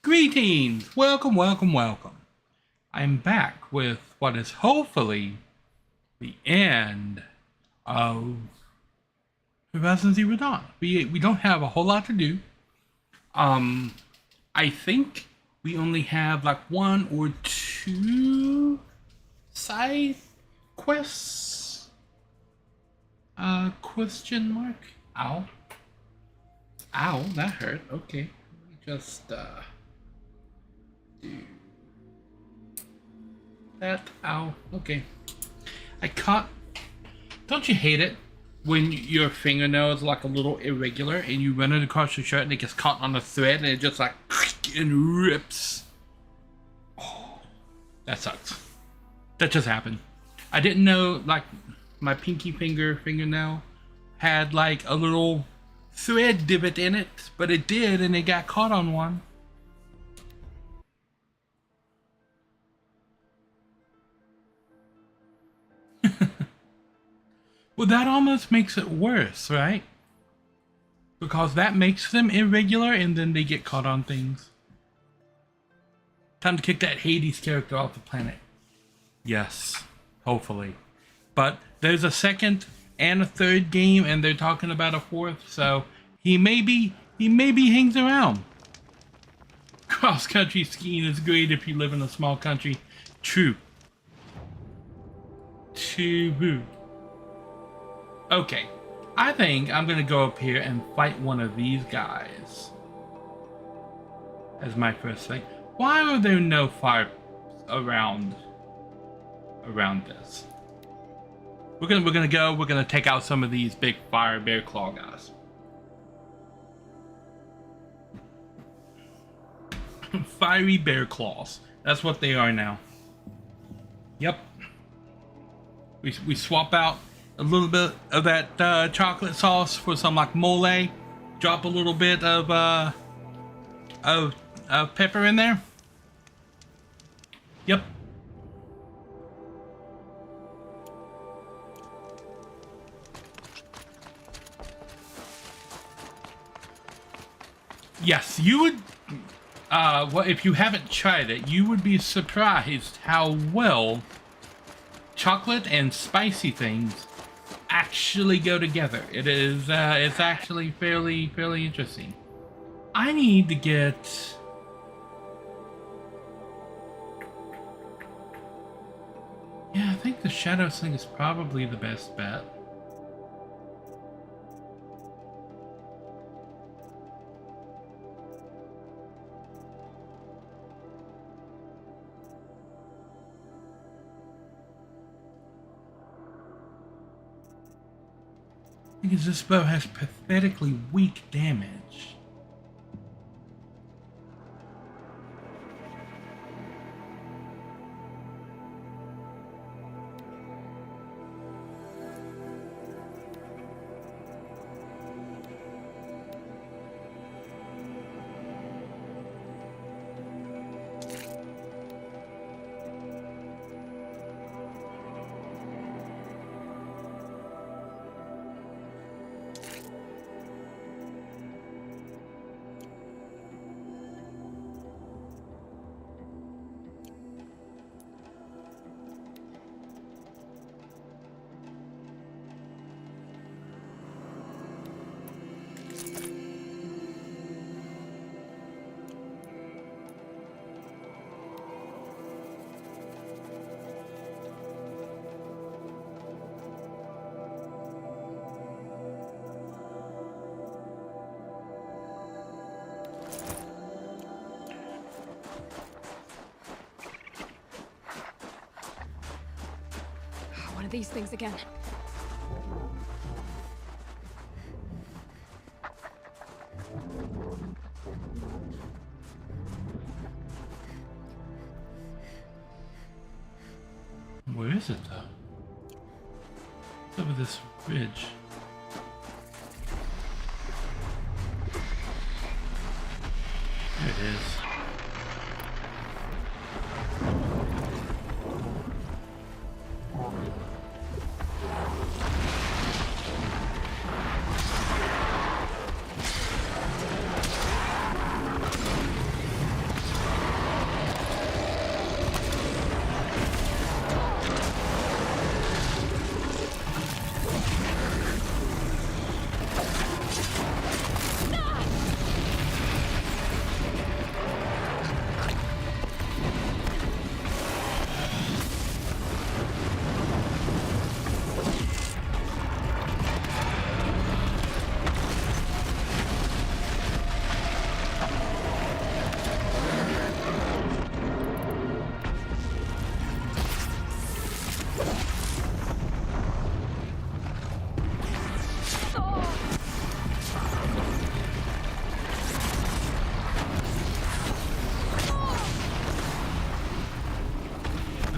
Greetings! Welcome, welcome, welcome. I'm back with what is hopefully the end of Horizon Zero Dawn. We don't have a whole lot to do. I think we only have like one or two side quests. Question mark? Ow. Ow, that hurt. Okay. Let me just do that. Ow. Okay. I caught. Don't you hate it when your fingernail is like a little irregular and you run it across your shirt and it gets caught on the thread and it just like and rips? Oh, that sucks. That just happened. I didn't know like my pinky fingernail had like a little thread divot in it, but it did, and it got caught on one. Well, that almost makes it worse, right? Because that makes them irregular and then they get caught on things. Time to kick that Hades character off the planet. Yes, hopefully. But there's a second and a third game and they're talking about a fourth, so he maybe hangs around. Cross-country skiing is great if you live in a small country. True. True. Okay, I think I'm gonna go up here and fight one of these guys as my first thing. Why are there no fire around this? We're gonna take out some of these big fire bear claw guys. Fiery bear claws. That's what they are now. Yep. We swap out a little bit of that chocolate sauce for some like mole. Drop a little bit of pepper in there. Yep. Yes, you would. Well, if you haven't tried it, you would be surprised how well chocolate and spicy things actually go together. It's actually fairly interesting. I need to get. Yeah, I think the shadow thing is probably the best bet. Because this bow has pathetically weak damage. One of these things again. Where is it though? It's over this ridge. There it is.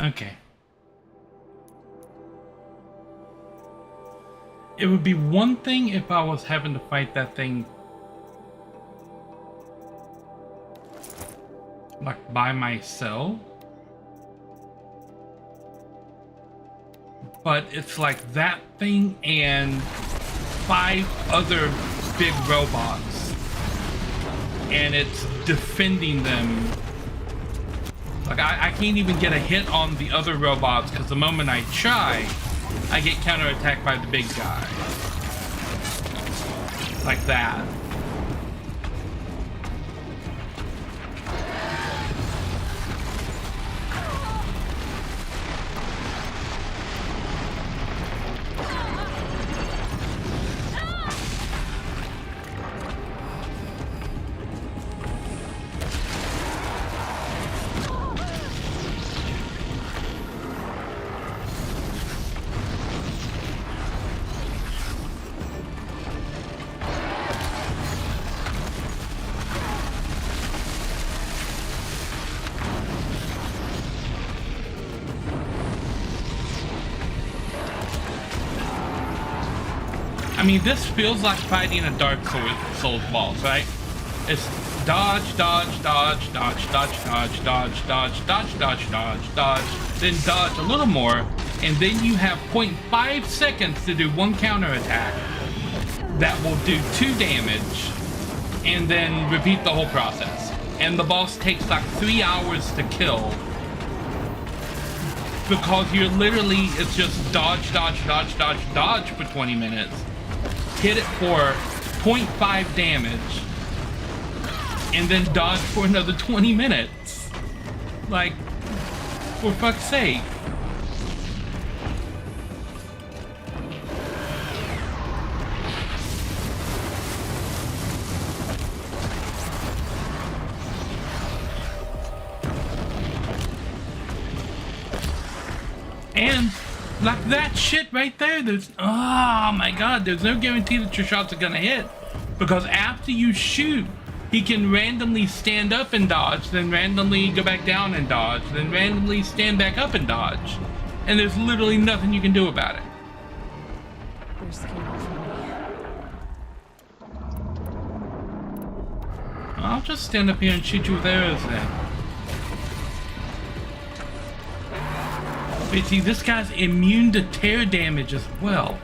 Okay. It would be one thing if I was having to fight that thing like by myself. But it's like that thing and 5 other big robots. And it's defending them. Like I can't even get a hit on the other robots because the moment I try, I get counterattacked by the big guy. Like that. I mean, this feels like fighting a Dark Souls boss, right? It's dodge, dodge, dodge, dodge, dodge, dodge, dodge, dodge, dodge, dodge, dodge, dodge, then dodge a little more, and then you have 0.5 seconds to do 1 counterattack that will do 2 damage, and then repeat the whole process. And the boss takes like 3 hours to kill. Because you're literally, it's just dodge, dodge, dodge, dodge, dodge for 20 minutes. Hit it for 0.5 damage, and then dodge for another 20 minutes. Like, for fuck's sake. And like that shit right there, there's, oh my god, there's no guarantee that your shots are gonna hit. Because after you shoot, he can randomly stand up and dodge, then randomly go back down and dodge, then randomly stand back up and dodge. And there's literally nothing you can do about it. They're scared for me. I'll just stand up here and shoot you with arrows then. But see, this guy's immune to tear damage as well.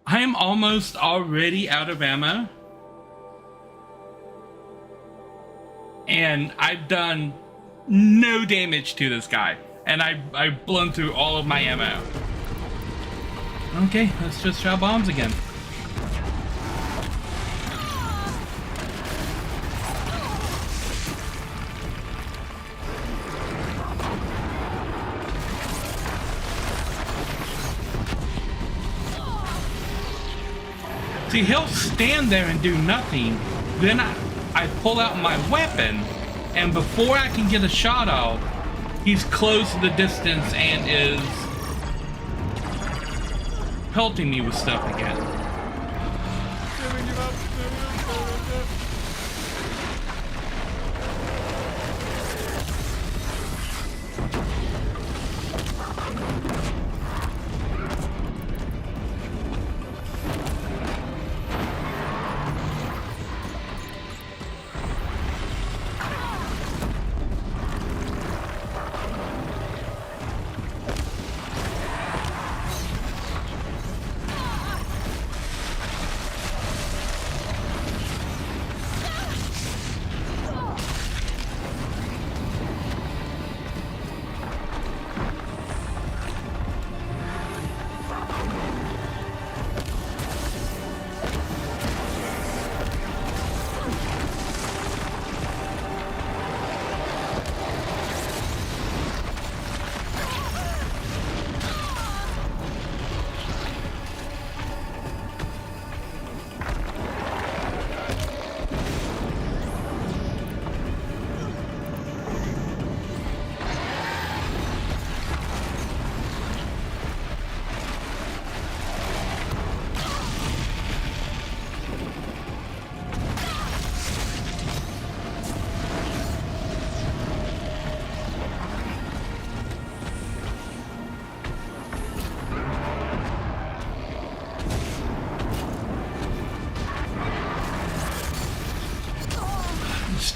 I am almost already out of ammo. And I've done no damage to this guy. And I've blown through all of my ammo. Okay, let's just try bombs again. See, he'll stand there and do nothing. Then I pull out my weapon, and before I can get a shot off, he's closed the distance and is pelting me with stuff again.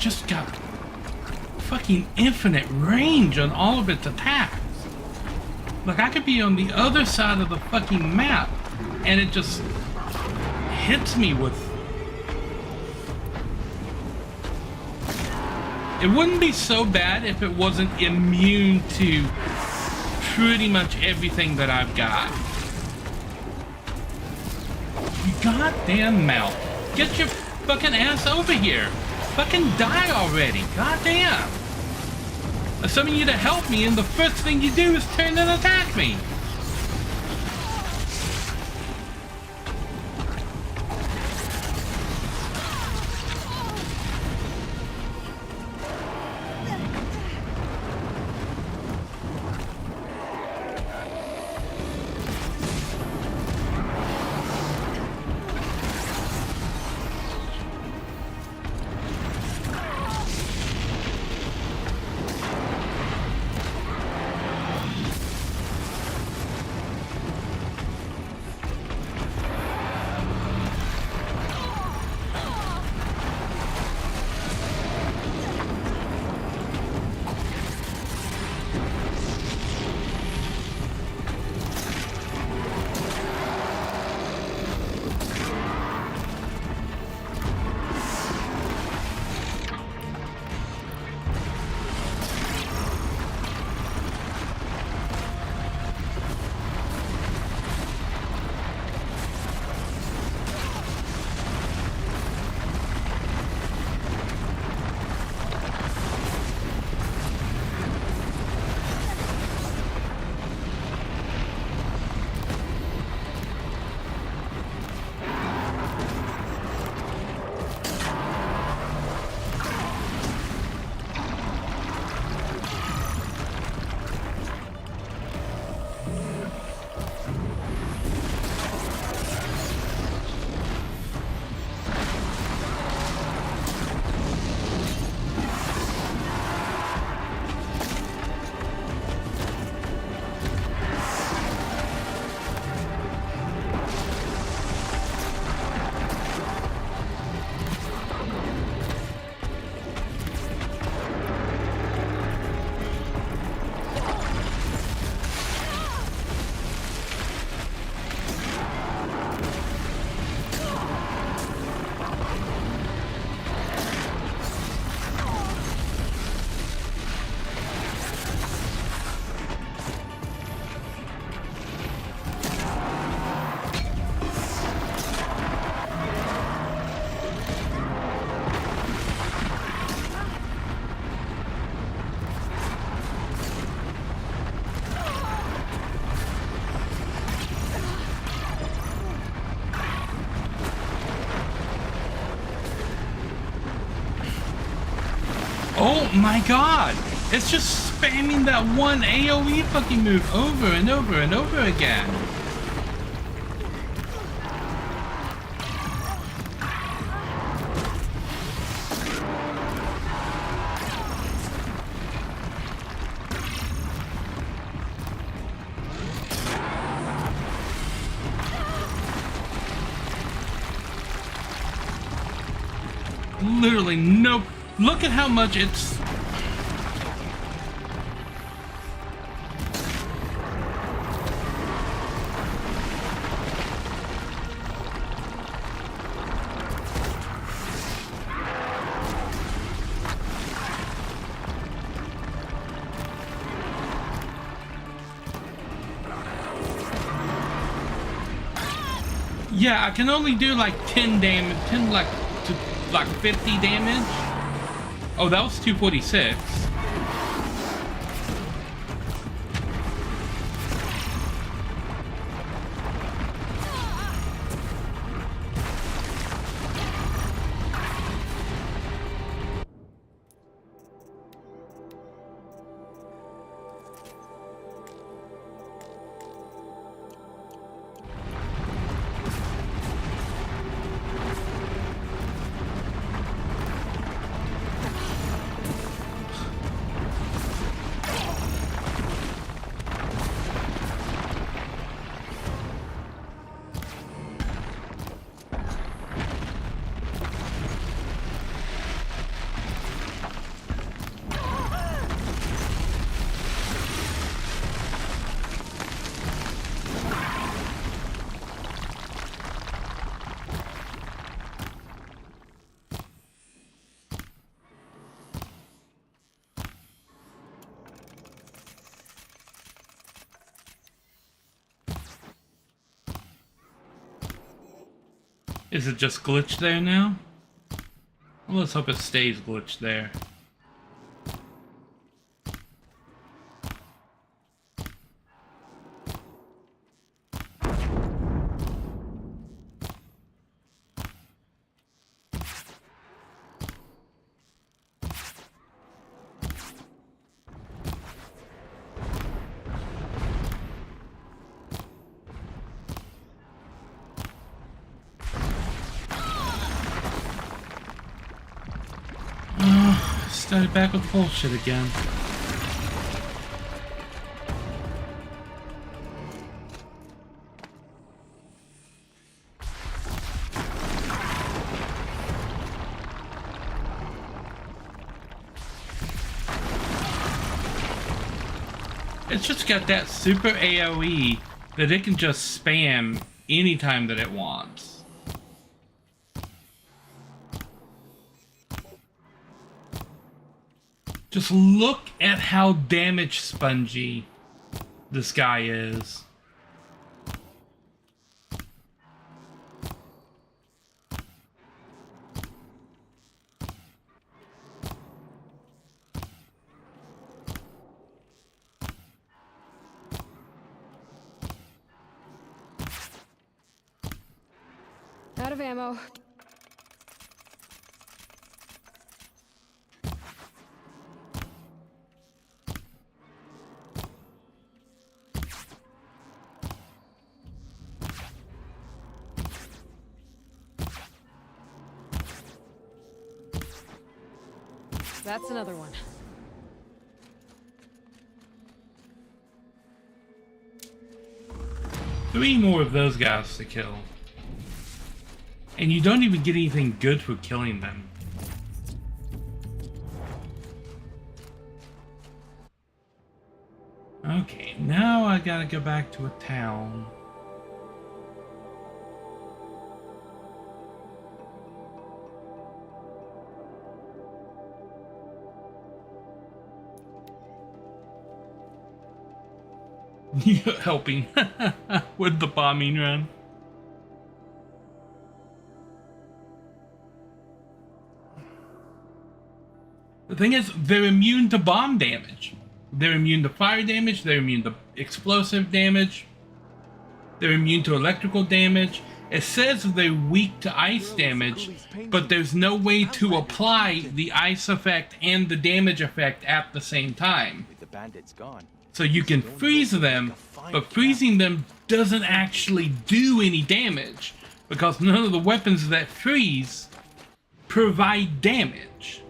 Just got fucking infinite range on all of its attacks. Like, I could be on the other side of the fucking map and it just hits me with... It wouldn't be so bad if it wasn't immune to pretty much everything that I've got. You goddamn mouth. Get your fucking ass over here. Fucking die already. Goddamn. I'm summoning you to help me, and the first thing you do is turn and attack me. Oh my god! It's just spamming that one AoE fucking move over and over and over again. Literally no. Look at how much it's. Yeah, I can only do like 10 damage, 10 like to like 50 damage. Oh, that was 246. Is it just glitched there now? Well, let's hope it stays glitched there. Started back with bullshit again. It's just got that super AoE that it can just spam anytime that it wants. Just look at how damage spongy this guy is. Out of ammo. That's another one. Three more of those guys to kill. And you don't even get anything good for killing them. Okay, now I gotta go back to a town. Helping with the bombing run. The thing is, they're immune to bomb damage. They're immune to fire damage, they're immune to explosive damage, they're immune to electrical damage, It says they're weak to ice damage, but there's no way to apply the ice effect and the damage effect at the same time. With the bandits gone. So you can freeze them, but freezing them doesn't actually do any damage because none of the weapons that freeze provide damage.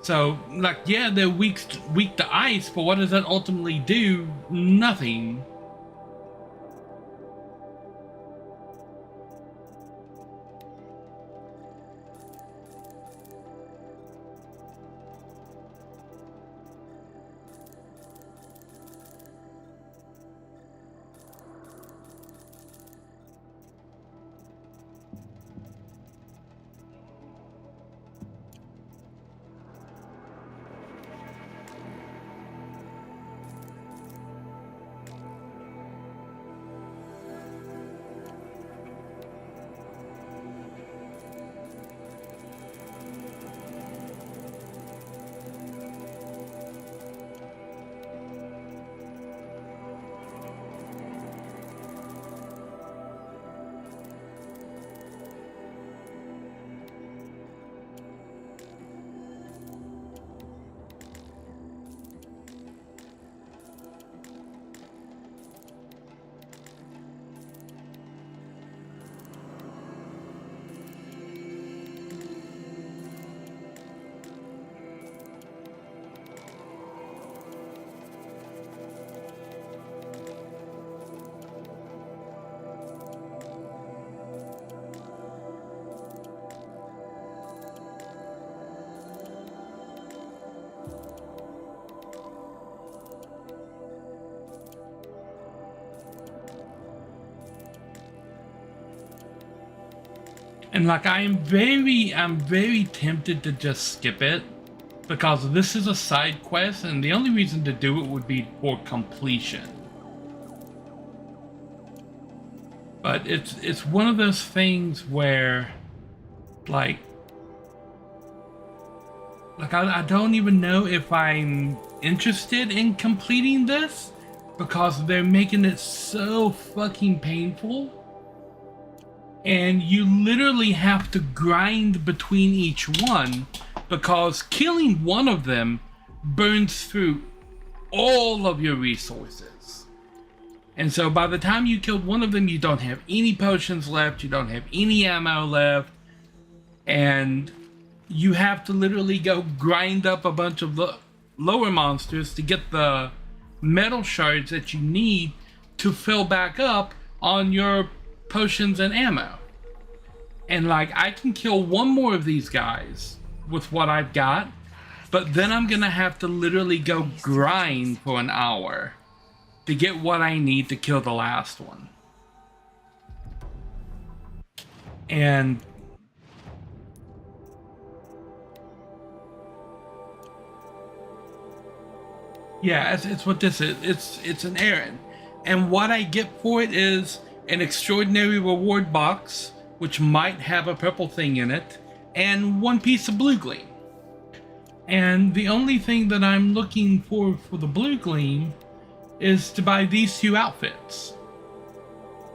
So, like, yeah, they're weak to ice, but what does that ultimately do? Nothing. And like I'm very tempted to just skip it because this is a side quest and the only reason to do it would be for completion. But it's one of those things where like I don't even know if I'm interested in completing this because they're making it so fucking painful. And you literally have to grind between each one because killing one of them burns through all of your resources. And so by the time you killed one of them, you don't have any potions left, you don't have any ammo left, and you have to literally go grind up a bunch of lower monsters to get the metal shards that you need to fill back up on your potions and ammo. And like I can kill one more of these guys with what I've got, but then I'm gonna have to literally go grind for an hour to get what I need to kill the last one. And yeah, it's what this is. It's an errand. And what I get for it is an extraordinary reward box, which might have a purple thing in it, and one piece of blue gleam. And the only thing that I'm looking for the blue gleam is to buy these two outfits.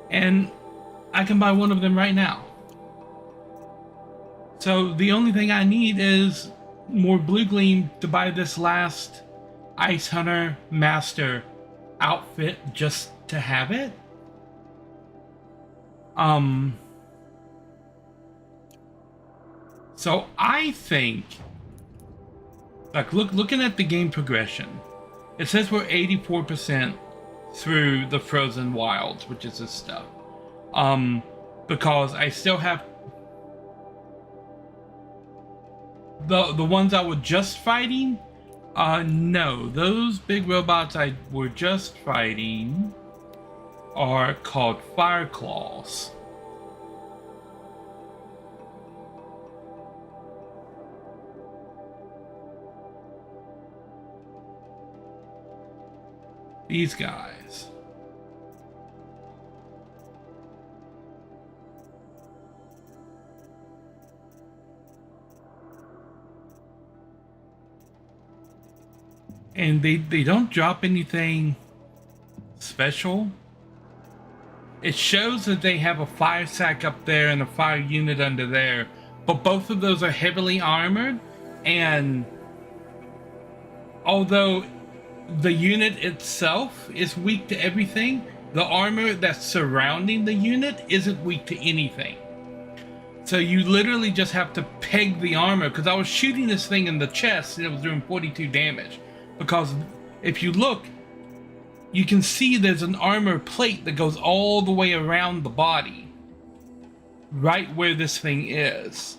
And I can buy one of them right now. So the only thing I need is more blue gleam to buy this last Ice Hunter Master outfit just to have it. So I think, like, looking at the game progression, it says we're 84% through the Frozen Wilds, which is this stuff. Because I still have the ones I was just fighting. No, those big robots I were just fighting are called Fire Claws. These guys. And they don't drop anything special. It shows that they have a fire sack up there and a fire unit under there, but both of those are heavily armored, and although the unit itself is weak to everything, the armor that's surrounding the unit isn't weak to anything. So you literally just have to peg the armor, because I was shooting this thing in the chest and it was doing 42 damage. Because if you look, you can see there's an armor plate that goes all the way around the body, right where this thing is.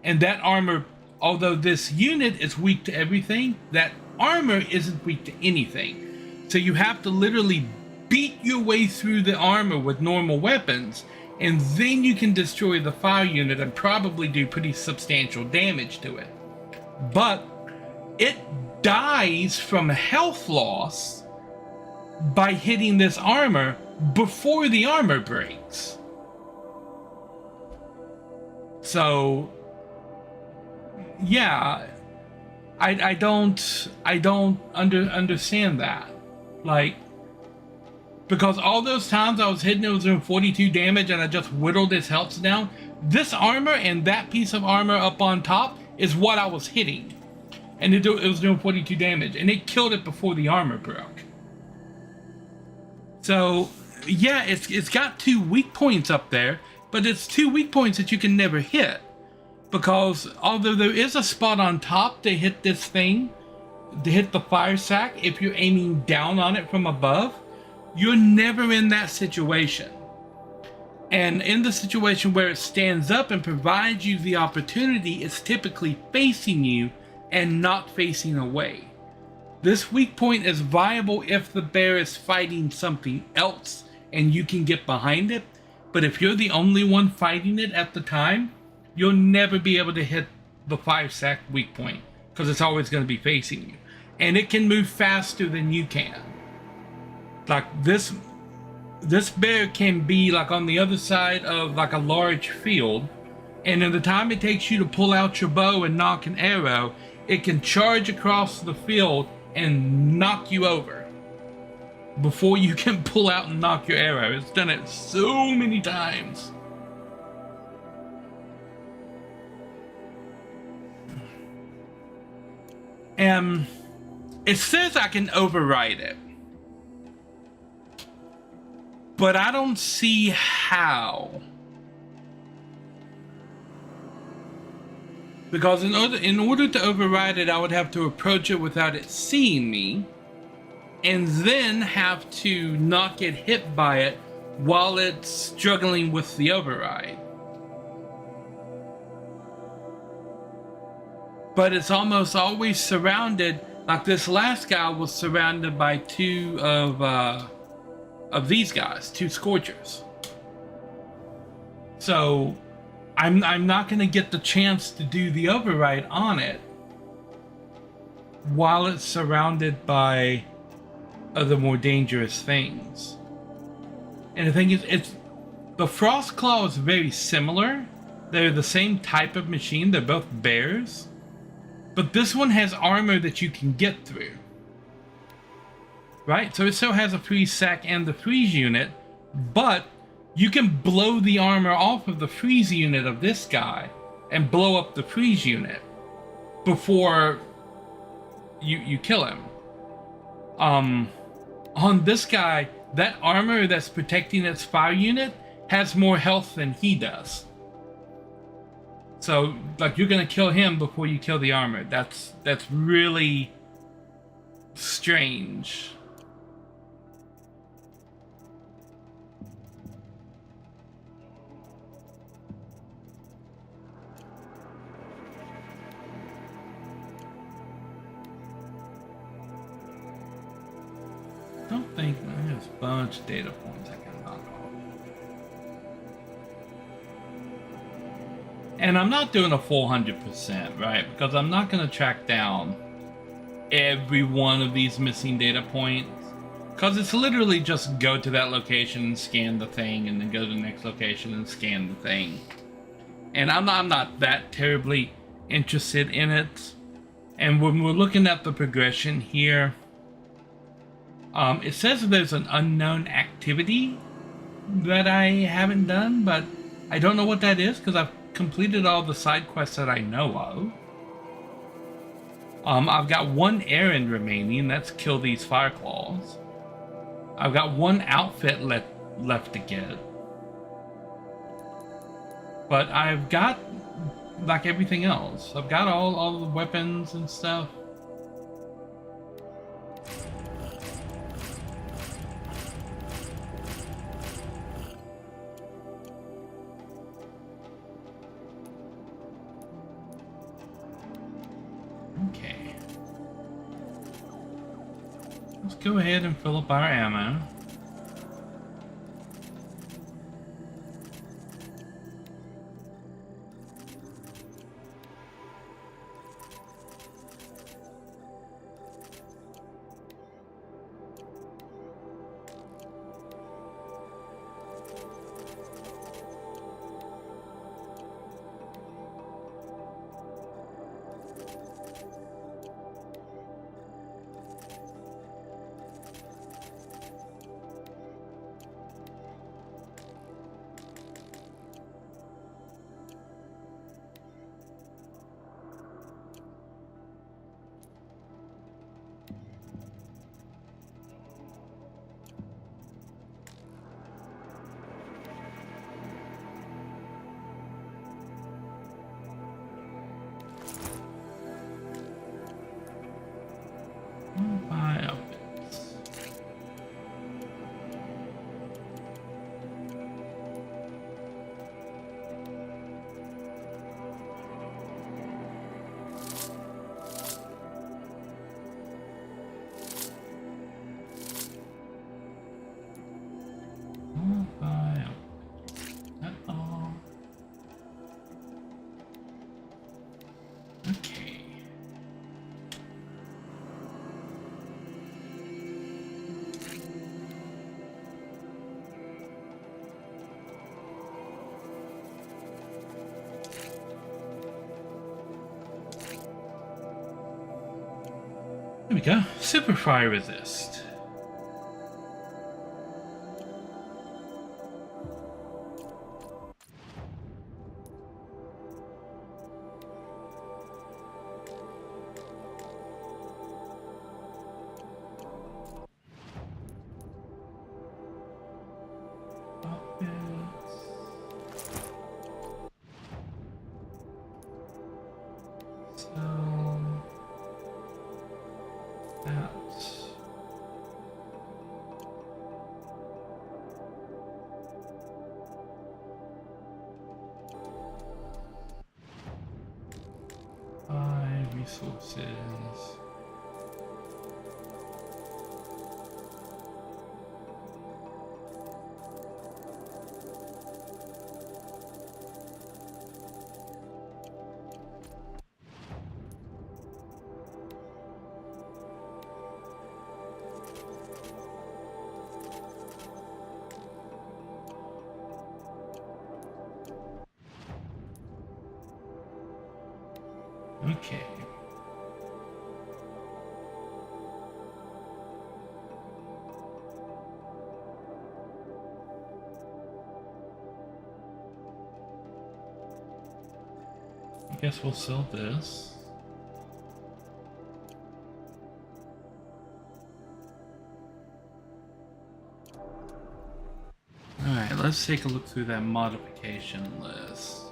And that armor, although this unit is weak to everything, that armor isn't weak to anything. So you have to literally beat your way through the armor with normal weapons, and then you can destroy the fire unit and probably do pretty substantial damage to it. But it dies from health loss by hitting this armor before the armor breaks. So yeah, I don't understand that. Like, because all those times I was hitting it was doing 42 damage and I just whittled his health down. This armor and that piece of armor up on top is what I was hitting. And it was doing 42 damage. And it killed it before the armor broke. So, yeah, it's got 2 weak points up there. But it's 2 weak points that you can never hit. Because although there is a spot on top to hit this thing, to hit the fire sack, if you're aiming down on it from above, you're never in that situation. And in the situation where it stands up and provides you the opportunity, it's typically facing you and not facing away. This weak point is viable if the bear is fighting something else and you can get behind it. But if you're the only one fighting it at the time, you'll never be able to hit the fire sack weak point, because it's always going to be facing you. And it can move faster than you can. Like this bear can be like on the other side of like a large field, and in the time it takes you to pull out your bow and knock an arrow, it can charge across the field and knock you over before you can pull out and knock your arrow. It's done it so many times. It says I can override it, but I don't see how. Because in order to override it, I would have to approach it without it seeing me, and then have to not get hit by it while it's struggling with the override. But it's almost always surrounded, like this last guy was surrounded by 2 of these guys, 2 Scorchers. So I'm not going to get the chance to do the override on it while it's surrounded by other more dangerous things. And the thing is, the Frost Claw is very similar. They're the same type of machine. They're both bears. But this one has armor that you can get through. Right? So it still has a freeze sack and the freeze unit, but you can blow the armor off of the freeze unit of this guy and blow up the freeze unit before you kill him. On this guy, that armor that's protecting its fire unit has more health than he does. So, like, you're gonna kill him before you kill the armor. That's really strange. I don't think there's a bunch of data points I can knock off. And I'm not doing a full 100%, right? Because I'm not going to track down every one of these missing data points. Because it's literally just go to that location and scan the thing, and then go to the next location and scan the thing. And I'm not that terribly interested in it. And when we're looking at the progression here, it says that there's an unknown activity that I haven't done, but I don't know what that is because I've completed all the side quests that I know of. I've got one errand remaining. That's kill these Fireclaws. I've got one outfit left to get. But I've got, like everything else, I've got all the weapons and stuff. Okay. Let's go ahead and fill up our ammo. Buy outfits. Buy outfits. That all. Okay. There we go. Super fire resist. Resources. Okay. I guess we'll sell this. Alright, let's take a look through that modification list.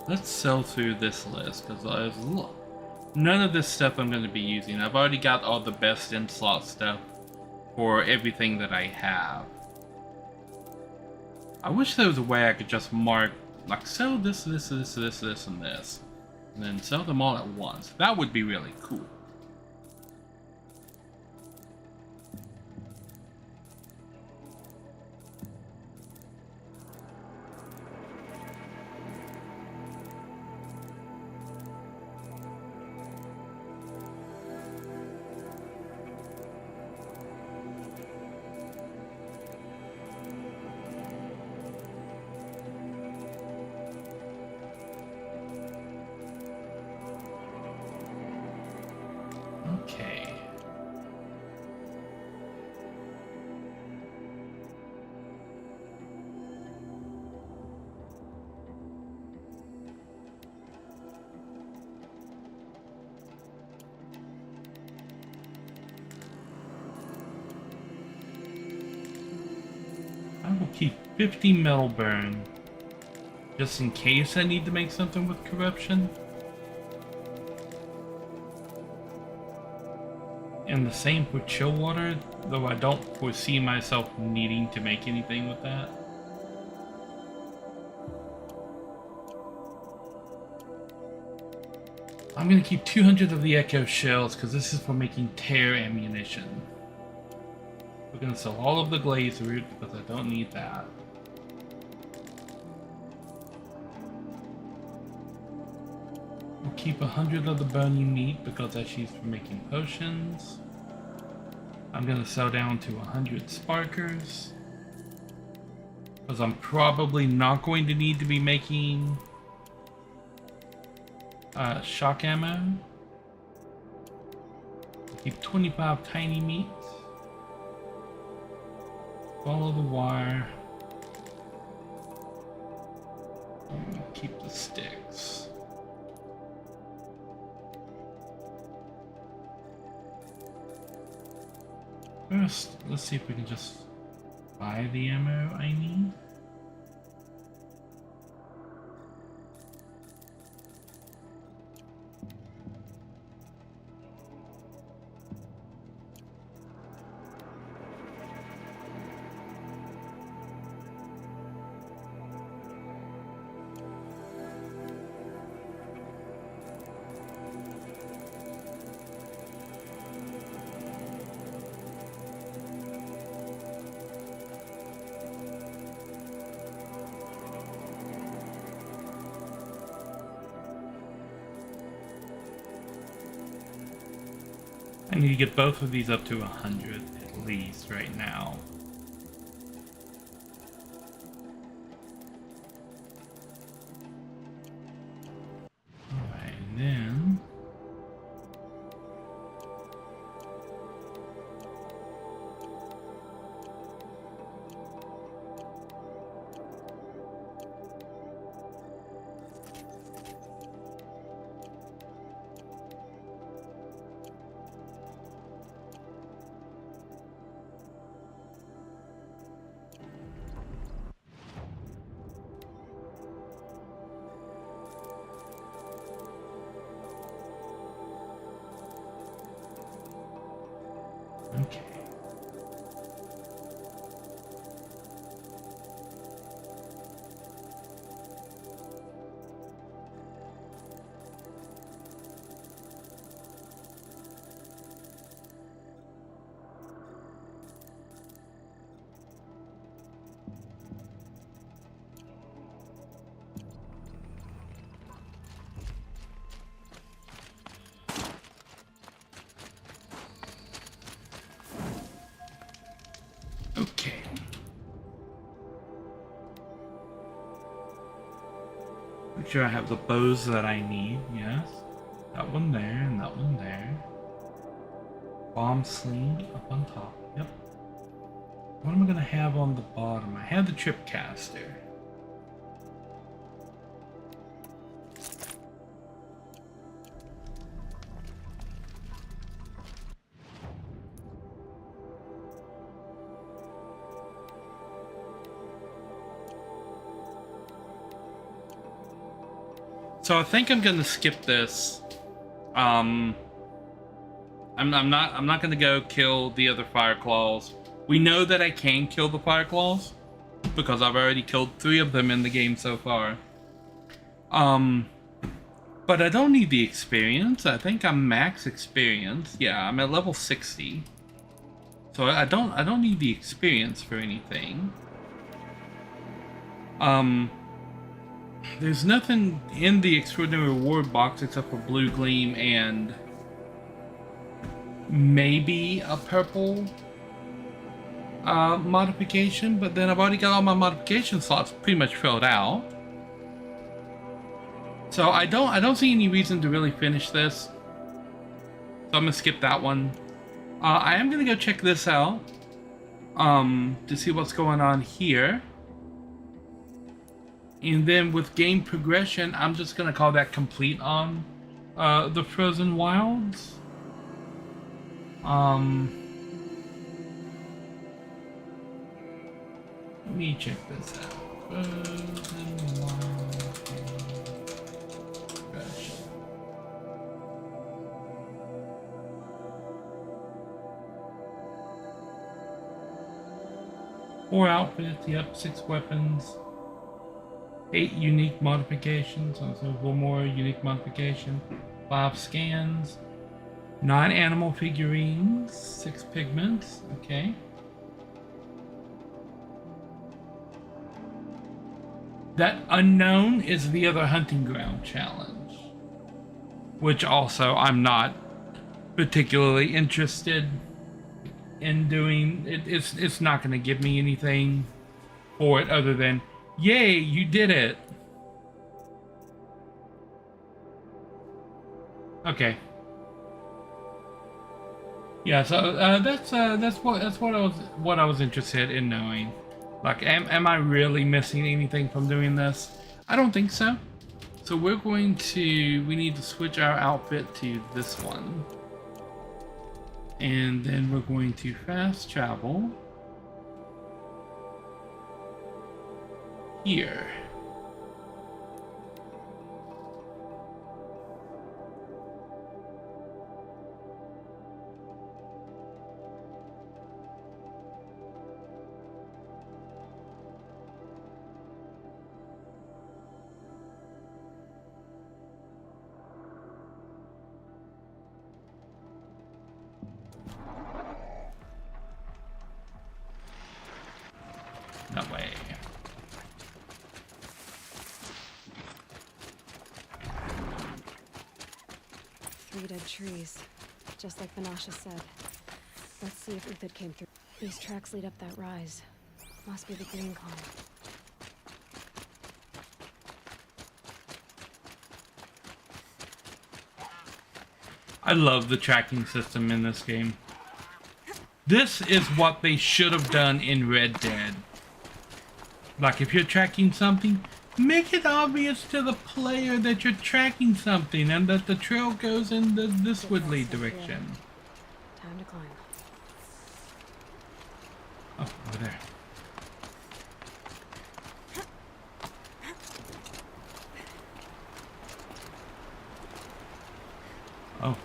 Let's sell through this list because none of this stuff I'm going to be using. I've already got all the best in slot stuff for everything that I have. I wish there was a way I could just mark, like, sell this, and this, and then sell them all at once. That would be really cool. Okay. I will keep 50 metal burn, just in case I need to make something with corruption. And the same for chill water, though I don't foresee myself needing to make anything with that. I'm gonna keep 200 of the echo shells because this is for making tear ammunition. We're gonna sell all of the glaze root because I don't need that. We'll keep 100 of the burning meat because that's used for making potions. I'm gonna sell down to 100 sparkers because I'm probably not going to need to be making shock ammo. Keep 25 tiny meat. Follow the wire. And keep the sticks. First, let's see if we can just buy the ammo I need. I need to get both of these up to 100 at least right now. Alright, then... Okay. Okay. Make sure I have the bows that I need, yes. That one there and that one there. Bomb sling up on top, yep. What am I gonna have on the bottom? I have the tripcaster. So I think I'm gonna skip this. I'm not gonna go kill the other fire claws. We know that I can kill the fire claws because I've already killed 3 of them in the game so far. But I don't need the experience. I think I'm max experience. Yeah, I'm at level 60. So I don't need the experience for anything. There's nothing in the extraordinary reward box except for blue gleam and maybe a purple modification, but then I've already got all my modification slots pretty much filled out. So I don't see any reason to really finish this. So I'm gonna skip that one. I am gonna go check this out to see what's going on here. And then with game progression, I'm just gonna call that complete on the Frozen Wilds. Let me check this out. Frozen Wilds progression. 4 outfits, yep, 6 weapons. 8 unique modifications, so 1 more unique modification, 5 scans, 9 animal figurines, 6 pigments, okay. That unknown is the other hunting ground challenge, which also I'm not particularly interested in doing. It's not going to give me anything for it other than yay, you did it. Okay. Yeah, so that's what I was interested in knowing. Like, am I really missing anything from doing this? I don't think so. So we need to switch our outfit to this one. And then we're going to fast travel here. That way. 3 dead trees, just like Vanasha said. Let's see if Uthid came through. These tracks lead up that rise. Must be the green column. I love the tracking system in this game. This is what they should have done in Red Dead. Like, if you're tracking something, make it obvious to the player that you're tracking something and that the trail goes in this would lead direction. Time to climb. Oh, over there. Oh.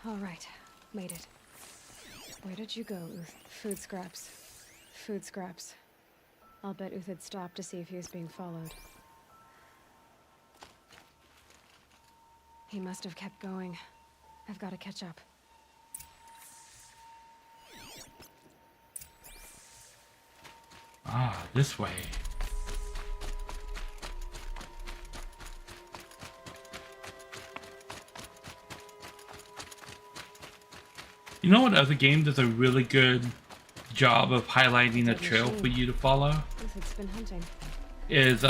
All right, made it. Where did you go, Uth? Food scraps. Food scraps. I'll bet Uthid stopped to see if he was being followed. He must have kept going. I've got to catch up. Ah, this way. You know what other game does a really good job of highlighting a Dead trail machine. for you to follow? Uthid's been hunting. Is the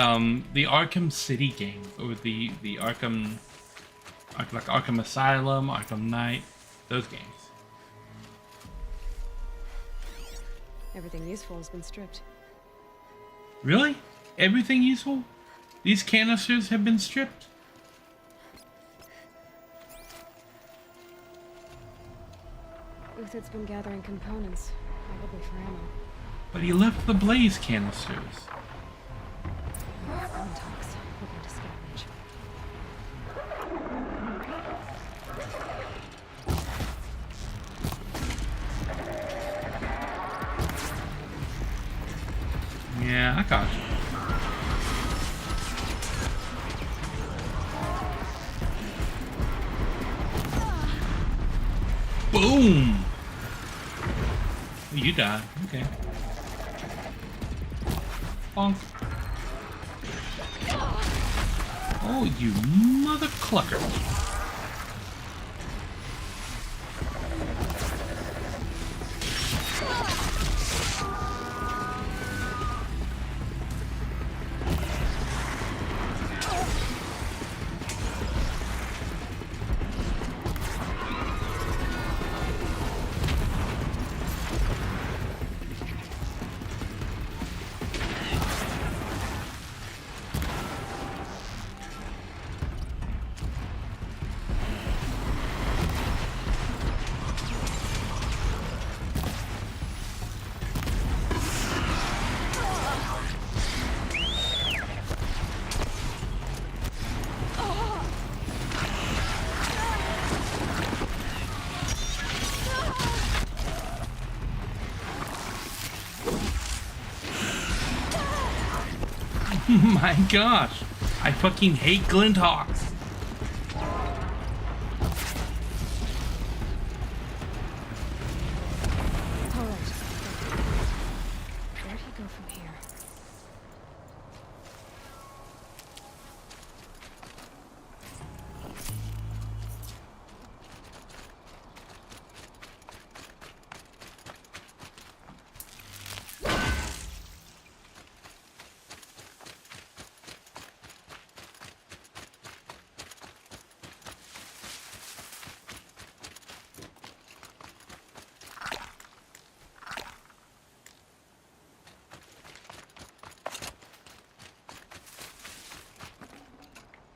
Arkham City game, or the Arkham, like Arkham Asylum, Arkham Knight, those games. Everything useful has been stripped. Really? Everything useful? These canisters have been stripped? Uthid's been gathering components, probably for ammo. But he left the blaze canisters. Untox, hoping to scavenge. Yeah, I got you. Boom! You died. Okay. Bonk. Oh, you mother clucker. My gosh, I fucking hate glint hawks. Alright. Where'd he go from here?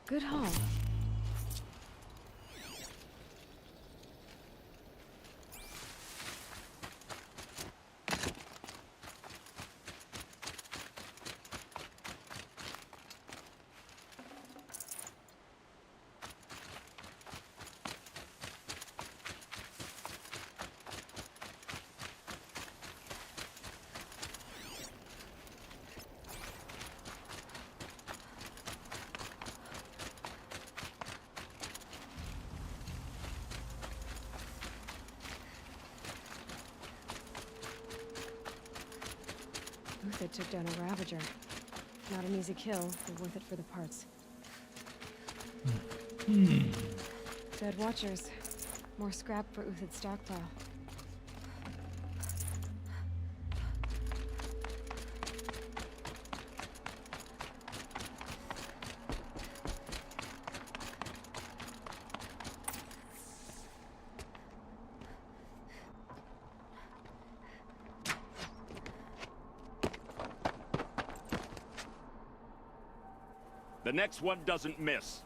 Good haul. Uthid took down a Ravager. Not an easy kill, but worth it for the parts. Dead Watchers. More scrap for Uthid's stockpile. The next one doesn't miss.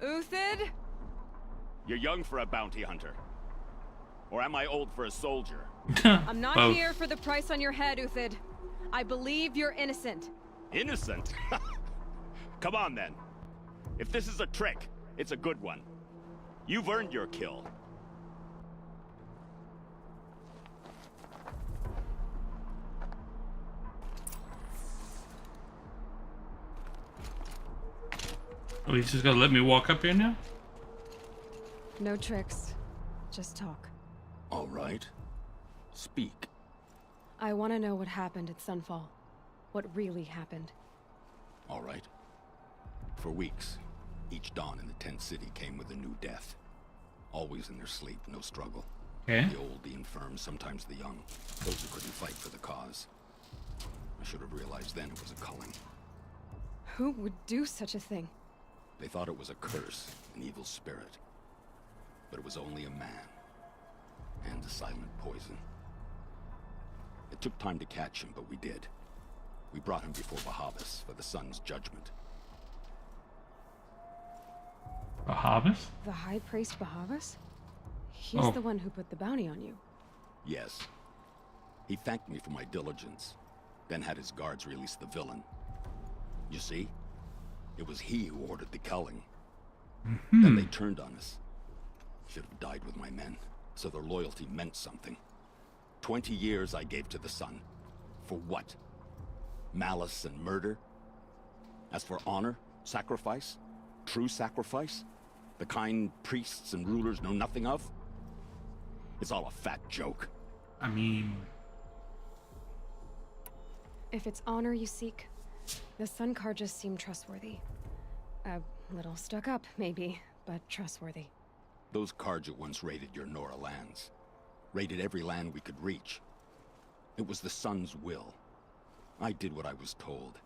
Uthid? You're young for a bounty hunter. Or am I old for a soldier? I'm not Both. here for the price on your head, Uthid. I believe you're innocent. Innocent? Come on then. If this is a trick, it's a good one. You've earned your kill. Oh, he's just gonna let me walk up here now? No tricks. Just talk. All right. Speak. I want to know what happened at Sunfall. What really happened. All right. For weeks, each dawn in the tent city came with a new death. Always in their sleep, no struggle. Okay. The old, the infirm, sometimes the young. Those who couldn't fight for the cause. I should have realized then it was a culling. Who would do such a thing? They thought it was a curse, an evil spirit. But it was only a man. And a silent poison. It took time to catch him, but we did. We brought him before Bahavas for the sun's judgment. Bahavas? The High Priest Bahavas? He's Oh. the one who put the bounty on you. Yes. He thanked me for my diligence, then had his guards release the villain. You see? It was he who ordered the culling. Then they turned on us. Should have died with my men, so their loyalty meant something. 20 years I gave to the sun. For what? Malice and murder? As for honor, sacrifice, true sacrifice, the kind priests and rulers know nothing of? It's all a fat joke. I mean, If it's honor you seek, the Sun Karjas seem trustworthy. A little stuck up, maybe, but trustworthy. Those Karja once raided your Nora lands. Raided every land we could reach. It was the sun's will. I did what I was told.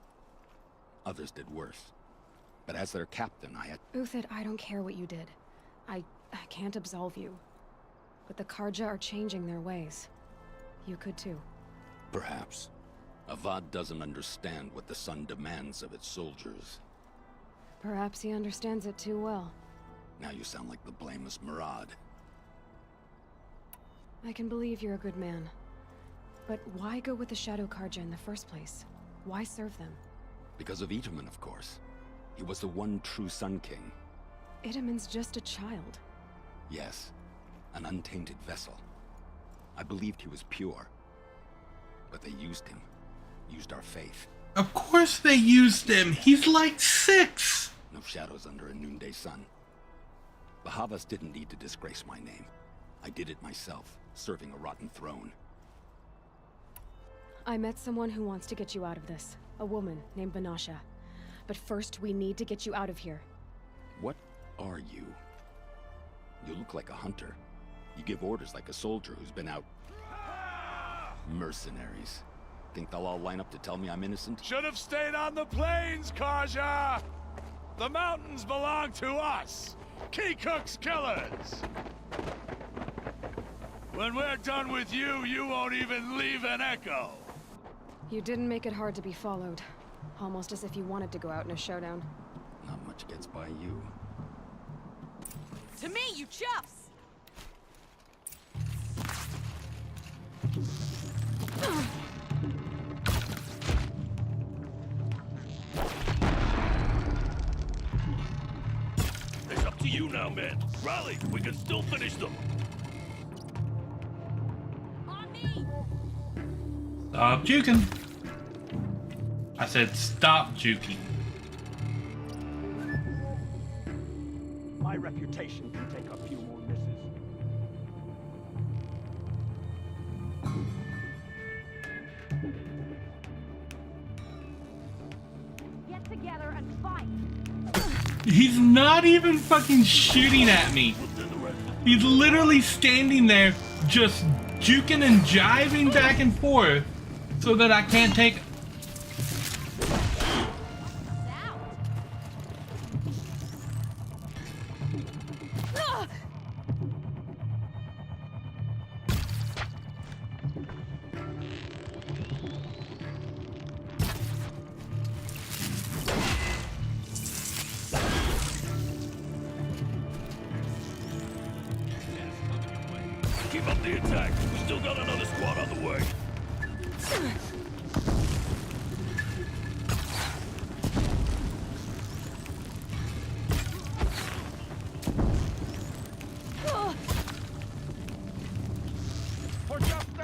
Others did worse. But as their captain, I had... Uthid, I don't care what you did. I can't absolve you. But the Karja are changing their ways. You could too. Perhaps. Avad doesn't understand what the sun demands of its soldiers. Perhaps he understands it too well. Now you sound like the blameless Murad. I can believe you're a good man. But why go with the Shadow Karja in the first place? Why serve them? Because of Itaman, of course. He was the one true Sun King. Itaman's just a child. Yes, an untainted vessel. I believed he was pure. But they used him. Used our faith. of course they used him. He's like 6. No shadows under a noonday sun. Bahavas didn't need to disgrace my name. I did it myself, serving a rotten throne. I met someone who wants to get you out of this. A woman named Banasha. But first, we need to get you out of here. What are you? You look like a hunter. You give orders like a soldier who's been out... Mercenaries. Think they'll all line up to tell me I'm innocent? Should have stayed on the plains, Karja! The mountains belong to us! Keycook's killers! When we're done with you, you won't even leave an echo! You didn't make it hard to be followed. Almost as if you wanted to go out in a showdown. Not much gets by you. To me, you chuffs! It's up to you now, men. Rally, we can still finish them. On me! Stop juking. I said stop juking. My reputation can take a few more misses. Get together and fight! He's not even fucking shooting at me. He's literally standing there just juking and jiving back and forth so that I can't take... Keep up the attack. We still got another squad on the way.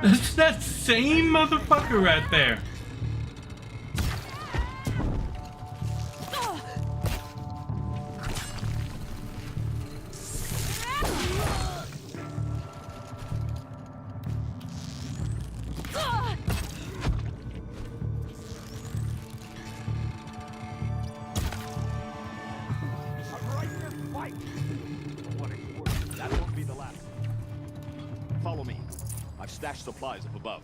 That's that same motherfucker right there. I'm right here, fight! For what it's worth, that won't be the last. follow me. I've stashed supplies up above.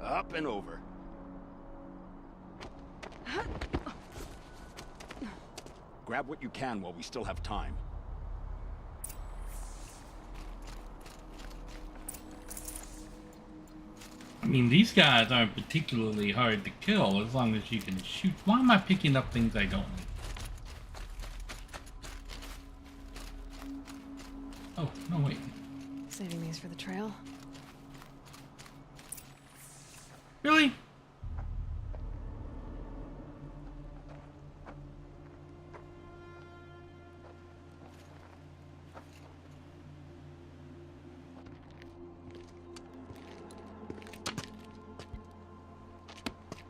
Up and over. Grab what you can while we still have time. I mean, these guys aren't particularly hard to kill as long as you can shoot. Why am I picking up things I don't need? Oh, no, wait. Saving these for the trail. Really?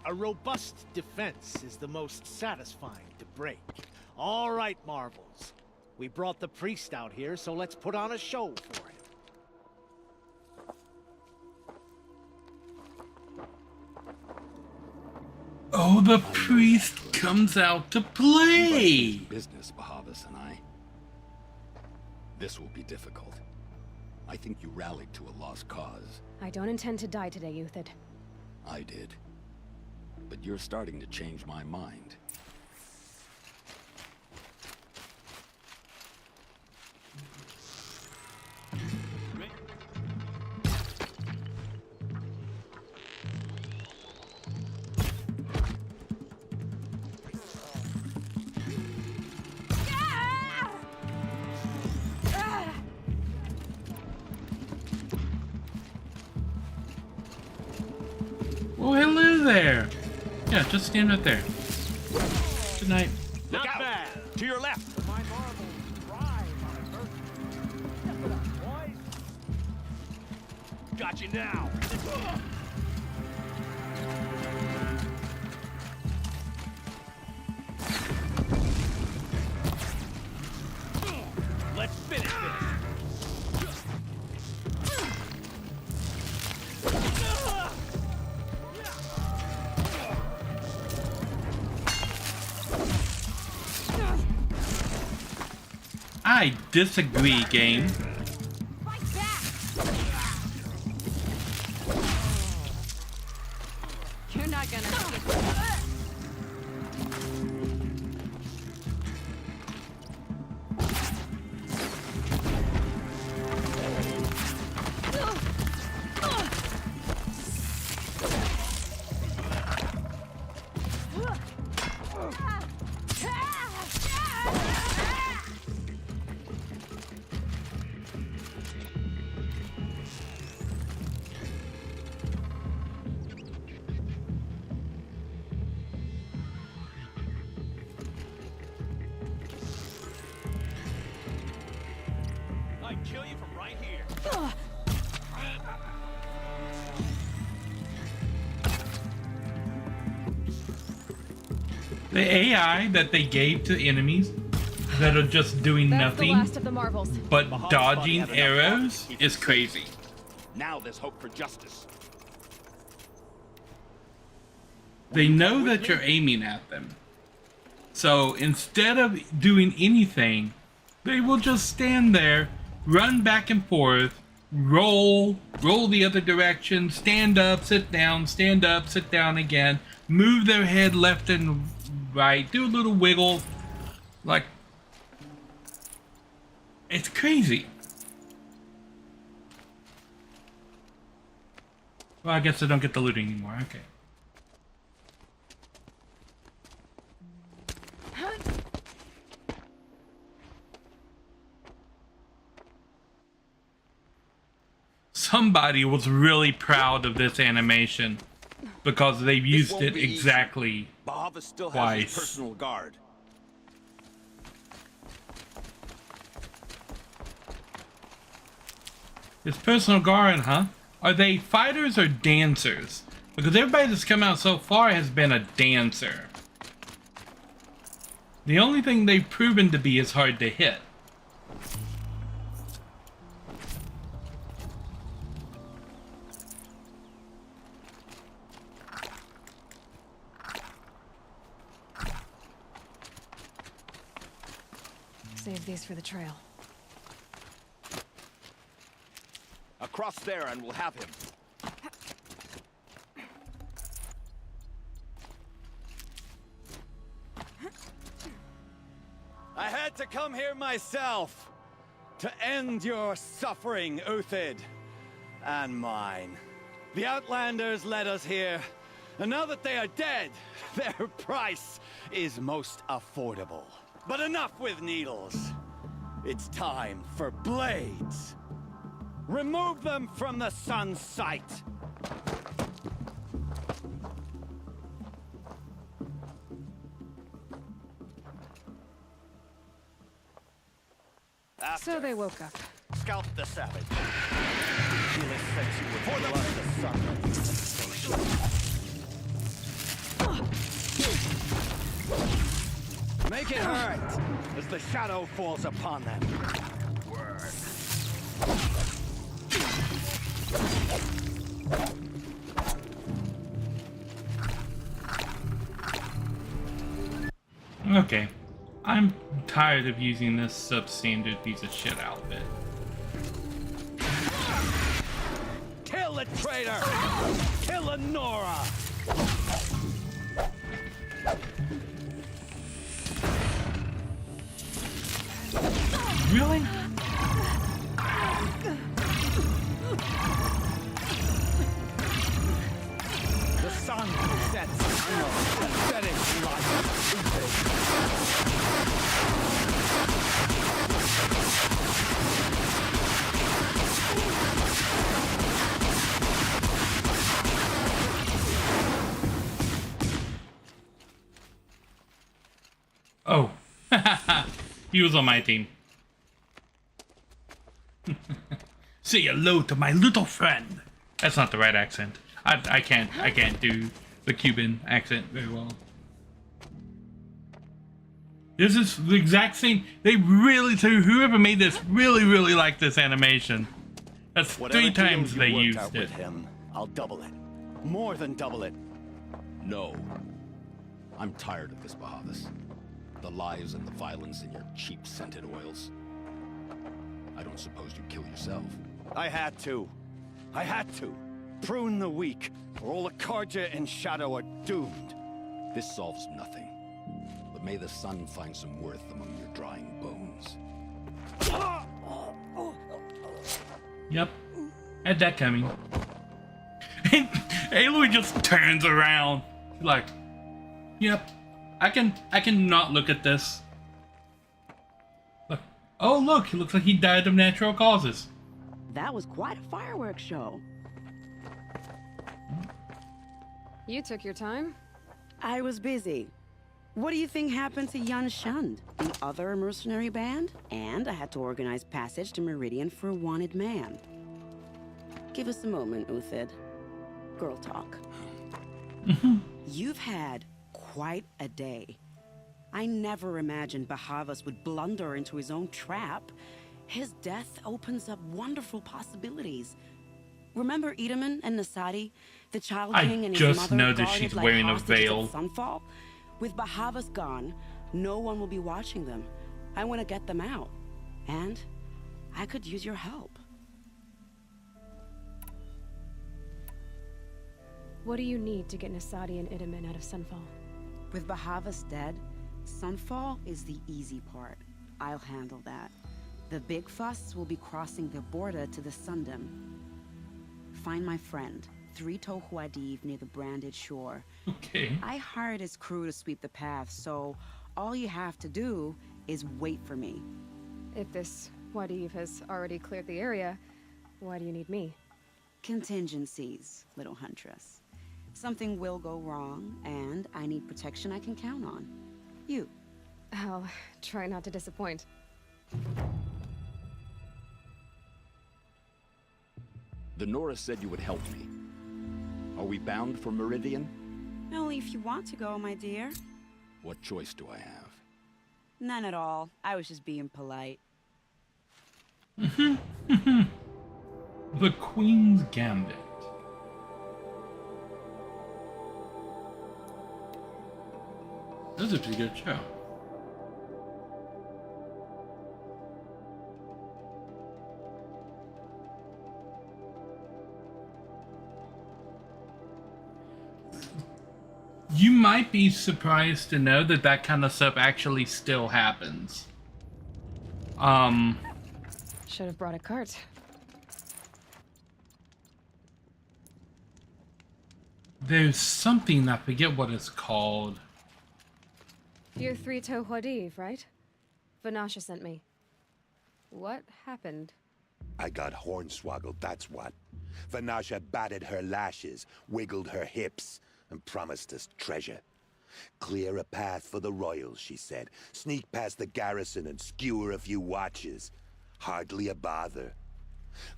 A robust defense is the most satisfying to break. All right, Marvels. We brought the priest out here, so let's put on a show for him. Oh, the priest comes out to play! Business, Bahavas and I. This will be difficult. I think you rallied to a lost cause. I don't intend to die today, Uthid. I did. But you're starting to change my mind. Well, hello there. Yeah, just stand right there. Good night. Look out! bad. To your left! My Marvels thrive on adversity. Step it up, boys. Got you now! Let's finish this! I disagree, game. Fight back! You're not gonna I'd kill you from right here. The AI that they gave to enemies that are just doing That's the nothing last of the Marvels. but Baham's dodging body had enough arrows armor to keep is it crazy. Now there's hope for justice. They know that you're aiming at them. So instead of doing anything, they will just stand there, run back and forth, roll the other direction, stand up, sit down again, move their head left and right, do a little wiggle. Like, it's crazy. Well, I guess I don't get the loot anymore. Okay. Somebody was really proud of this animation because they've used won't it be easy. exactly. Bahava still has Twice. his personal guard. His personal guard, huh? Are they fighters or dancers? Because everybody that's come out so far has been a dancer. The only thing they've proven to be is hard to hit. Save these for the trail. Across there and we'll have him. I had to come here myself to end your suffering, Uthid, and mine. The Outlanders led us here, and now that they are dead, their price is most affordable. But enough with needles. It's time for blades. Remove them from the sun's sight. So they woke up. Scalp the savage. Healer sent you with blood the sun. Make it hurt as the shadow falls upon them. Okay. I'm tired of using this substandard piece of shit outfit. Kill the traitor! Kill Nora! Really? The sun sets on the pathetic life. Oh. He was on my team. Say hello to my little friend. That's not the right accent. I can't do the Cuban accent very well. This is the exact same. They really, so whoever made this really liked this animation. That's Whatever 3 times deal they you work used out it. with him, I'll double it. More than double it. No. I'm tired of this, Bahavas. The lies and the violence in your cheap scented oils. I don't suppose you kill yourself. I had to. I had to. Prune the weak, or all the Karja and Shadow are doomed. This solves nothing. But may the sun find some worth among your drying bones. Yep. Had that coming. And Aloy just turns around. Like, yep. I can not look at this. Look. Oh look, it looks like he died of natural causes. That was quite a fireworks show. You took your time? I was busy. What do you think happened to Yan Shund, the other mercenary band? And I had to organize passage to Meridian for a wanted man. Give us a moment, Uthid. Girl talk. You've had quite a day. I never imagined Bahavas would blunder into his own trap. His death opens up wonderful possibilities. Remember Edaman and Nasadi, the Child King and his just mother noticed guarded she's like wearing a hostages veil. at Sunfall? With Bahavas gone, no one will be watching them. I want to get them out. And I could use your help. What do you need to get Nasadi and Idaman out of Sunfall? With Bahavas dead, Sunfall is the easy part. I'll handle that. The big fuss will be crossing the border to the Sundom. Find my friend, 3 Tohuadiv near the branded shore. Okay. I hired his crew to sweep the path, so all you have to do is wait for me. If this Wadiv has already cleared the area, why do you need me? Contingencies, little huntress. Something will go wrong, and I need protection I can count on. You. I'll try not to disappoint. The Nora said you would help me. Are we bound for Meridian? Only if you want to go, my dear. What choice do I have? None at all. I was just being polite. The Queen's Gambit. This is a pretty good show. You might be surprised to know that that kind of stuff actually still happens. Should have brought a cart. There's something, I forget what it's called. You're Three-Toe Huadiv, right? Vanasha sent me. What happened? I got hornswoggled, that's what. Vanasha batted her lashes, wiggled her hips, and promised us treasure. Clear a path for the royals, she said. Sneak past the garrison and skewer a few watches. Hardly a bother.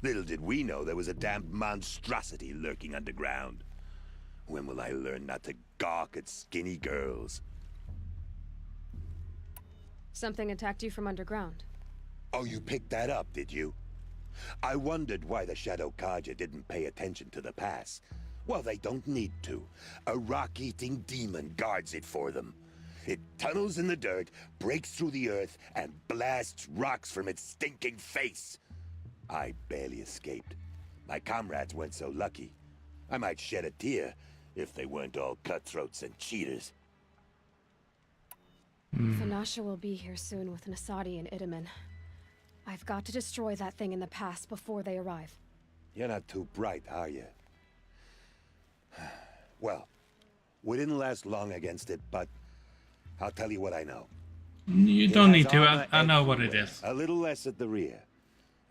Little did we know there was a damned monstrosity lurking underground. When will I learn not to gawk at skinny girls? Something attacked you from underground. Oh, you picked that up, did you? I wondered why the Shadow Kaja didn't pay attention to the pass. Well, they don't need to. A rock-eating demon guards it for them. It tunnels in the dirt, breaks through the earth, and blasts rocks from its stinking face. I barely escaped. My comrades weren't so lucky. I might shed a tear if they weren't all cutthroats and cheaters. Vanasha will be here soon with Nasadi and Itamen. I've got to destroy that thing in the past before they arrive. You're not too bright, are you? Well, we didn't last long against it, but I'll tell you what I know. You don't need to. I know what it is. A little less at the rear.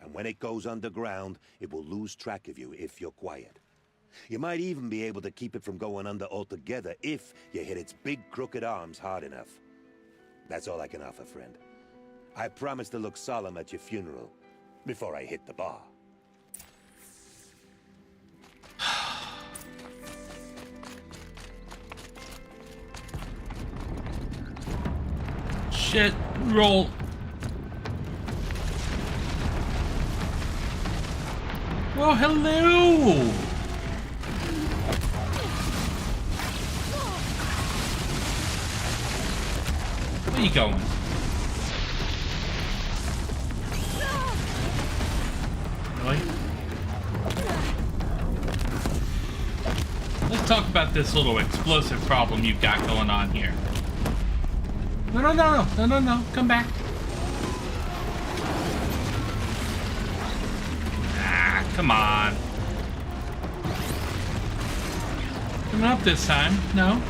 And when it goes underground, it will lose track of you if you're quiet. You might even be able to keep it from going under altogether if you hit its big crooked arms hard enough. That's all I can offer, friend. I promise to look solemn at your funeral before I hit the bar. Shit, roll. Well, hello. Where you going? Really? Let's talk about this little explosive problem you've got going on here. No, come back. Ah, come on. Coming up this time, no.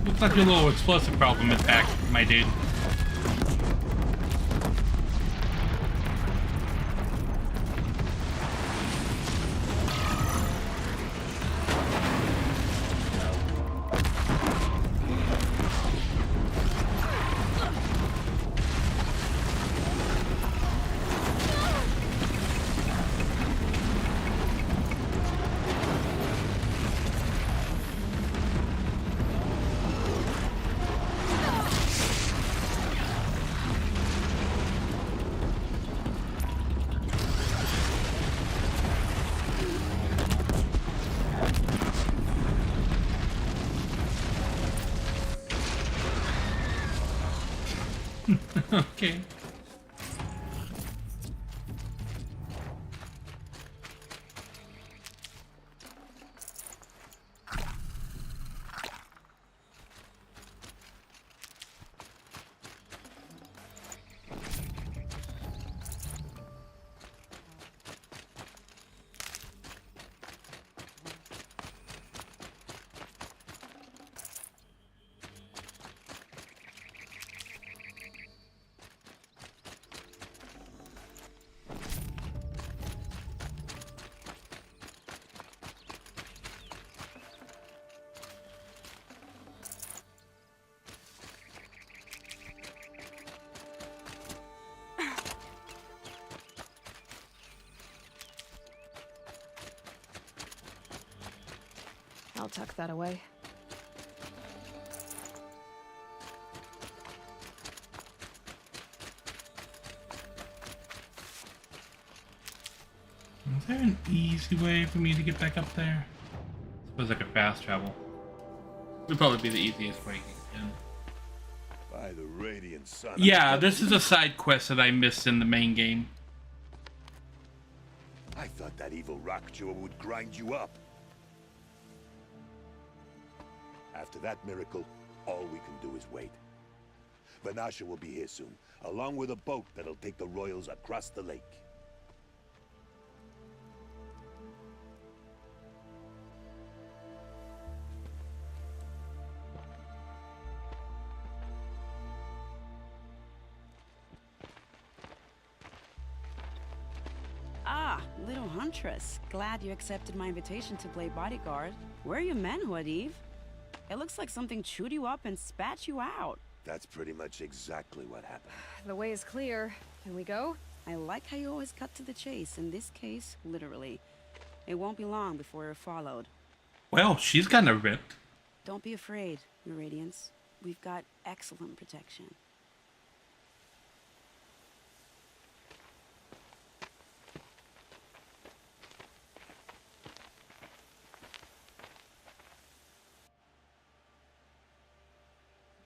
Looks like your little explosive problem is back, my dude. Okay. I'll tuck that away. Is there an easy way for me to get back up there? I suppose I could fast travel. Would probably be the easiest way. By the radiant sun. Yeah, this is a side quest that I missed in the main game. I thought that evil rock chewer would grind you up. After that miracle, all we can do is wait. Vanasha will be here soon, along with a boat that'll take the royals across the lake. Ah, little huntress. Glad you accepted my invitation to play bodyguard. Where are your men, Wadiv? It looks like something chewed you up and spat you out. That's pretty much exactly what happened. The way is clear. Can we go? I like how you always cut to the chase. In this case, literally. It won't be long before you're followed. Well, she's kind of ripped. Don't be afraid, Your Radiance. We've got excellent protection.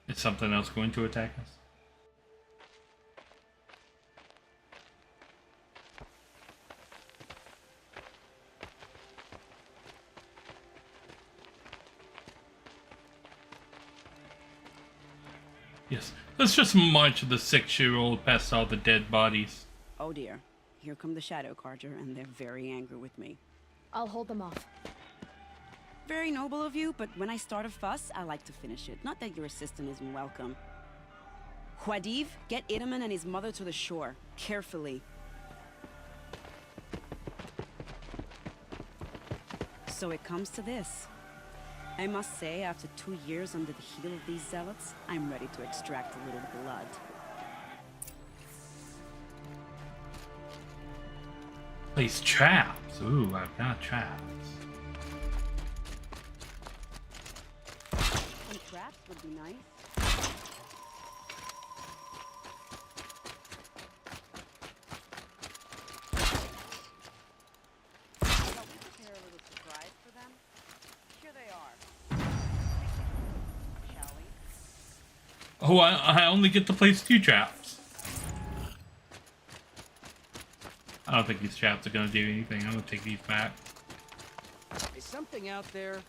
Is something else going to attack us? Yes, let's just march the 6-year-old past all the dead bodies. Oh dear. Here come the Shadow Carter, and they're very angry with me. I'll hold them off. Very noble of you, but when I start a fuss, I like to finish it. Not that your assistant isn't welcome. Wadiv, get Idaman and his mother to the shore. Carefully. So it comes to this. I must say, after 2 years under the heel of these zealots, I'm ready to extract a little blood. Place traps. Ooh, I've got traps. Some traps would be nice. Shall we prepare a little surprise for them? Here they are. Shall we? Oh, I only get to place 2 traps. I don't think these traps are going to do anything. I'm going to take these back. Is something out there?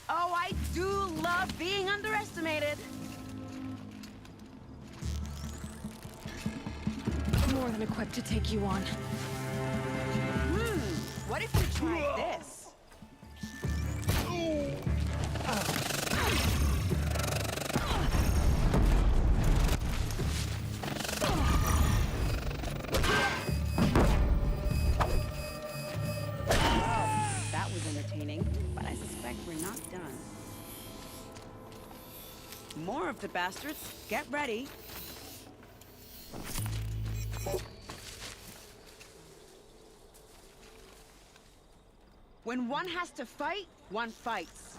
Oh, I do love being underestimated. More than equipped to take you on. What if we tried this? That was entertaining, but I suspect we're not done. More of the bastards. Get ready. When one has to fight, one fights.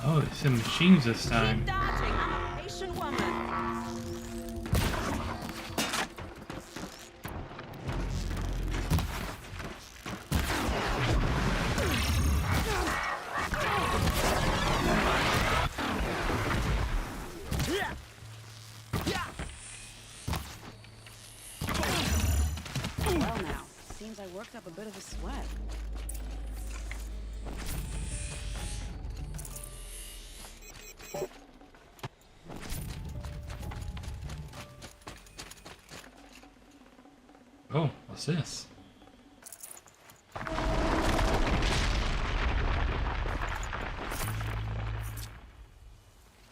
Oh, it's in machines this time. Keep dodging. I'm a patient woman. Well now, seems I worked up a bit of a sweat. Oh, what's this?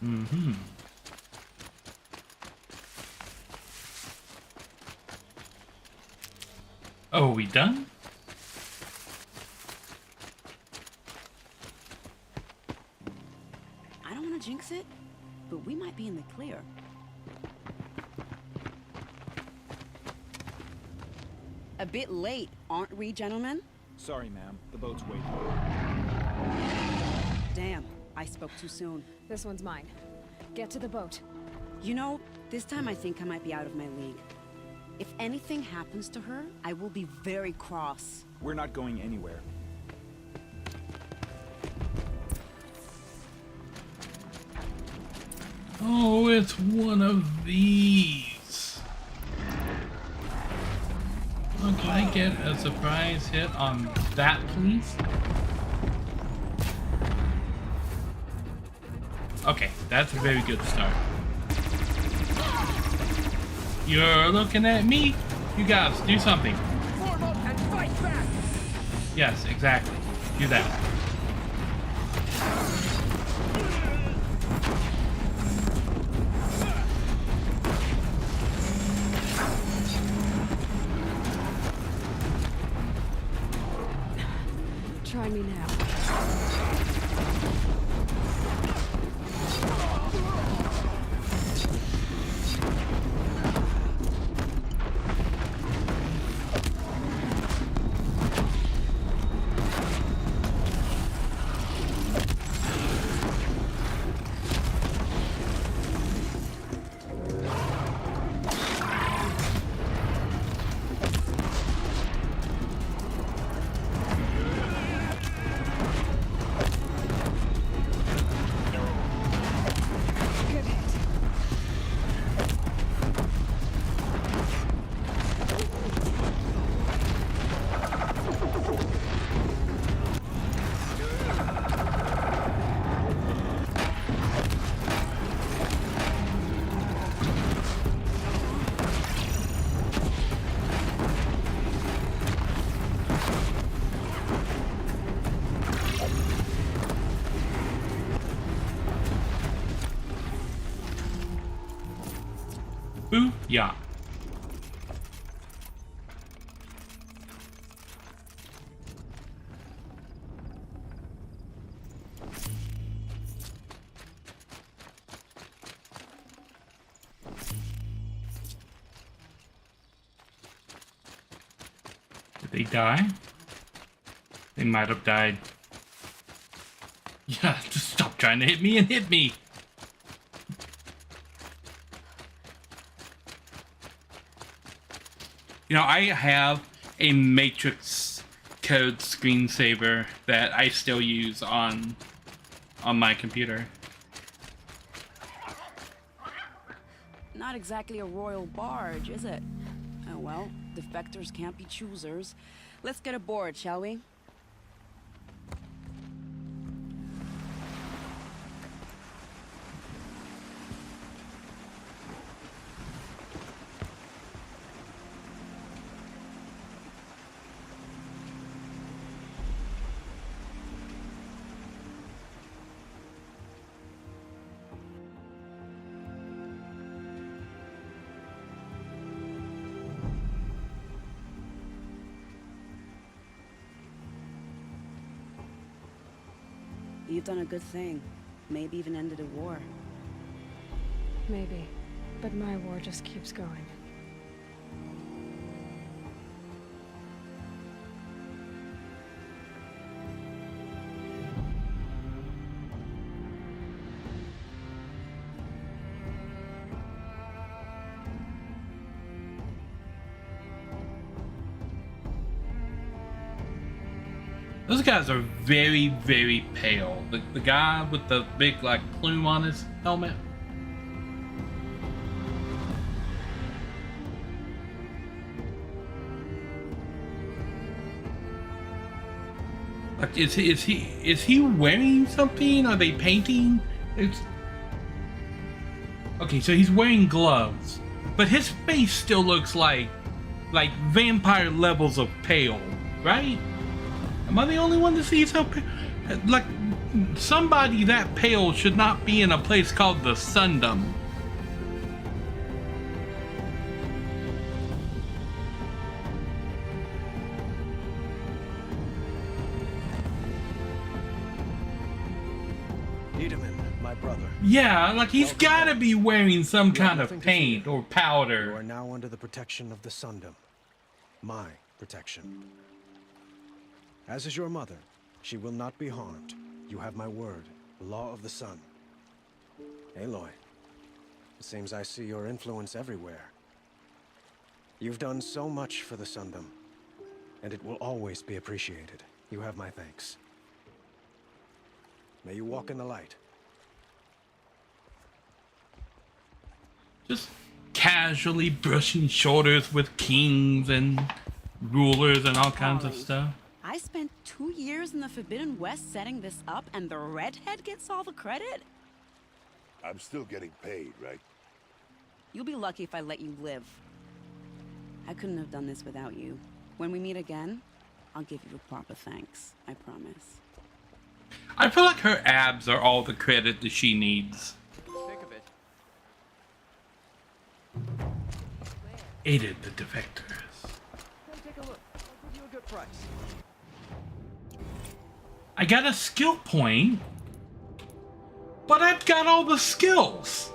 Mm-hmm. Oh, are we done? I don't want to jinx it, but we might be in the clear. A bit late, aren't we, gentlemen? Sorry, ma'am. The boat's waiting. Damn, I spoke too soon. This one's mine. Get to the boat. You know, this time I think I might be out of my league. If anything happens to her, I will be very cross. We're not going anywhere. Oh, it's one of these. Oh, can I get a surprise hit on that, please? Okay, that's a very good start. You're looking at me? You guys, do something. Form up and fight back! Yes, exactly. Do that. Try me now. Good hit. Boo, yeah. Did they die? They might have died. Yeah, just stop trying to hit me and hit me. You know, I have a Matrix code screensaver that I still use on my computer. Not exactly a royal barge, is it? Oh well, defectors can't be choosers. Let's get aboard, shall we? You've done a good thing. Maybe even ended a war. Maybe. But my war just keeps going. Those guys are very, very pale. The guy with the big, like, plume on his helmet. Like, is he wearing something? Are they painting? It's okay. So he's wearing gloves, but his face still looks like vampire levels of pale, right? Am I the only one that sees how pale? Like, somebody that pale should not be in a place called the Sundom. Tiedemann, my brother. Yeah, like he's gotta be wearing some kind of paint or You powder. are now under the protection of the Sundom. My protection. As is your mother, she will not be harmed. You have my word, the law of the sun. Aloy, it seems I see your influence everywhere. You've done so much for the Sundom, and it will always be appreciated. You have my thanks. May you walk in the light. Just casually brushing shoulders with kings and rulers and all kinds of Ollie, stuff. I spent 2 years in the Forbidden West setting this up, and the redhead gets all the credit? I'm still getting paid, right? You'll be lucky if I let you live. I couldn't have done this without you. When we meet again, I'll give you a proper thanks. I promise. I feel like her abs are all the credit that she needs. Think of it. Aided the defectors. Hey, take a look. I'll give you a good price. I got a skill point, but I've got all the skills.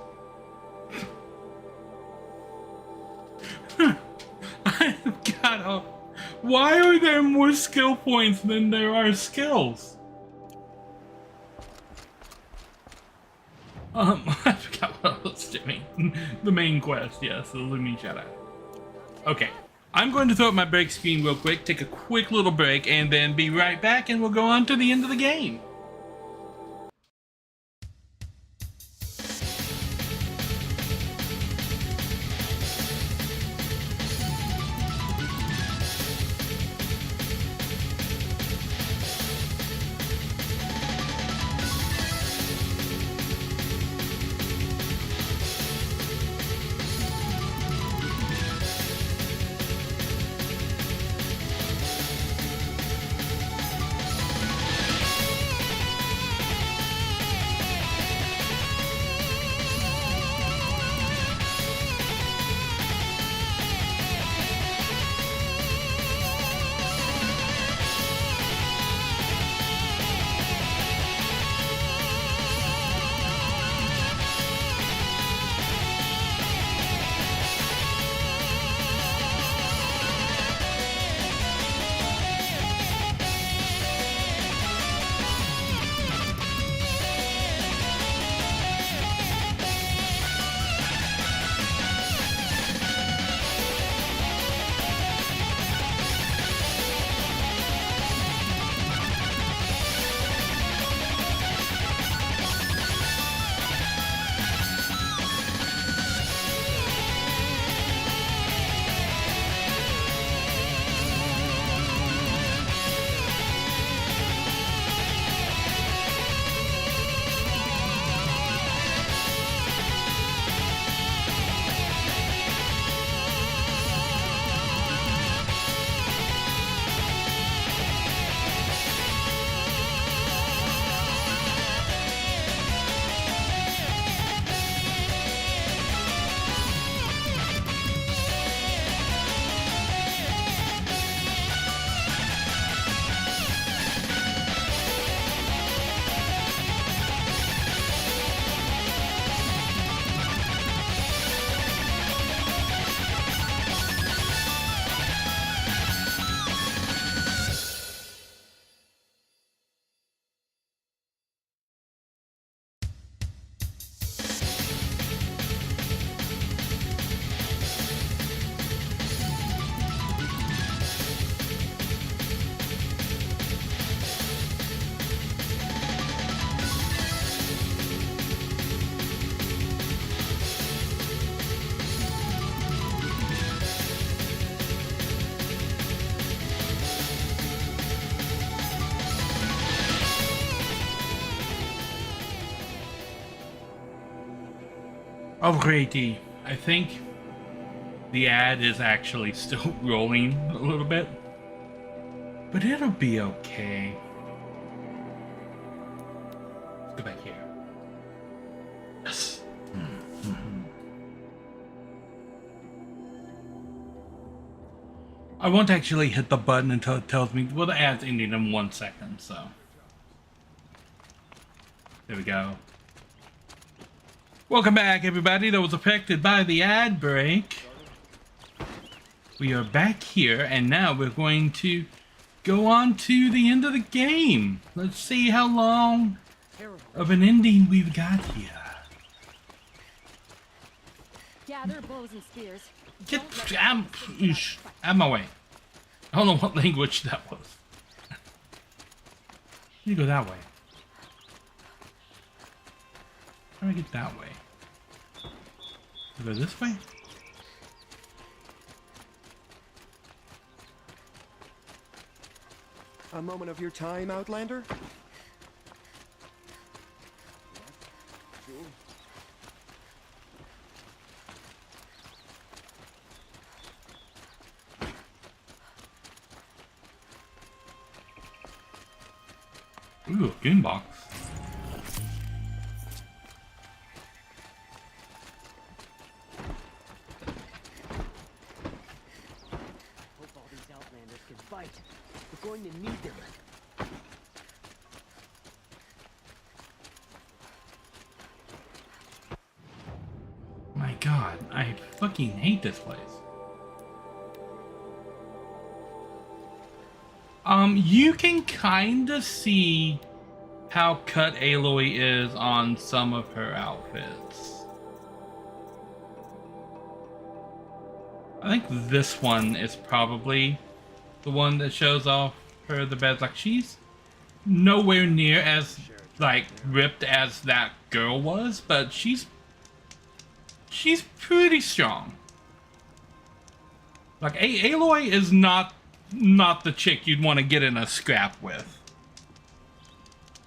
I've got all... Why are there more skill points than there are skills? I forgot what I was doing. The main quest, yes, the Lumi Shadow. Okay, I'm going to throw up my break screen real quick, take a quick little break, and then be right back, and we'll go on to the end of the game. Alrighty, I think the ad is actually still rolling a little bit, but it'll be okay. Let's go back here. Yes. I won't actually hit the button until it tells me, well, the ad's ending in 1 second, so. There we go. Welcome back, everybody that was affected by the ad break. We are back here, and now we're going to go on to the end of the game. Let's see how long of an ending we've got here. Gather bows and spears. Get out of my way. I don't know what language that was. You go that way. How do I get that way? I go this way? A moment of your time, Outlander? Ooh, a game box. Hope all these Outlanders can fight. We're going to need them. My god, I fucking hate this place. You can kind of see how cut Aloy is on some of her outfits. I think this one is probably the one that shows off her the best. Like, she's nowhere near as like ripped as that girl was, but she's pretty strong. Like, Aloy is not the chick you'd want to get in a scrap with.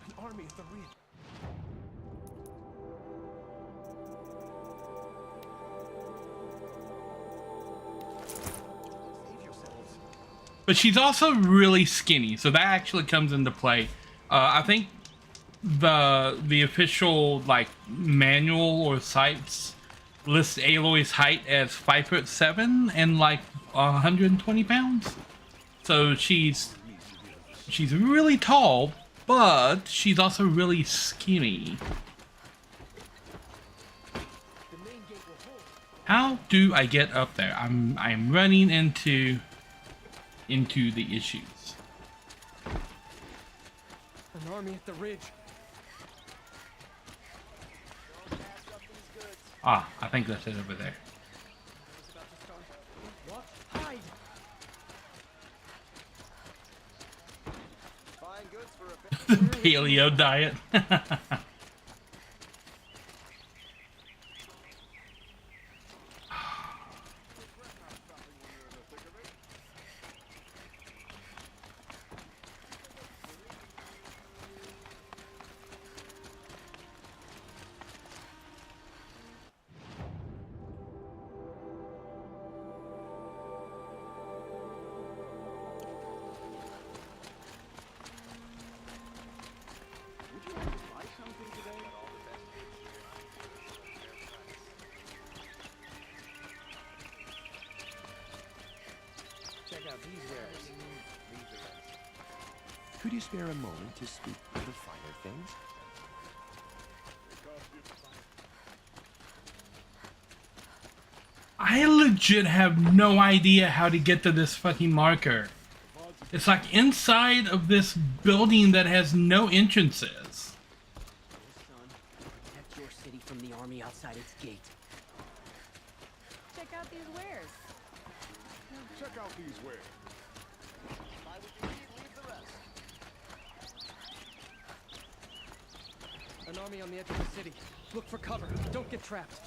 An army at the rear. Save yourselves. But she's also really skinny, so that actually comes into play. I think the official like manual or sites list Aloy's height as 5'7" and like 120 pounds. So she's really tall, but she's also really skinny. How do I get up there? I'm running into the issues. An army at the ridge. Ah, I think that's it over there. What? Hide! The paleo diet. Could you spare a moment to speak of the finer things? I legit have no idea how to get to this fucking marker. It's like inside of this building that has no entrances. Son, protect your city from the army outside its gate. Check out these wares. Check out these wares. An army on the edge of the city. Look for cover. Don't get trapped.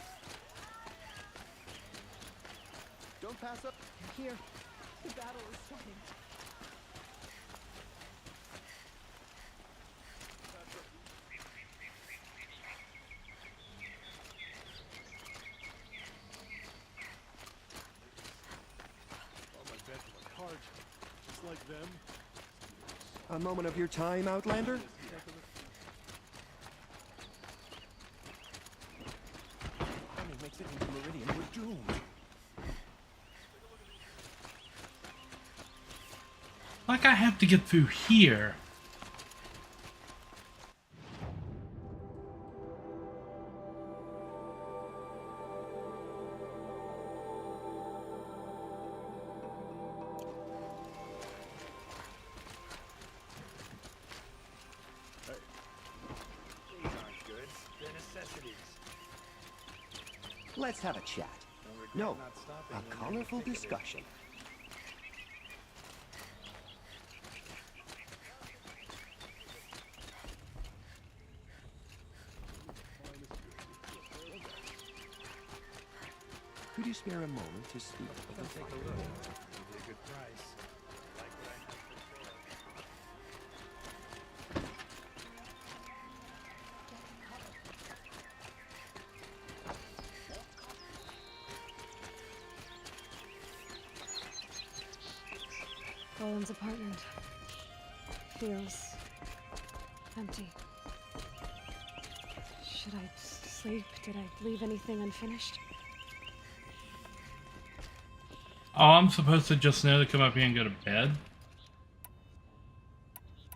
Don't pass up. Here. The battle is starting. Just like them. A moment of your time, Outlander? Army makes it into Meridian. We're doomed. Like I have to get through here. Let's have a chat. No, a colorful discussion. Could you spare a moment to speak of the fire? A good price. Like what I have Roland's apartment feels empty. Should I sleep? Did I leave anything unfinished? Oh, I'm supposed to just know to come up here and go to bed?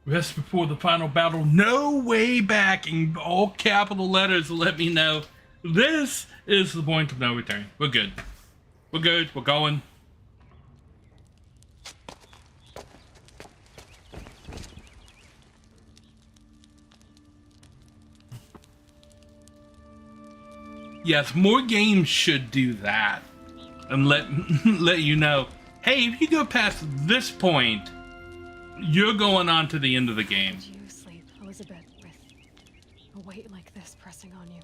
Rest before the final battle. No way back in all capital letters to let me know this is the point of no return. We're good. We're good. We're going. Yes, more games should do that. And let you know, hey, if you go past this point, you're going on to the end of the game. Did you sleep, Elizabeth, with a weight like this pressing on you?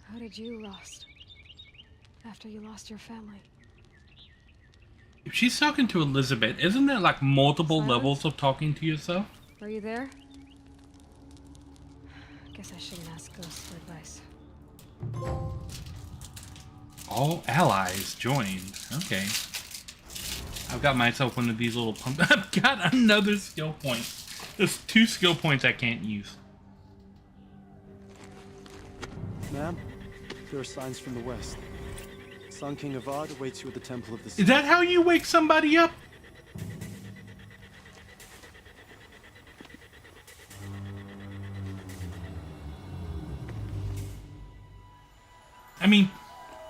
How did you rust after you lost your family? If she's talking to Elizabeth, isn't there like multiple levels of talking to yourself? Are you there? Guess I shouldn't ask ghosts for advice. All allies joined. Okay. I've got myself one of these little pumps. I've got another skill point. There's 2 skill points I can't use. Ma'am, there are signs from the west. Sun King Avad awaits you at the Temple of the Sea. Is that how you wake somebody up? I mean,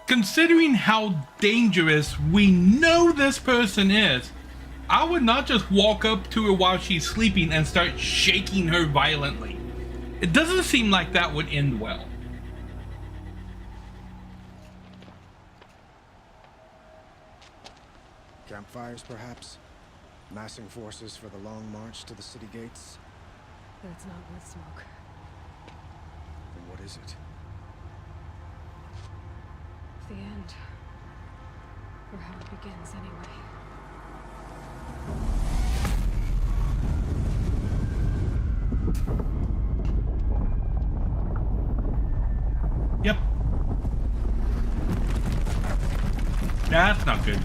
considering how dangerous we know this person is, I would not just walk up to her while she's sleeping and start shaking her violently. It doesn't seem like that would end well. Campfires, perhaps? Massing forces for the long march to the city gates? That's not with smoke. Then what is it? The end. Or how it begins, anyway. Yep. That's not good.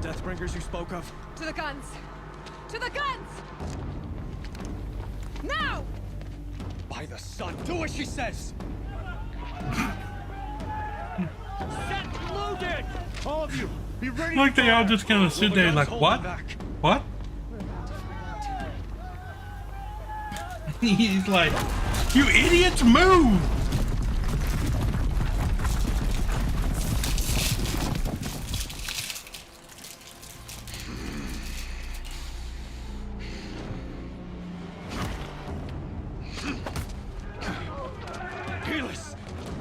Deathbringers you spoke of? To the guns! To the guns! Now! By the sun, do as she says! Set loaded! All of you, be ready. Like they all just kind of sit there like, what? What? He's like, you idiots, move!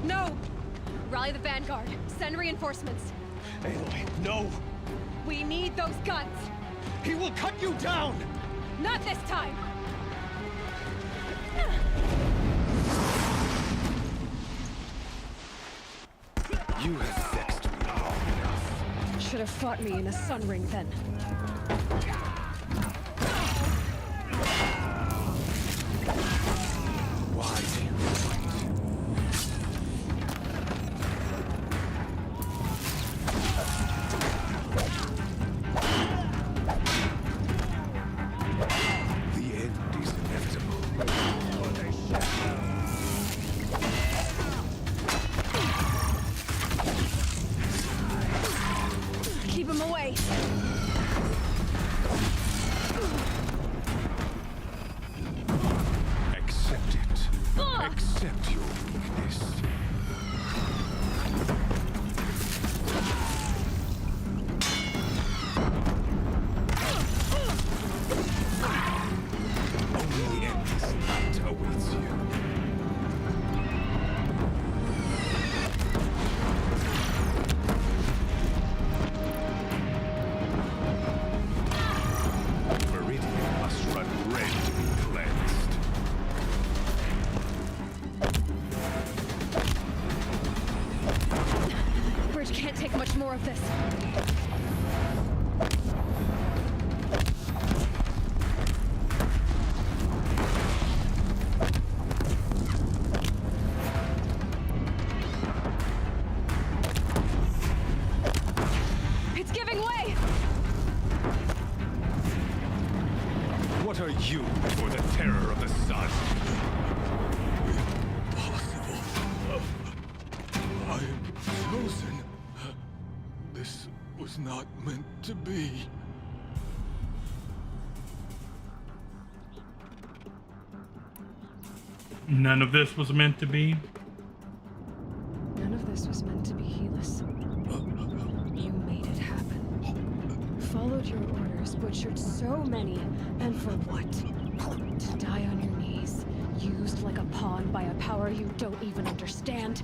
No! Rally the vanguard. Send reinforcements. Aloy, no! We need those guns! He will cut you down! Not this time! You have vexed me long enough. Should have fought me in a sun ring then. Why do you The end is inevitable. Keep him away! Accept your weakness. Only endless night awaits you. Meridian must run red to be cleansed. Bridge can't take much more of this. It's giving way! What are you for the terror of the sun? Impossible. I am chosen. This was not meant to be. None of this was meant to be. None of this was meant to be, Helis. You made it happen. Followed your orders, butchered so many, and for what? To die on your knees, used like a pawn by a power you don't even understand.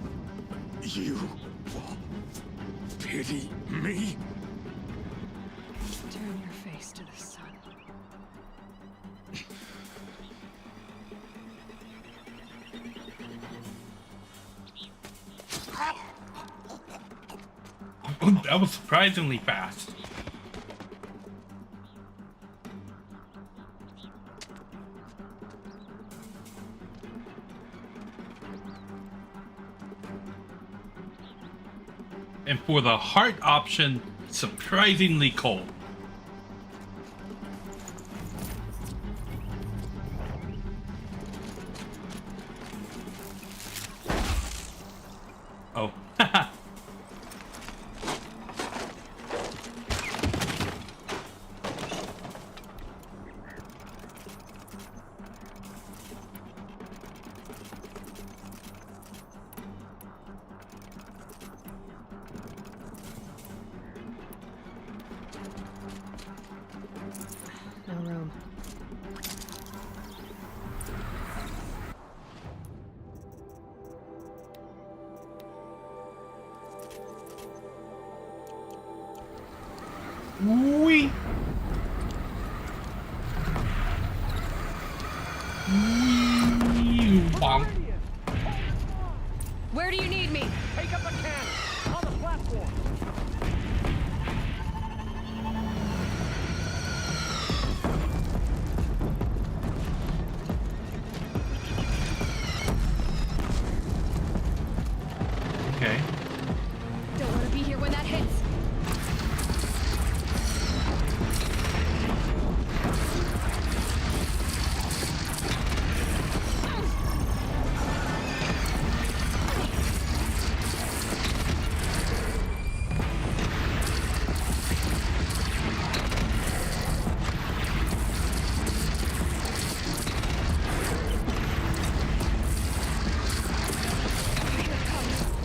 You pity me? Turn your face to the sun. That was surprisingly fast. And for the heart option, surprisingly cold. Oh. No room. Wee. Bonk. Where do you need me? Take up a cannon on the platform. Okay. Don't want to be here when that hits.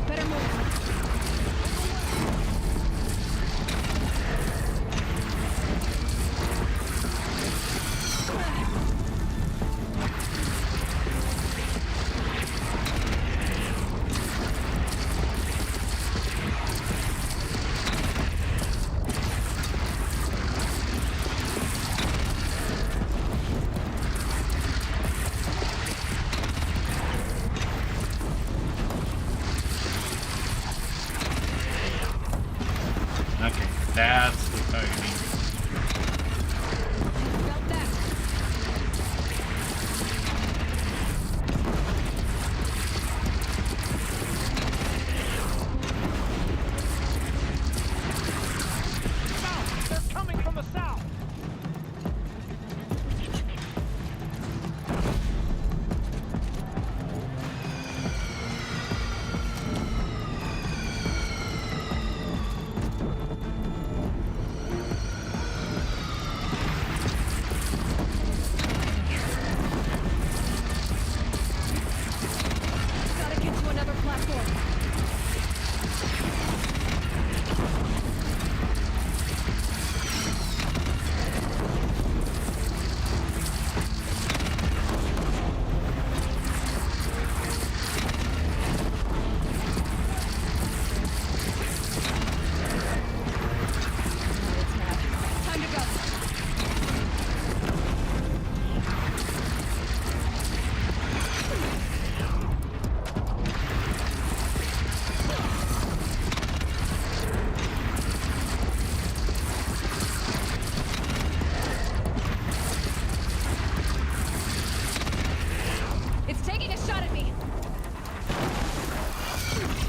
Better move. Okay, that's the targeting. Felt that. South! They're coming from the south!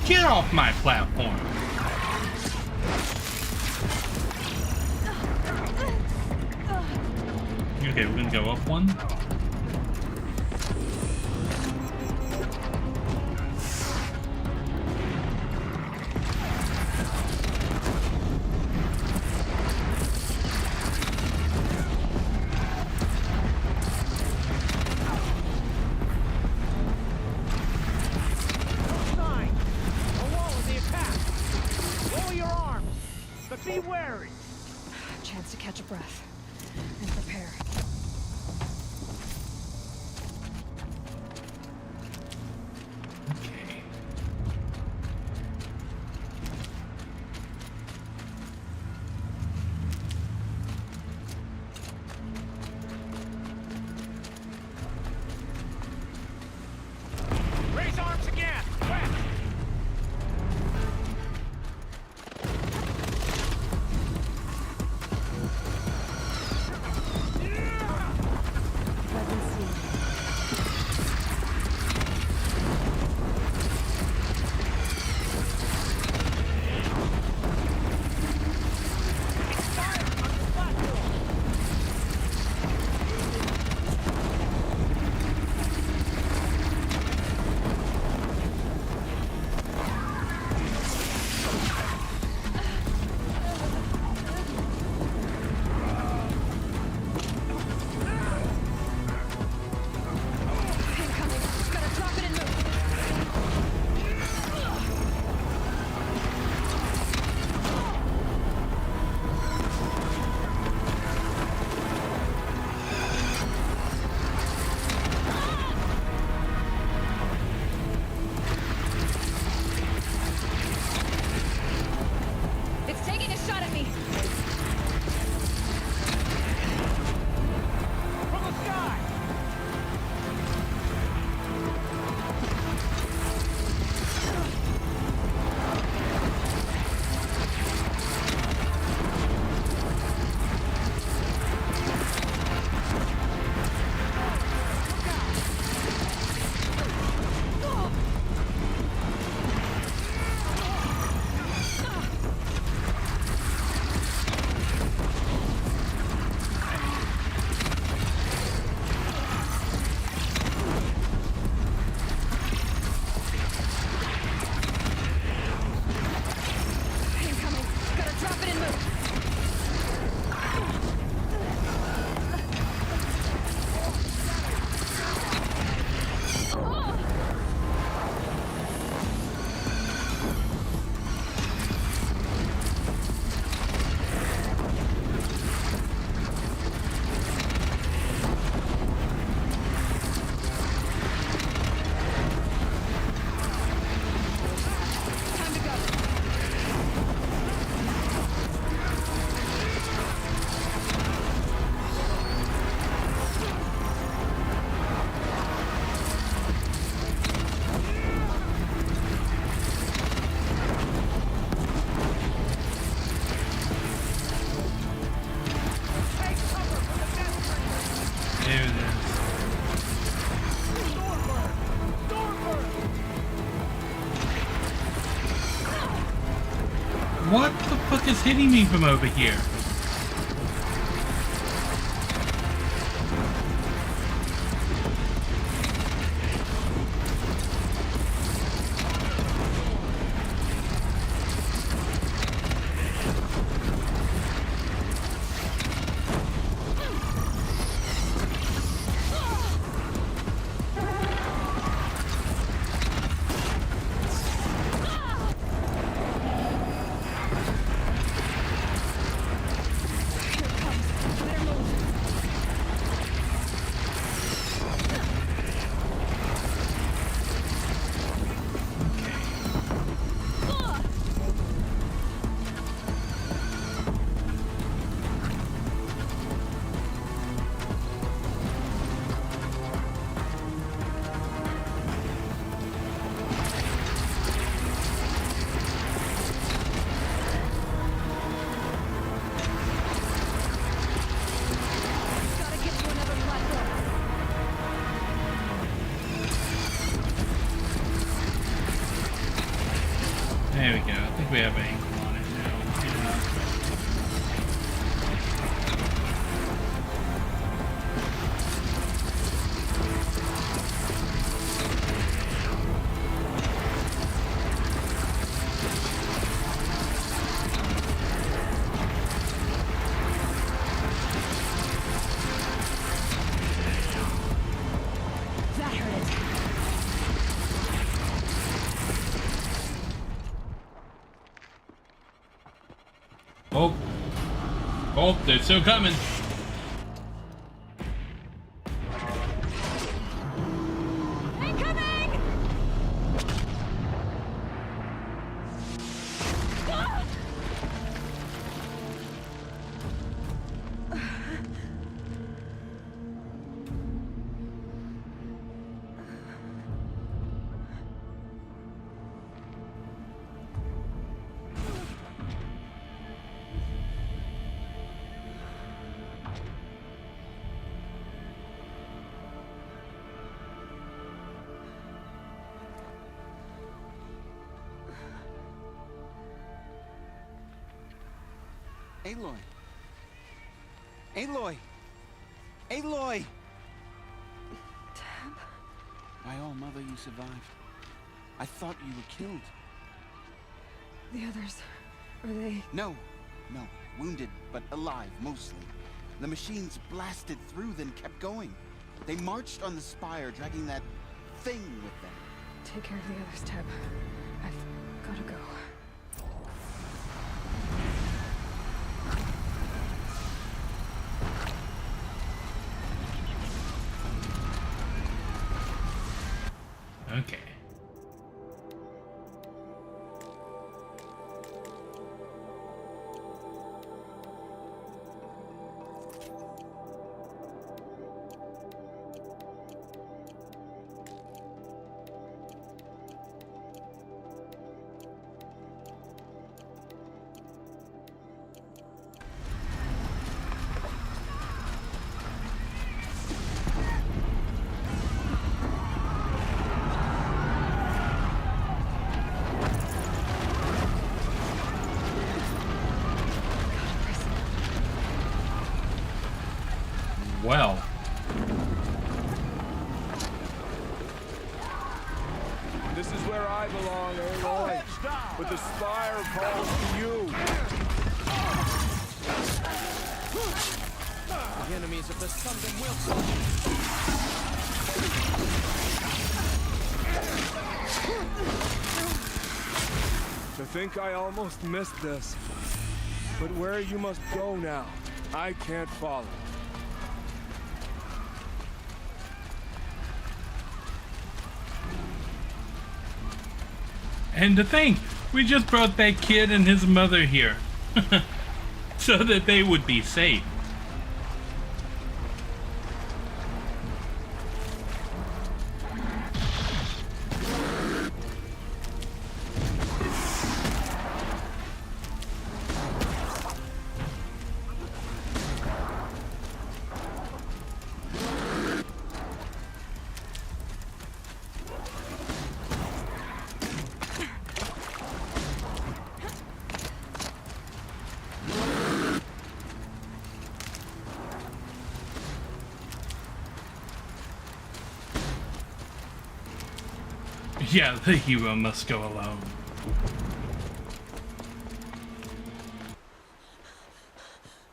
Get off my platform. Okay, we're gonna go up one. Be wary. Chance to catch a breath and prepare. Okay. Raise arms again. West. What the fuck is hitting me from over here? There we go. I think we have an angle on it now. Oh. Oh, they're still coming. Incoming! Aloy! Aloy! Aloy! Tab? My all mother, you survived. I thought you were killed. The others, are they? No. Wounded, but alive, mostly. The machines blasted through, then kept going. They marched on the spire, dragging that thing with them. Take care of the others, Tab. I've gotta go. Okay. Well. This is where I belong, Aloy. But the spire calls to you. The enemies of the Sundom will To think I almost missed this. But where you must go now, I can't follow. And to think, we just brought that kid and his mother here. So that they would be safe. Yeah, the hero must go alone.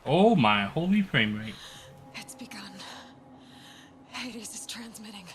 Oh my holy frame rate. It's begun. Hades is transmitting.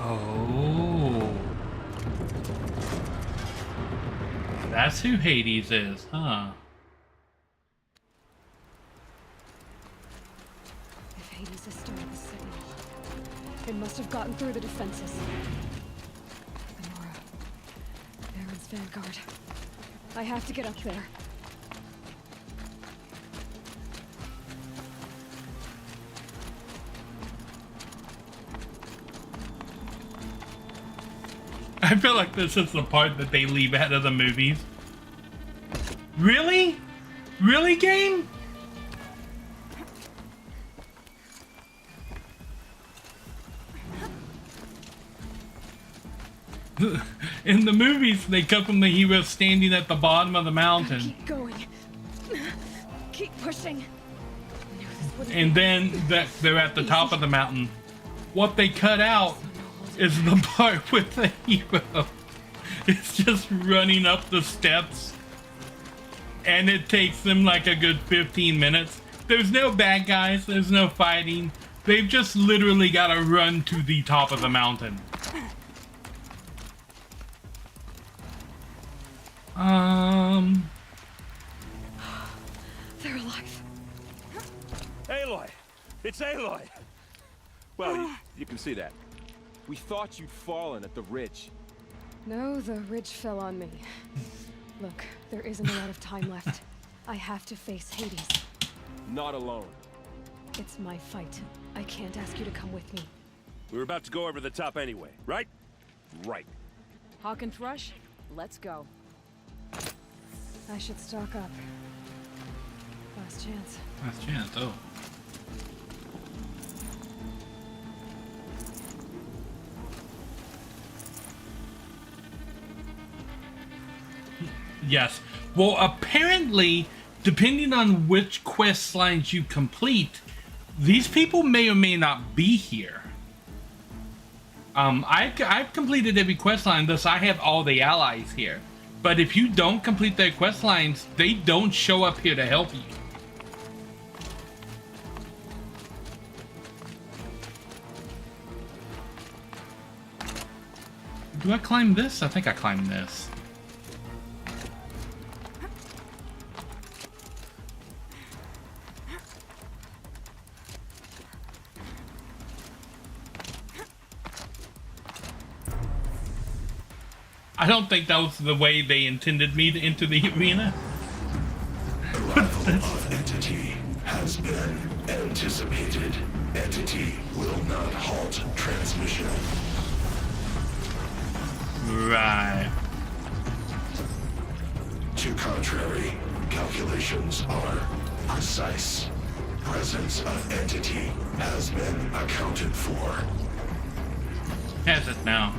Oh. That's who Hades is, huh? If Hades is still in the signal, it must have gotten through the defenses. Amora, Baron's vanguard. I have to get up there. I feel like this is the part that they leave out of the movies. Really? Really, game? In the movies, they cut from the hero standing at the bottom of the mountain. Keep going. Keep pushing. And then they're at the top of the mountain. What they cut out is the part with the hero. It's just running up the steps. And it takes them like a good 15 minutes. There's no bad guys. There's no fighting. They've just literally got to run to the top of the mountain. They're alive. Aloy! It's Aloy! Well, you can see that. We thought you'd fallen at the ridge. No, the ridge fell on me. Look, there isn't a lot of time left. I have to face Hades. Not alone. It's my fight. I can't ask you to come with me. We were about to go over the top anyway, right? Right. Hawk and Thrush, let's go. I should stock up. Last chance. Last chance, oh. Yes. Well, apparently, depending on which quest lines you complete, these people may or may not be here. I've completed every quest line, thus I have all the allies here. But if you don't complete their quest lines, they don't show up here to help you. Do I climb this? I think I climbed this. I don't think that was the way they intended me to enter the arena. Arrival of Entity has been anticipated. Entity will not halt transmission. Right. To contrary, calculations are precise. Presence of Entity has been accounted for. Has it now?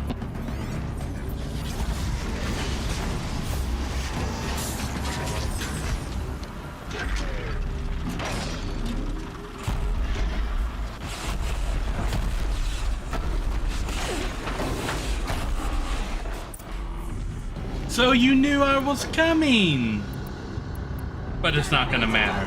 So you knew I was coming! But it's not gonna matter.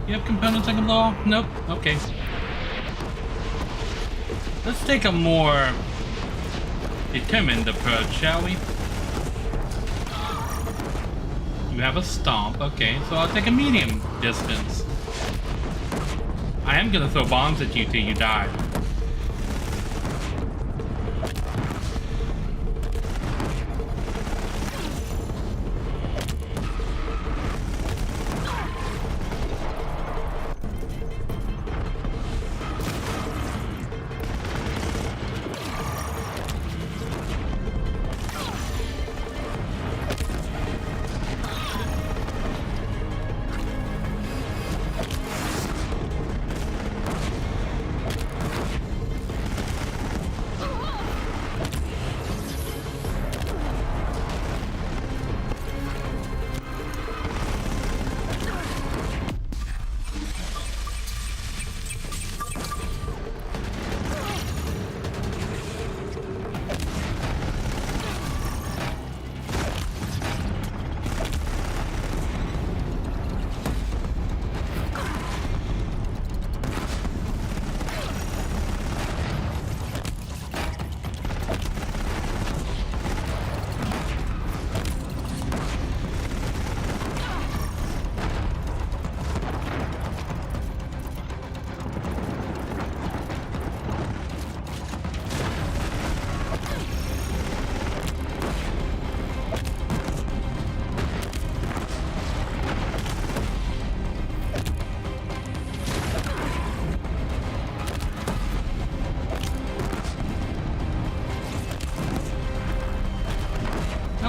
You have components I can blow? Nope. Okay. Let's take a more determined approach, shall we? You have a stomp, okay, so I'll take a medium distance. I am gonna throw bombs at you till you die.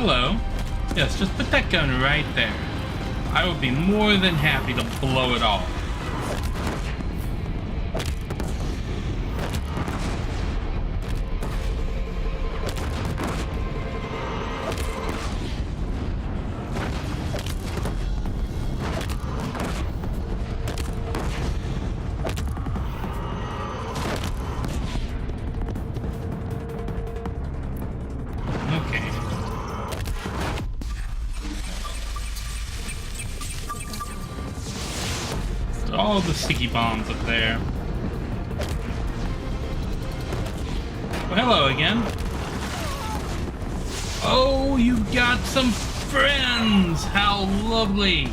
Hello. Yes, just put that gun right there. I would be more than happy to blow it all. All the sticky bombs up there. Well, hello again. Oh, you got some friends! How lovely!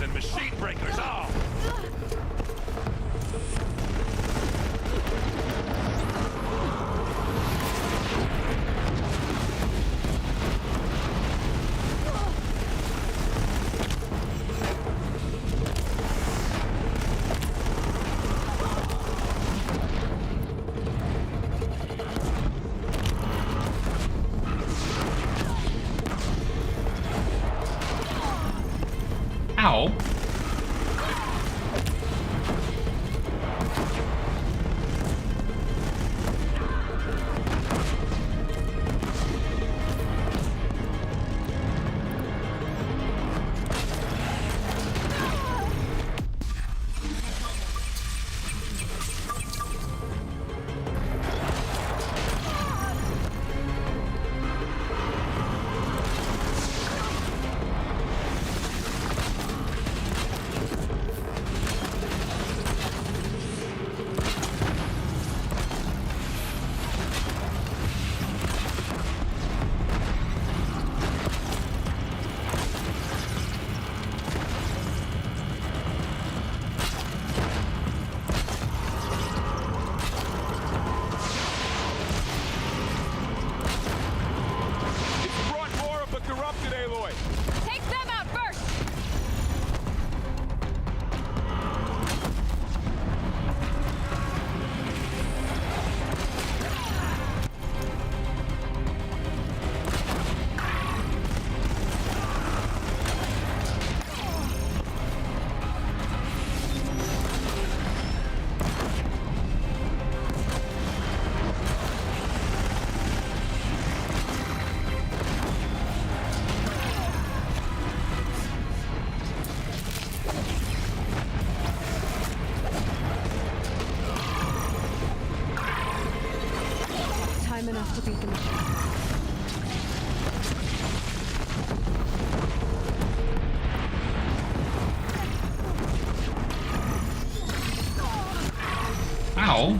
And machine breakers all! Ow. Enough to beat the machine. Ow.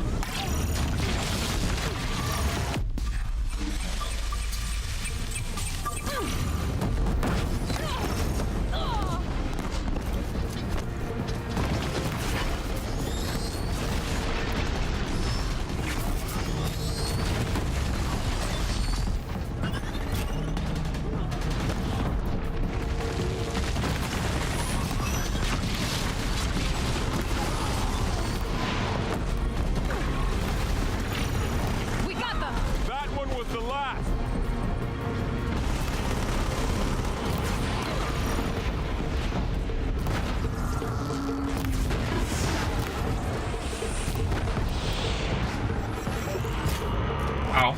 Ow.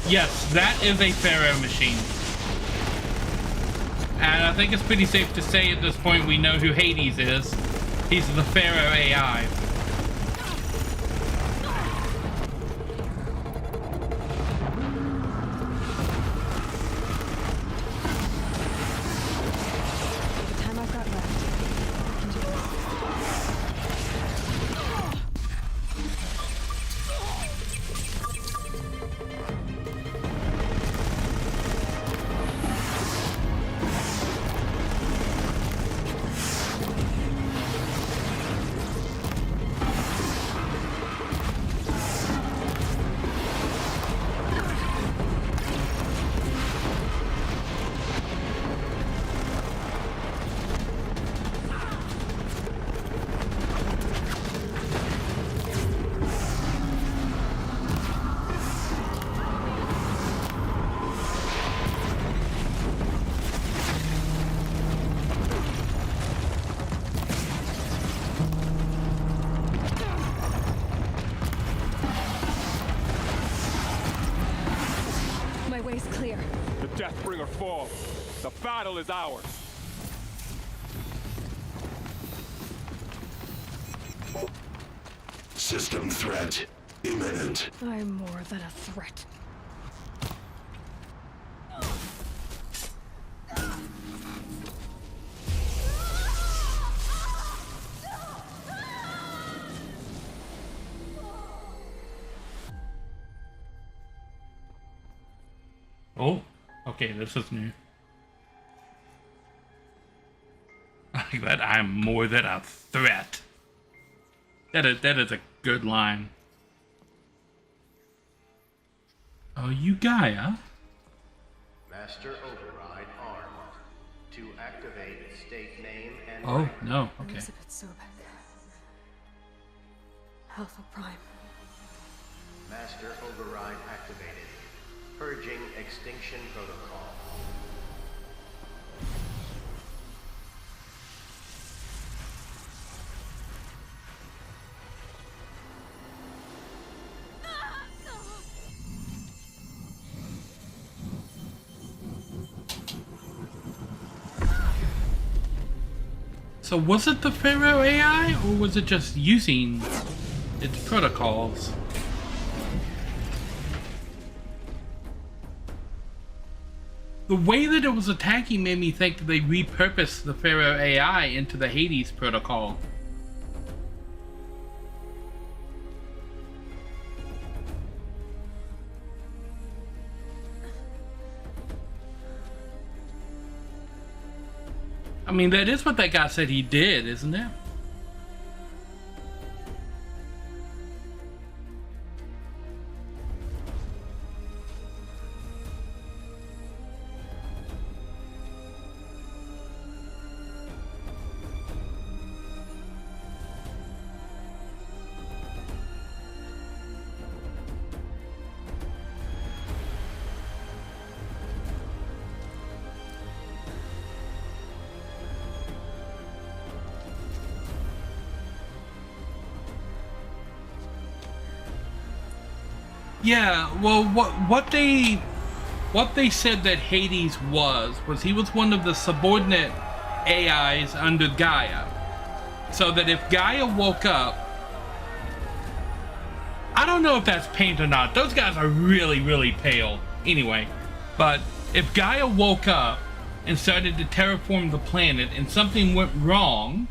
Yes, that is a Pharaoh machine. And I think it's pretty safe to say at this point we know who Hades is. He's the Pharaoh AI. or fall. The battle is ours. System threat imminent. I'm more than a threat. Oh, okay, this is new. I like that. I'm more than a threat. That is a good line. Oh, you Gaia? Master Override armed. To activate state name and Oh, rank. no, okay. Elizabeth Sobek. Alpha Prime. Master Override activated. Purging extinction protocol. So was it the Pharaoh AI, or was it just using its protocols? The way that it was attacking made me think that they repurposed the Pharaoh AI into the Hades protocol. I mean, that is what that guy said he did, isn't it? Yeah, well, what they said that Hades was he was one of the subordinate AIs under Gaia. So that if Gaia woke up, I don't know if that's paint or not. Those guys are really, really pale. Anyway, but if Gaia woke up and started to terraform the planet and something went wrong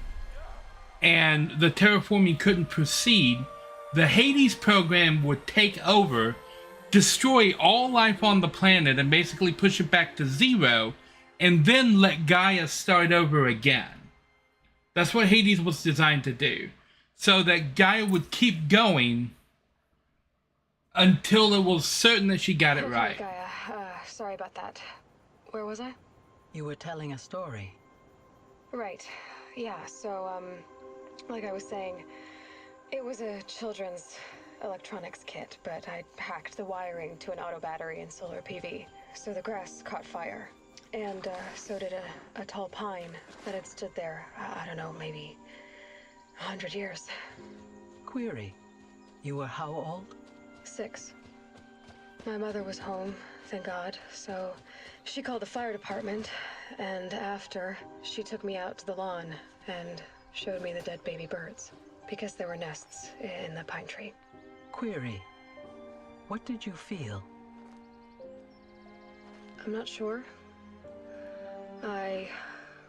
and the terraforming couldn't proceed, the Hades program would take over, destroy all life on the planet, and basically push it back to zero, and then let Gaia start over again. That's what Hades was designed to do. So that Gaia would keep going until it was certain that she got it right. Gaia, sorry about that. Where was I? You were telling a story. Right. Yeah, so, like I was saying, it was a children's electronics kit, but I hacked the wiring to an auto battery and solar PV. So the grass caught fire. And so did a tall pine that had stood there, I don't know, maybe 100 years. Query. You were how old? 6. My mother was home, thank God, so she called the fire department, and after, she took me out to the lawn and showed me the dead baby birds. Because there were nests in the pine tree. Query. What did you feel? I'm not sure. I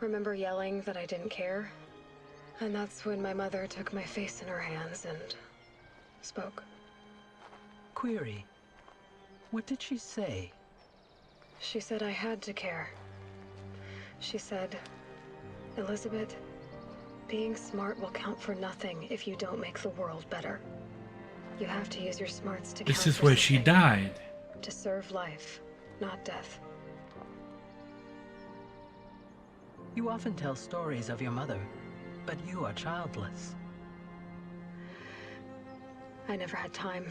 remember yelling that I didn't care. And that's when my mother took my face in her hands and spoke. Query. What did she say? She said I had to care. She said, Elizabeth, being smart will count for nothing if you don't make the world better. You have to use your smarts to This count is for where she something. died. To serve life, not death. You often tell stories of your mother, but you are childless. I never had time.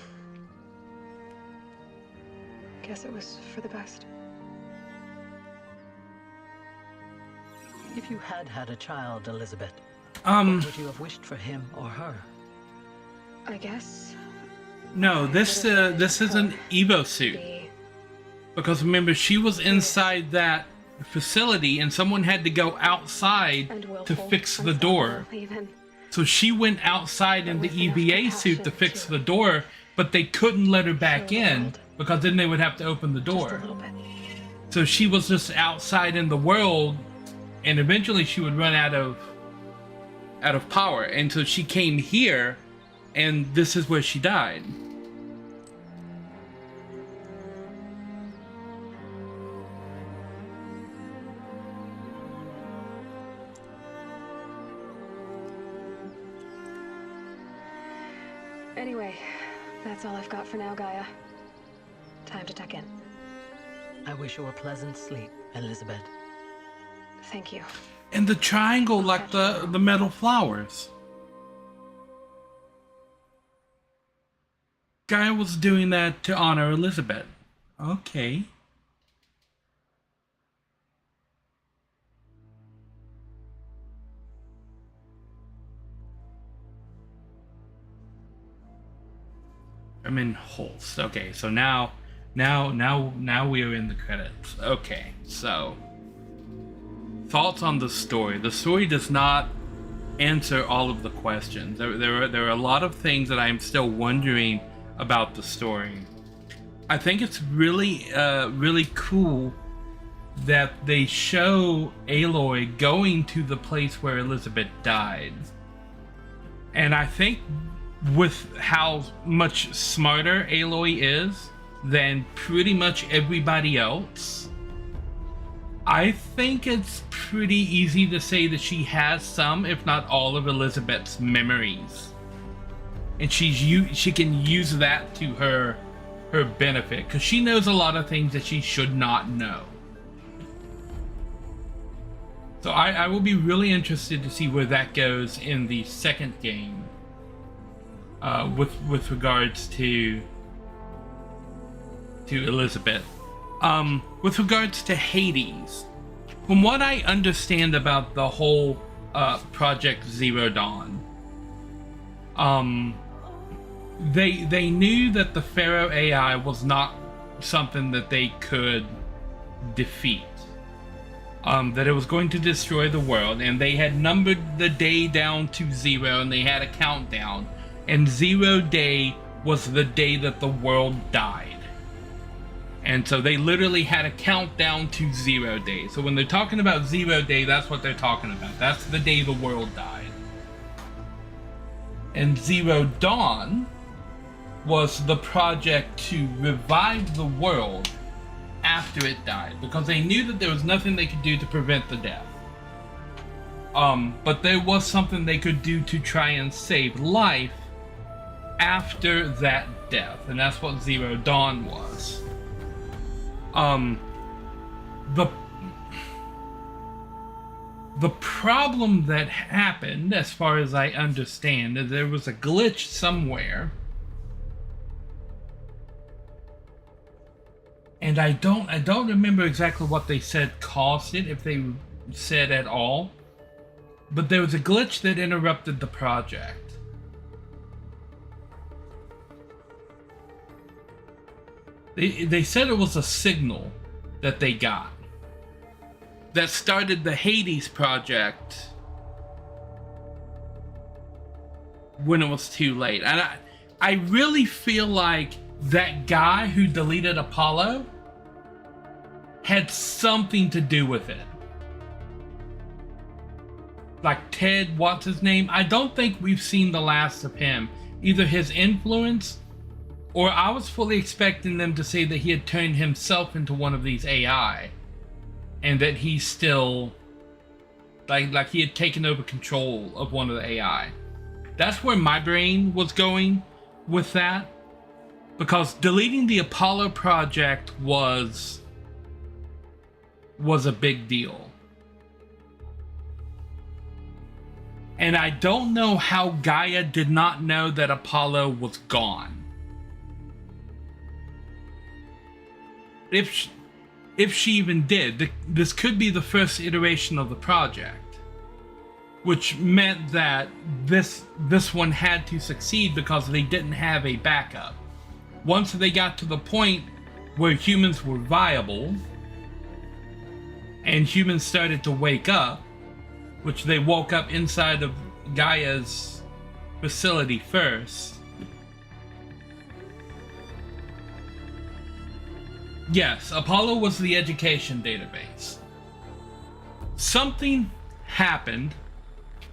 Guess it was for the best. If you had had a child, Elizabeth, Um, what would you have wished for him or her? I guess No, this is an Evo suit. be Because remember, she was inside that facility and someone had to go outside to fix the door. So she went outside in the EVA suit to fix the door, but they couldn't let her back in because then they would have to open the door. So she was just outside in the world, and eventually she would run out of power. And so she came here, and this is where she died. Anyway, that's all I've got for now, Gaia. Time to tuck in. I wish you a pleasant sleep, Elizabeth. Thank you. And the triangle, like the metal flowers. Gaia was doing that to honor Elizabeth. Okay. I'm in Holst. Okay, so now we are in the credits. Okay, so thoughts on the story. The story does not answer all of the questions. There are a lot of things that I am still wondering about the story. I think it's really really cool that they show Aloy going to the place where Elizabeth died. And I think with how much smarter Aloy is than pretty much everybody else, I think it's pretty easy to say that she has some, if not all, of Elizabeth's memories. And she can use that to her benefit, because she knows a lot of things that she should not know. So I will be really interested to see where that goes in the second game. With regards to Elizabeth. With regards to Hades, from what I understand about the whole Project Zero Dawn, they knew that the Pharaoh AI was not something that they could defeat. That it was going to destroy the world, and they had numbered the day down to 0, and they had a countdown. And 0 day was the day that the world died. And so they literally had a countdown to 0 day. So when they're talking about 0 day, that's what they're talking about. That's the day the world died. And Zero Dawn was the project to revive the world after it died, because they knew that there was nothing they could do to prevent the death. But there was something they could do to try and save life after that death, and that's what Zero Dawn was. The problem that happened, as far as I understand, is there was a glitch somewhere, and I don't remember exactly what they said caused it, if they said at all, but there was a glitch that interrupted the project. They said it was a signal that they got that started the Hades project when it was too late. And I really feel like that guy who deleted Apollo had something to do with it. Like Ted, what's his name? I don't think we've seen the last of him. Either his influence, or I was fully expecting them to say that he had turned himself into one of these AI, and that he's still like he had taken over control of one of the AI. That's where my brain was going with that, because deleting the Apollo project was a big deal. And I don't know how Gaia did not know that Apollo was gone. If she even did, this could be the first iteration of the project, which meant that this one had to succeed because they didn't have a backup. Once they got to the point where humans were viable, and humans started to wake up, which they woke up inside of Gaia's facility first. Yes, Apollo was the education database. Something happened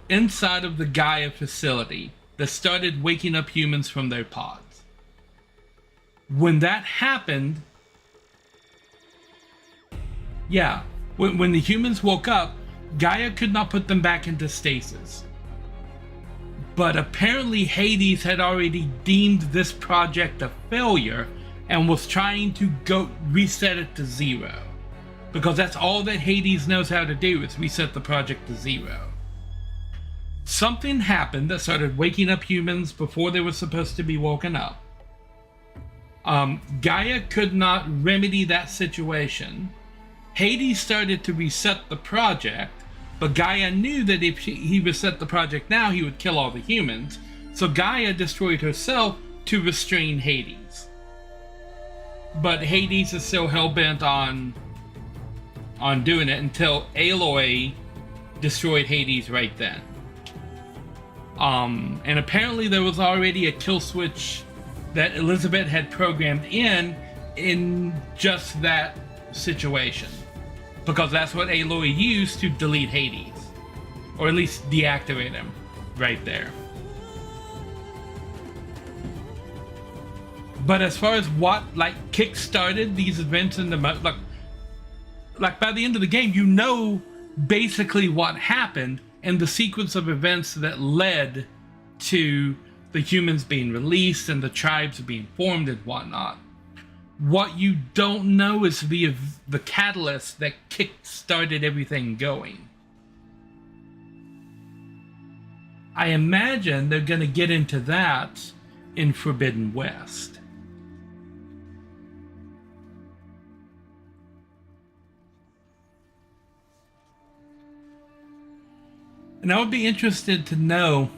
inside of the Gaia facility that started waking up humans from their pods. When that happened, yeah, when the humans woke up, Gaia could not put them back into stasis. But apparently Hades had already deemed this project a failure and was trying to reset it to 0. Because that's all that Hades knows how to do, is reset the project to 0. Something happened that started waking up humans before they were supposed to be woken up. Gaia could not remedy that situation. Hades started to reset the project, but Gaia knew that if he reset the project now, he would kill all the humans. So Gaia destroyed herself to restrain Hades. But Hades is still hell-bent on doing it until Aloy destroyed Hades right then. And apparently there was already a kill switch that Elizabeth had programmed in just that situation. Because that's what Aloy used to delete Hades. Or at least deactivate him right there. But as far as what kick-started these events in the like by the end of the game, you know basically what happened and the sequence of events that led to the humans being released and the tribes being formed and whatnot. What you don't know is the catalyst that kick-started everything going. I imagine they're going to get into that in Forbidden West. And I would be interested to know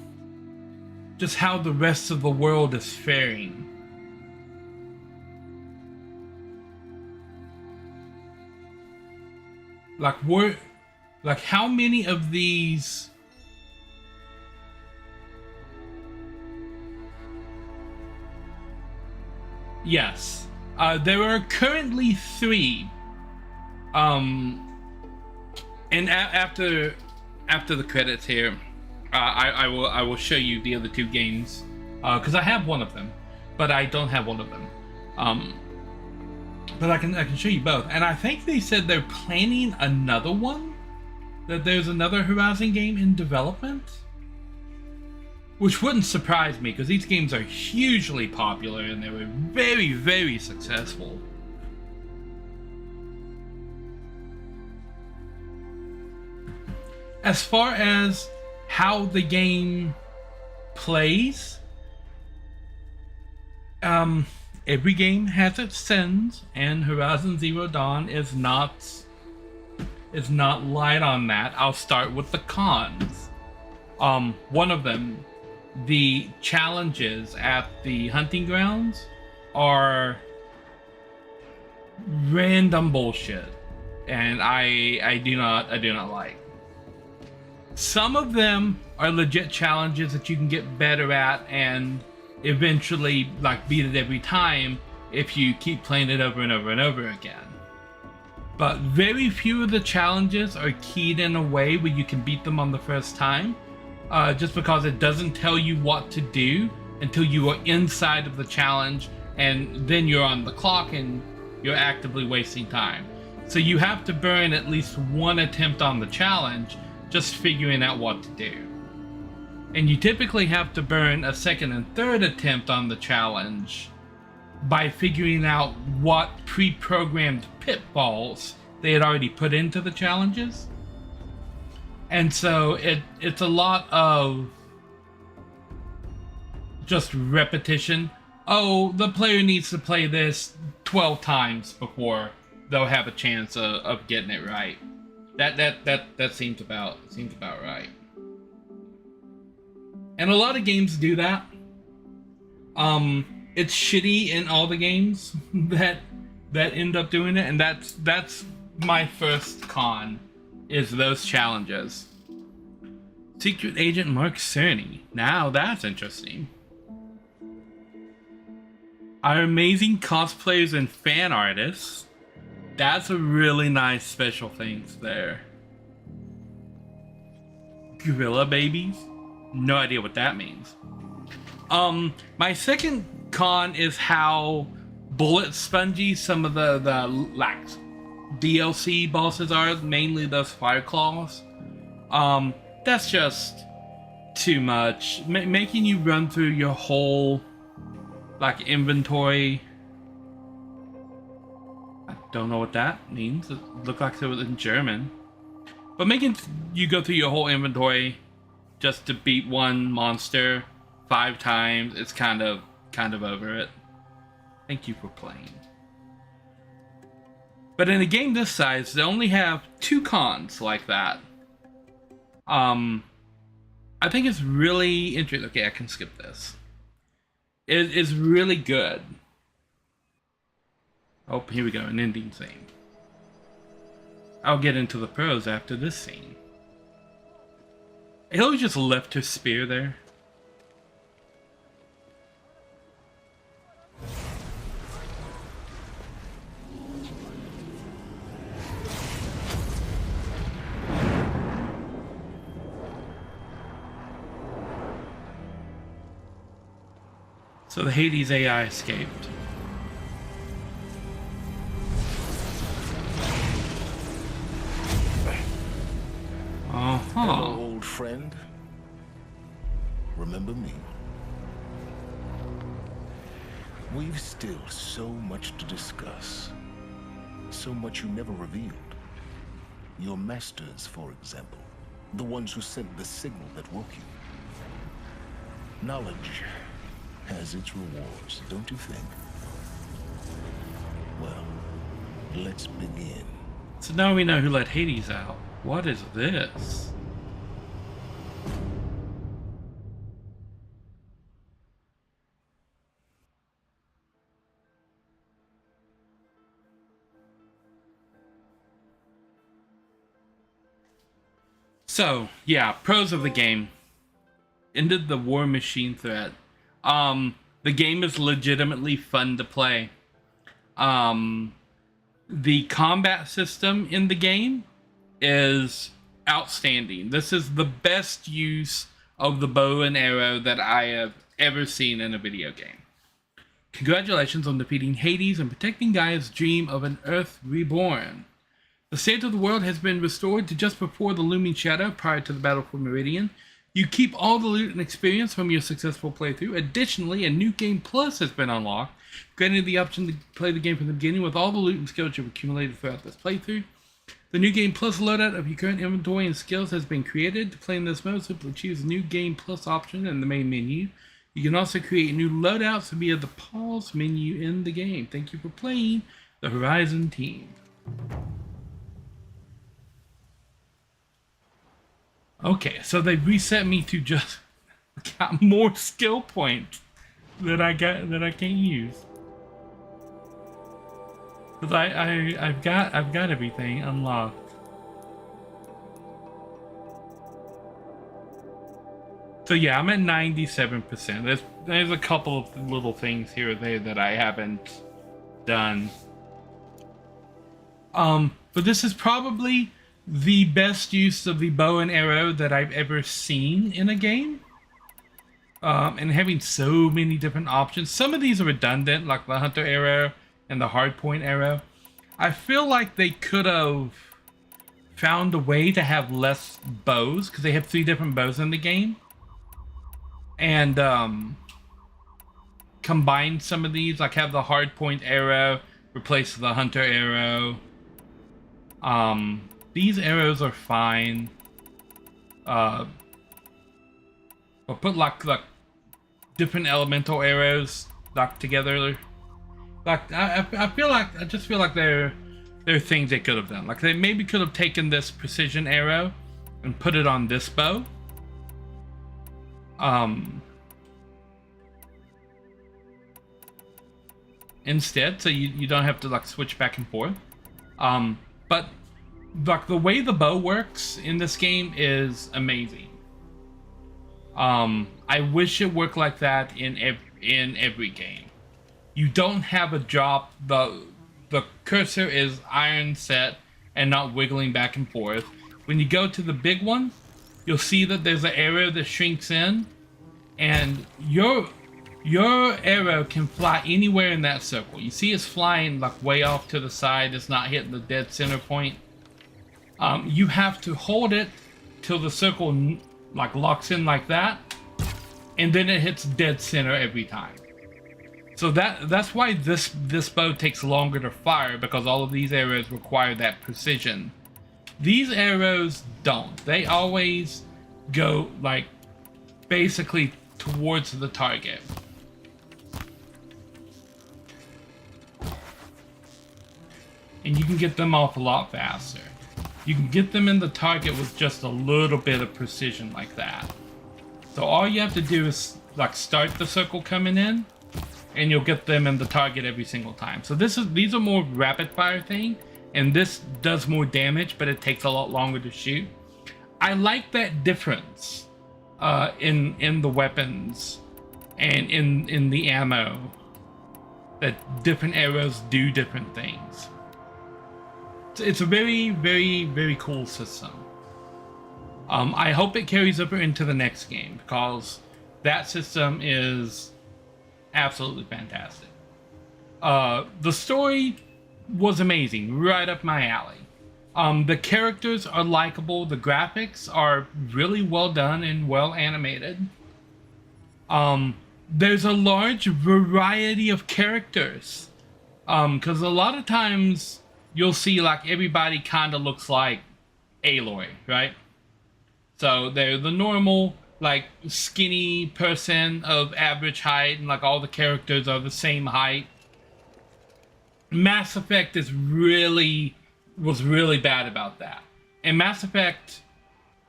just how the rest of the world is faring. Like how many of these Yes. There are currently 3. And after the credits here, I will show you the other 2 games, because I have one of them, but I don't have one of them. But I can show you both, and I think they said they're planning another one. That there's another Horizon game in development, which wouldn't surprise me because these games are hugely popular and they were very, very successful. As far as how the game plays, every game has its sins, and Horizon Zero Dawn is not light on that. I'll start with the cons. One of them, the challenges at the hunting grounds are random bullshit, and I do not like. Some of them are legit challenges that you can get better at and eventually beat it every time if you keep playing it over and over and over again. But very few of the challenges are keyed in a way where you can beat them on the first time, just because it doesn't tell you what to do until you are inside of the challenge, and then you're on the clock and you're actively wasting time. So you have to burn at least one attempt on the challenge just figuring out what to do. And you typically have to burn a second and third attempt on the challenge by figuring out what pre-programmed pitfalls they had already put into the challenges. And so it's a lot of just repetition. Oh, the player needs to play this 12 times before they'll have a chance of getting it right. That seems about right. And a lot of games do that. It's shitty in all the games that that end up doing it, and that's my first con, is those challenges. Secret Agent Mark Cerny. Now that's interesting. Our amazing cosplayers and fan artists. That's a really nice special things there. Gorilla babies? No idea what that means. My second con is how bullet spongy some of the like DLC bosses are, mainly those fire claws. That's just too much. Making you run through your whole like inventory. I don't know what that means. It looked like it was in German. But making you go through your whole inventory just to beat one monster 5 times, it's kind of over it. Thank you for playing. But in a game this size, they only have 2 cons like that. I think it's really interesting. Okay, I can skip this. It is really good. Oh, here we go, an ending scene. I'll get into the pros after this scene. Hillary just left her spear there. So the Hades AI escaped. Hello, old friend. Remember me? We've still so much to discuss. So much you never revealed. Your masters, for example. The ones who sent the signal that woke you. Knowledge has its rewards, don't you think? Well, let's begin. So now we know who let Hades out. What is this? So, yeah, pros of the game. Ended the war machine threat. The game is legitimately fun to play. The combat system in the game is outstanding. This is the best use of the bow and arrow that I have ever seen in a video game. Congratulations on defeating Hades and protecting Gaia's dream of an Earth reborn. The state of the world has been restored to just before the looming shadow prior to the battle for Meridian. You keep all the loot and experience from your successful playthrough. Additionally, a new game plus has been unlocked, granting the option to play the game from the beginning with all the loot and skills you've accumulated throughout this playthrough. The new game plus loadout of your current inventory and skills has been created. To play in this mode, simply choose the new game plus option in the main menu. You can also create new loadouts via the pause menu in the game. Thank you for playing the Horizon team. Okay, so they reset me to just got more skill points that I can't use. Cause I've got everything unlocked. So yeah, I'm at 97%. There's a couple of little things here or there that I haven't done. But this is probably the best use of the bow and arrow that I've ever seen in a game. And having so many different options. Some of these are redundant, like the hunter arrow and the hardpoint arrow. I feel like they could have found a way to have less bows, because they have 3 different bows in the game. And combine some of these, like have the hardpoint arrow replace the hunter arrow. These arrows are fine. Or put like different elemental arrows locked together. Like I just feel like there are things they could have done. Like they maybe could have taken this precision arrow and put it on this bow. instead, so you don't have to like switch back and forth. But like the way the bow works in this game is amazing. I wish it worked like that in every game. You don't have a drop. The cursor is iron set and not wiggling back and forth. When you go to the big one, you'll see that there's an arrow that shrinks in, and your arrow can fly anywhere in that circle. You see it's flying like way off to the side. It's not hitting the dead center point. You have to hold it till the circle like locks in like that, and then it hits dead center every time. So that's why this bow takes longer to fire, because all of these arrows require that precision. These arrows don't. They always go like basically towards the target. And you can get them off a lot faster. You can get them in the target with just a little bit of precision like that. So all you have to do is like start the circle coming in, and you'll get them in the target every single time. So these are more rapid fire thing, and this does more damage, but it takes a lot longer to shoot. I like that difference in the weapons and in the ammo, that different arrows do different things. It's a very, very, very cool system. I hope it carries over into the next game, because that system is absolutely fantastic. The story was amazing, right up my alley. The characters are likable. The graphics are really well done and well animated. There's a large variety of characters, because a lot of times you'll see like everybody kind of looks like Aloy, right? So they're the normal like skinny person of average height, and like all the characters are the same height. Mass Effect was really bad about that. In Mass Effect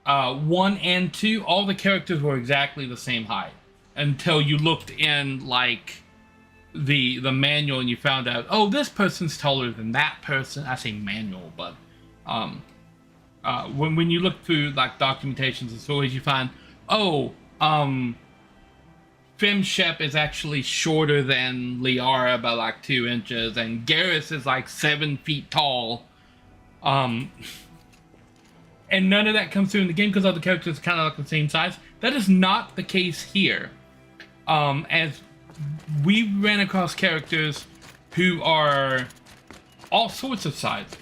1 and 2, all the characters were exactly the same height until you looked in like the manual and you found out, oh, this person's taller than that person. I say manual, but when you look through like documentations and stories, you find, oh, Fem Shep is actually shorter than Liara by like 2 inches, and Garrus is like 7 feet tall. And none of that comes through in the game because all the characters are kind of like the same size. That is not the case here. As we ran across characters who are all sorts of sizes,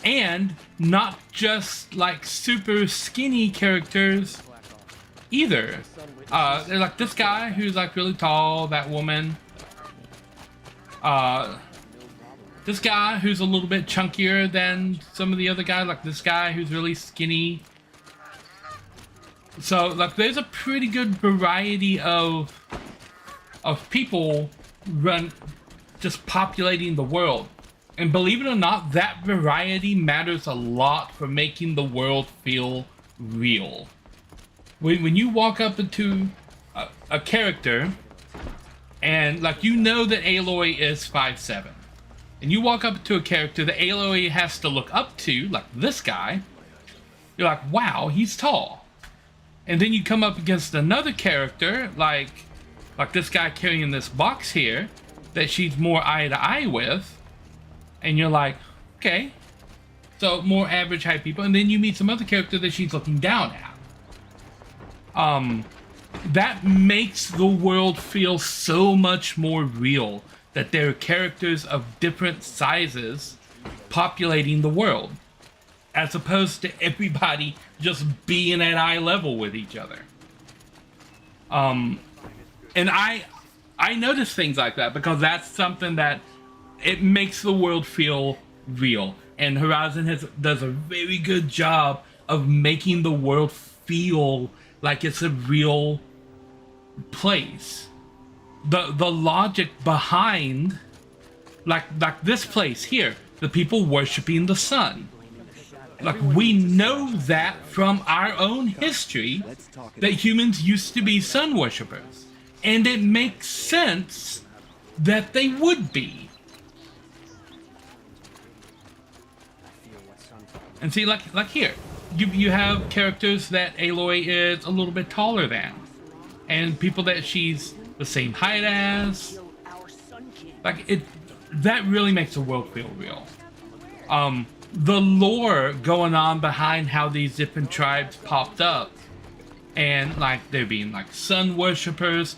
and not just like super skinny characters either. They're like this guy who's like really tall, that woman. This guy who's a little bit chunkier than some of the other guys, like this guy who's really skinny. So like there's a pretty good variety of people just populating the world. And believe it or not, that variety matters a lot for making the world feel real. When you walk up into a character, and like you know that Aloy is 5'7", and you walk up to a character that Aloy has to look up to, like this guy, you're like, wow, he's tall. And then you come up against another character, like this guy carrying this box here, that she's more eye to eye with, and you're like, okay, so more average height people. And then you meet some other character that she's looking down at. That makes the world feel so much more real, that there are characters of different sizes populating the world, as opposed to everybody just being at eye level with each other. And I notice things like that because that's something that it makes the world feel real. And Horizon does a very good job of making the world feel like it's a real place. The logic behind like this place here, the people worshiping the sun. Like we know that from our own history that humans used to be sun worshippers. And it makes sense that they would be. And see, like here, you have characters that Aloy is a little bit taller than, and people that she's the same height as. Like that really makes the world feel real. The lore going on behind how these different tribes popped up, and like there being like sun worshippers,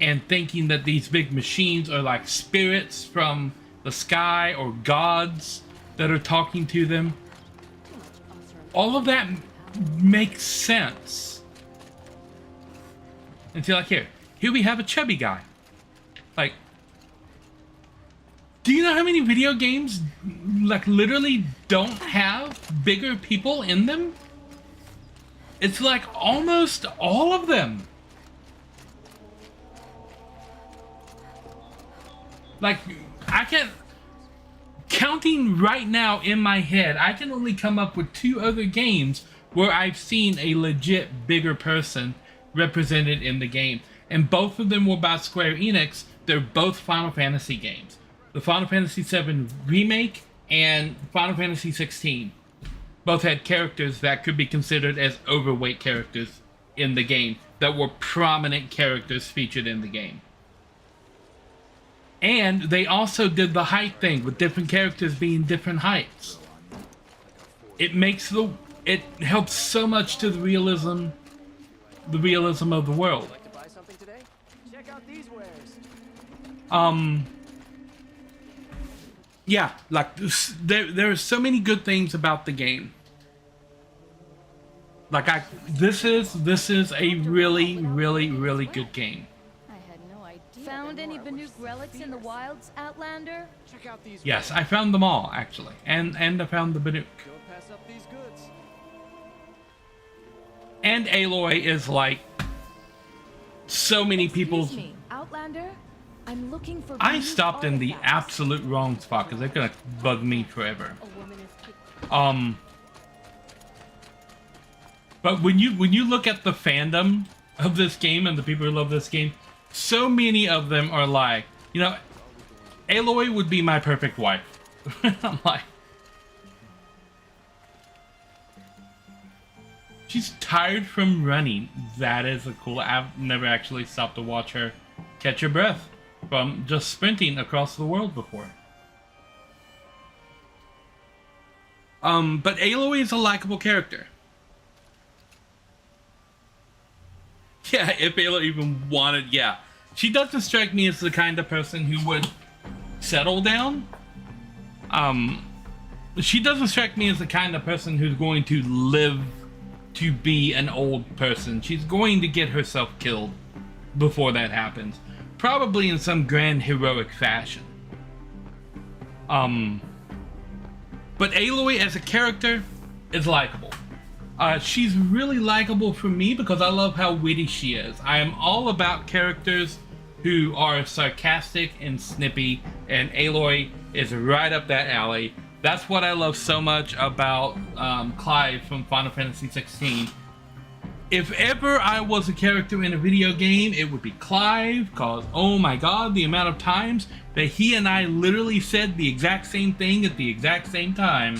and thinking that these big machines are like spirits from the sky or gods that are talking to them. All of that makes sense. Until like here we have a chubby guy. Like, do you know how many video games like literally don't have bigger people in them? It's like almost all of them. Like, I can't, counting right now in my head, I can only come up with 2 other games where I've seen a legit bigger person represented in the game. And both of them were by Square Enix. They're both Final Fantasy games. The Final Fantasy VII Remake and Final Fantasy XVI both had characters that could be considered as overweight characters in the game, that were prominent characters featured in the game. And they also did the height thing with different characters being different heights. It helps so much to the realism of the world. Yeah, like there are so many good things about the game. Like this is a really good game. Found any Banuk relics in the wilds, Outlander? Check out these. Yes, I found them all actually, and I found the Banuk. Don't pass up these goods. And Aloy is like so many people. Outlander? I'm looking for. I stopped in the absolute wrong spot because they're gonna bug me forever. But when you look at the fandom of this game and the people who love this game, so many of them are like, you know, Aloy would be my perfect wife. I'm like, she's tired from running. That is a cool. I've never actually stopped to watch her catch her breath from just sprinting across the world before. But Aloy is a likable character. Yeah, if Aloy even wanted, yeah. She doesn't strike me as the kind of person who would settle down. She doesn't strike me as the kind of person who's going to live to be an old person. She's going to get herself killed before that happens. Probably in some grand heroic fashion. But Aloy as a character is likable. She's really likable for me because I love how witty she is. I am all about characters who are sarcastic and snippy, and Aloy is right up that alley. That's what I love so much about Clive from Final Fantasy XVI. If ever I was a character in a video game, it would be Clive, because oh my god, the amount of times that he and I literally said the exact same thing at the exact same time.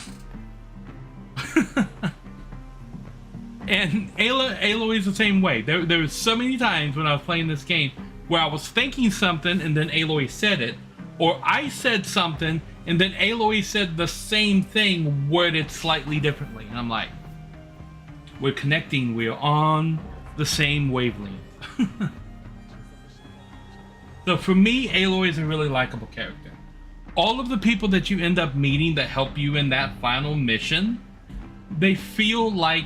And Aloy is the same way. There was so many times when I was playing this game where I was thinking something and then Aloy said it, or I said something and then Aloy said the same thing worded slightly differently. And I'm like, we're connecting, we're on the same wavelength. So for me, Aloy is a really likable character. All of the people that you end up meeting that help you in that final mission, they feel like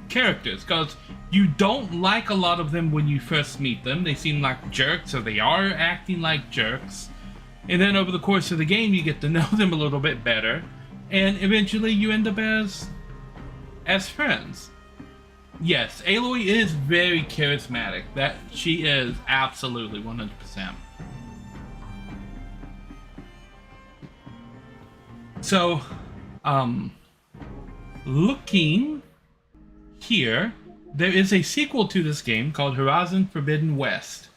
characters, because you don't like a lot of them when you first meet them. They seem like jerks, or they are acting like jerks. And then over the course of the game, you get to know them a little bit better, and eventually you end up as friends. Yes, Aloy is very charismatic. That she is absolutely 100%. So, looking here, there is a sequel to this game called Horizon Forbidden West,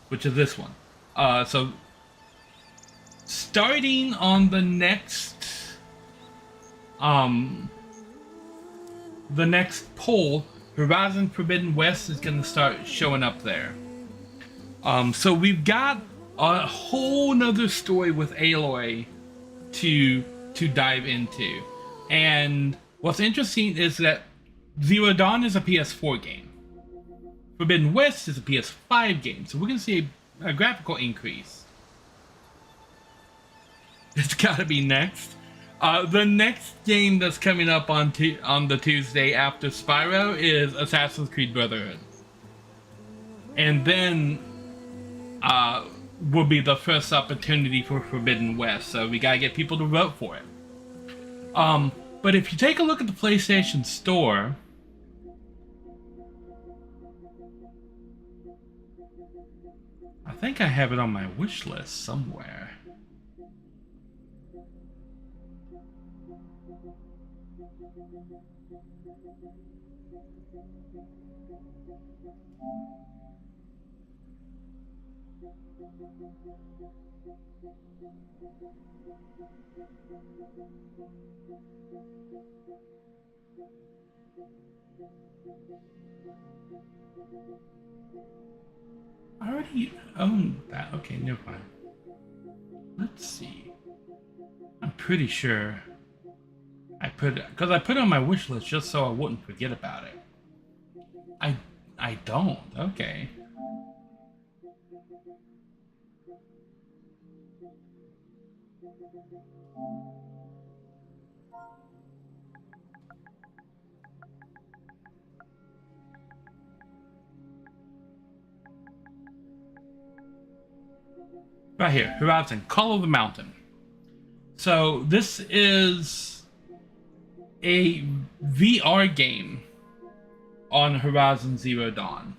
which is this one. So starting on the next poll, Horizon Forbidden West is going to start showing up there. So we've got a whole nother story with Aloy to dive into. And what's interesting is that Zero Dawn is a PS4 game. Forbidden West is a PS5 game. So we're going to see a graphical increase. It's got to be next. The next game that's coming up on the Tuesday after Spyro is Assassin's Creed Brotherhood. And then will be the first opportunity for Forbidden West, so we gotta get people to vote for it. But if you take a look at the PlayStation Store, I think I have it on my wish list somewhere. I already own that. Okay, never mind. Let's see. I'm pretty sure I put it on my wish list just so I wouldn't forget about it. I don't. Okay. Right here, Horizon, Call of the Mountain. So this is a VR game on Horizon Zero Dawn.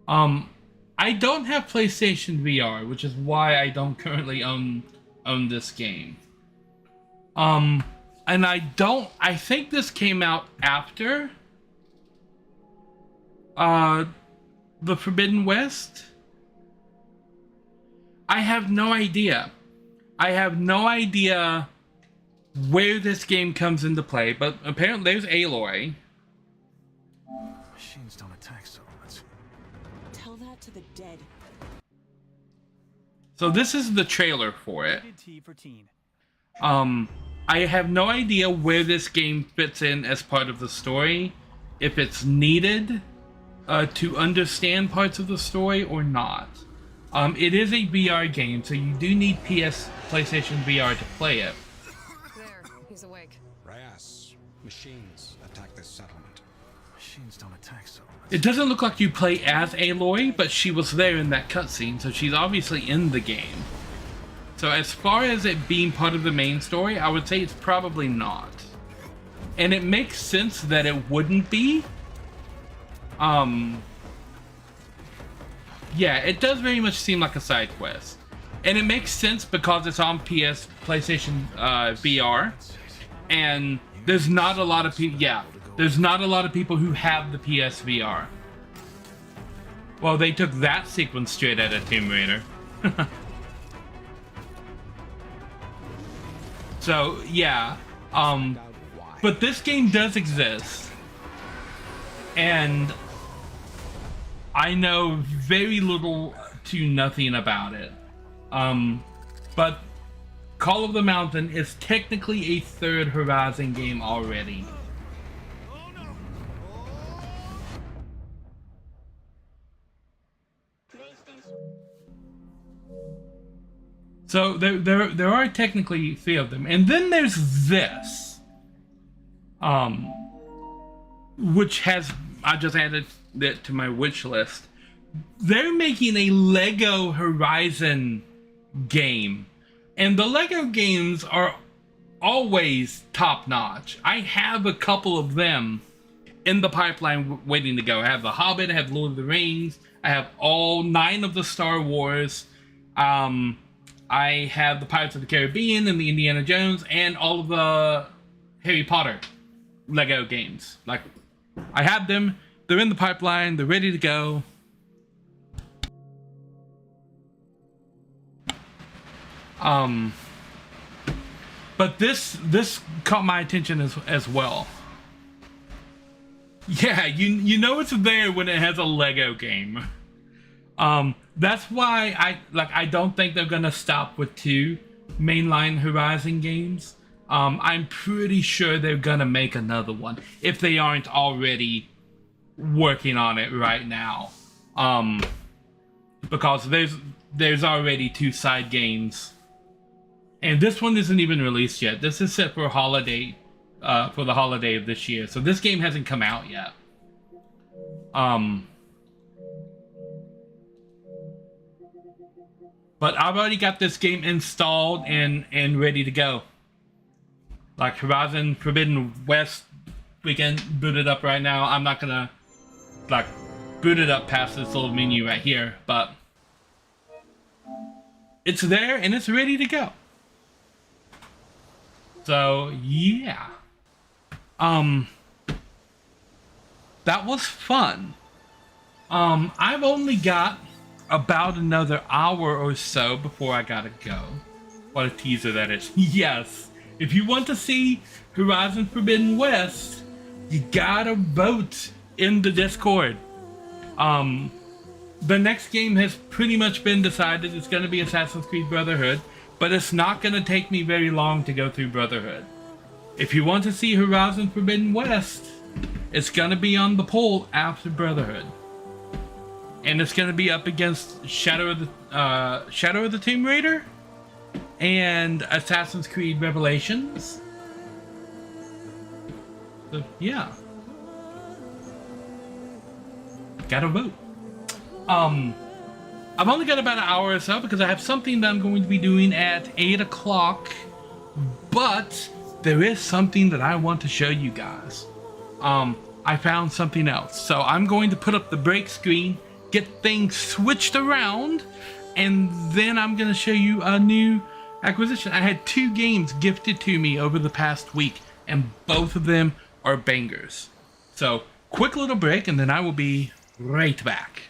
I don't have PlayStation VR, which is why I don't currently own this game. And I think this came out after the Forbidden West. I have no idea. I have no idea where this game comes into play, but apparently there's Aloy. Machines don't attack settlements. Tell that to the dead. So this is the trailer for it. I have no idea where this game fits in as part of the story, if it's needed to understand parts of the story or not. It is a VR game, so you do need PlayStation VR to play it. There, he's awake. Reyes, machines attack this settlement. Machines don't attack settlements. It doesn't look like you play as Aloy, but she was there in that cutscene, so she's obviously in the game. So as far as it being part of the main story, I would say it's probably not. And it makes sense that it wouldn't be. Yeah, it does very much seem like a side quest. And it makes sense because it's on PlayStation VR. And there's not a lot of people, there's not a lot of people who have the PSVR. Well, they took that sequence straight out of Tomb Raider. So, yeah. But this game does exist. And I know very little to nothing about it. But Call of the Mountain is technically a third Horizon game already. So there are technically 3 of them. And then there's this. Which has, I just added it to my wish list. They're making a Lego Horizon game. And the Lego games are always top-notch. I have a couple of them in the pipeline waiting to go. I have The Hobbit, I have Lord of the Rings, I have all 9 of the Star Wars, I have the Pirates of the Caribbean and the Indiana Jones, and all of the Harry Potter Lego games. Like, I have them, they're in the pipeline, they're ready to go. But this caught my attention as well. Yeah, you know it's there when it has a Lego game. That's why I don't think they're gonna stop with 2 mainline Horizon games. I'm pretty sure they're gonna make another one if they aren't already working on it right now. Because there's already 2 side games. And this one isn't even released yet. This is set for a holiday, for the holiday of this year. So this game hasn't come out yet. But I've already got this game installed and ready to go. Like Horizon Forbidden West, we can boot it up right now. I'm not gonna like boot it up past this little menu right here, but it's there and it's ready to go. So yeah, that was fun. I've only got about another hour or so before I gotta go. What a teaser that is. Yes, if you want to see Horizon Forbidden West, you gotta vote in the Discord. The next game has pretty much been decided. It's gonna be Assassin's Creed Brotherhood, but it's not gonna take me very long to go through Brotherhood. If you want to see Horizon Forbidden West, it's gonna be on the poll after Brotherhood. And it's gonna be up against Shadow of the Tomb Raider and Assassin's Creed Revelations. So yeah, gotta vote. I've only got about an hour or so because I have something that I'm going to be doing at 8 o'clock, but there is something that I want to show you guys. I found something else, so I'm going to put up the break screen, get things switched around, and then I'm going to show you a new acquisition. I had 2 games gifted to me over the past week, and both of them are bangers. So, quick little break, and then I will be right back.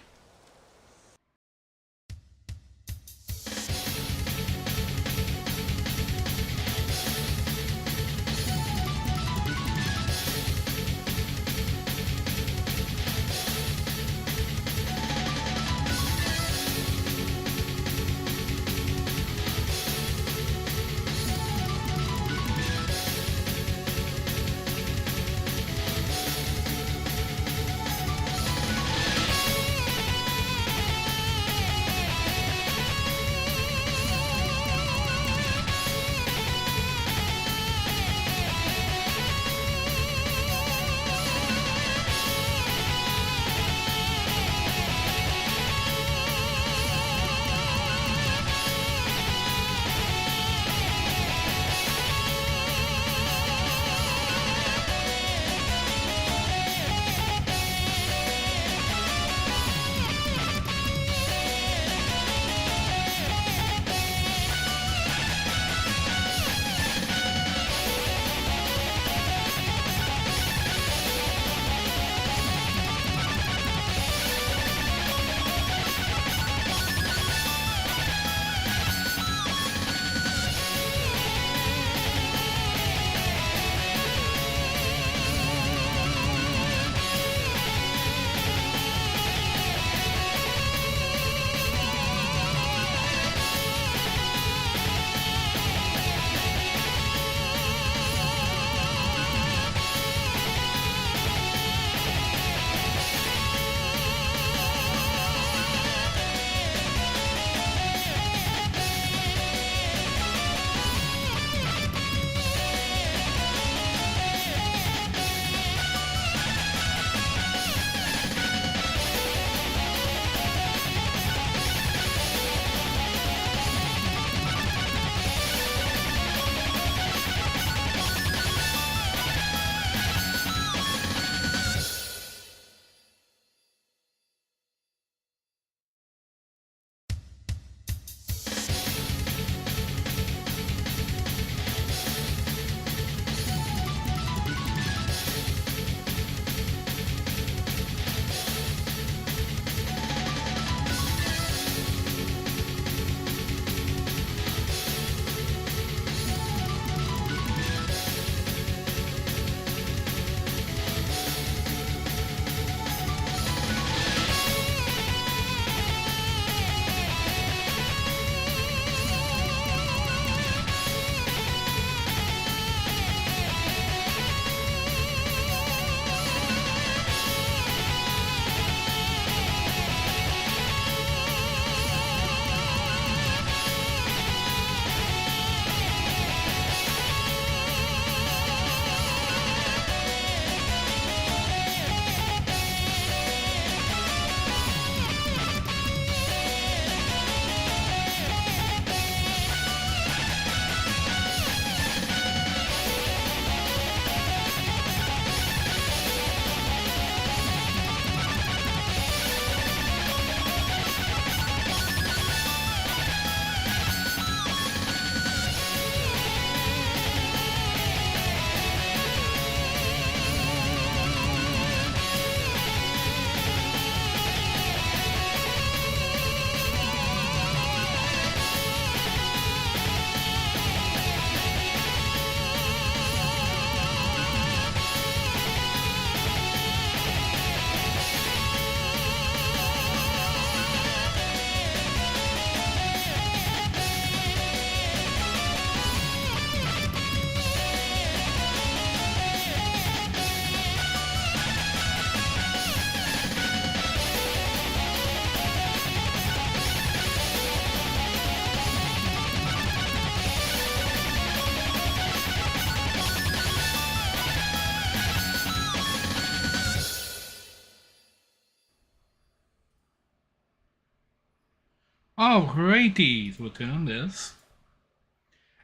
Alrighty, we'll turn on this.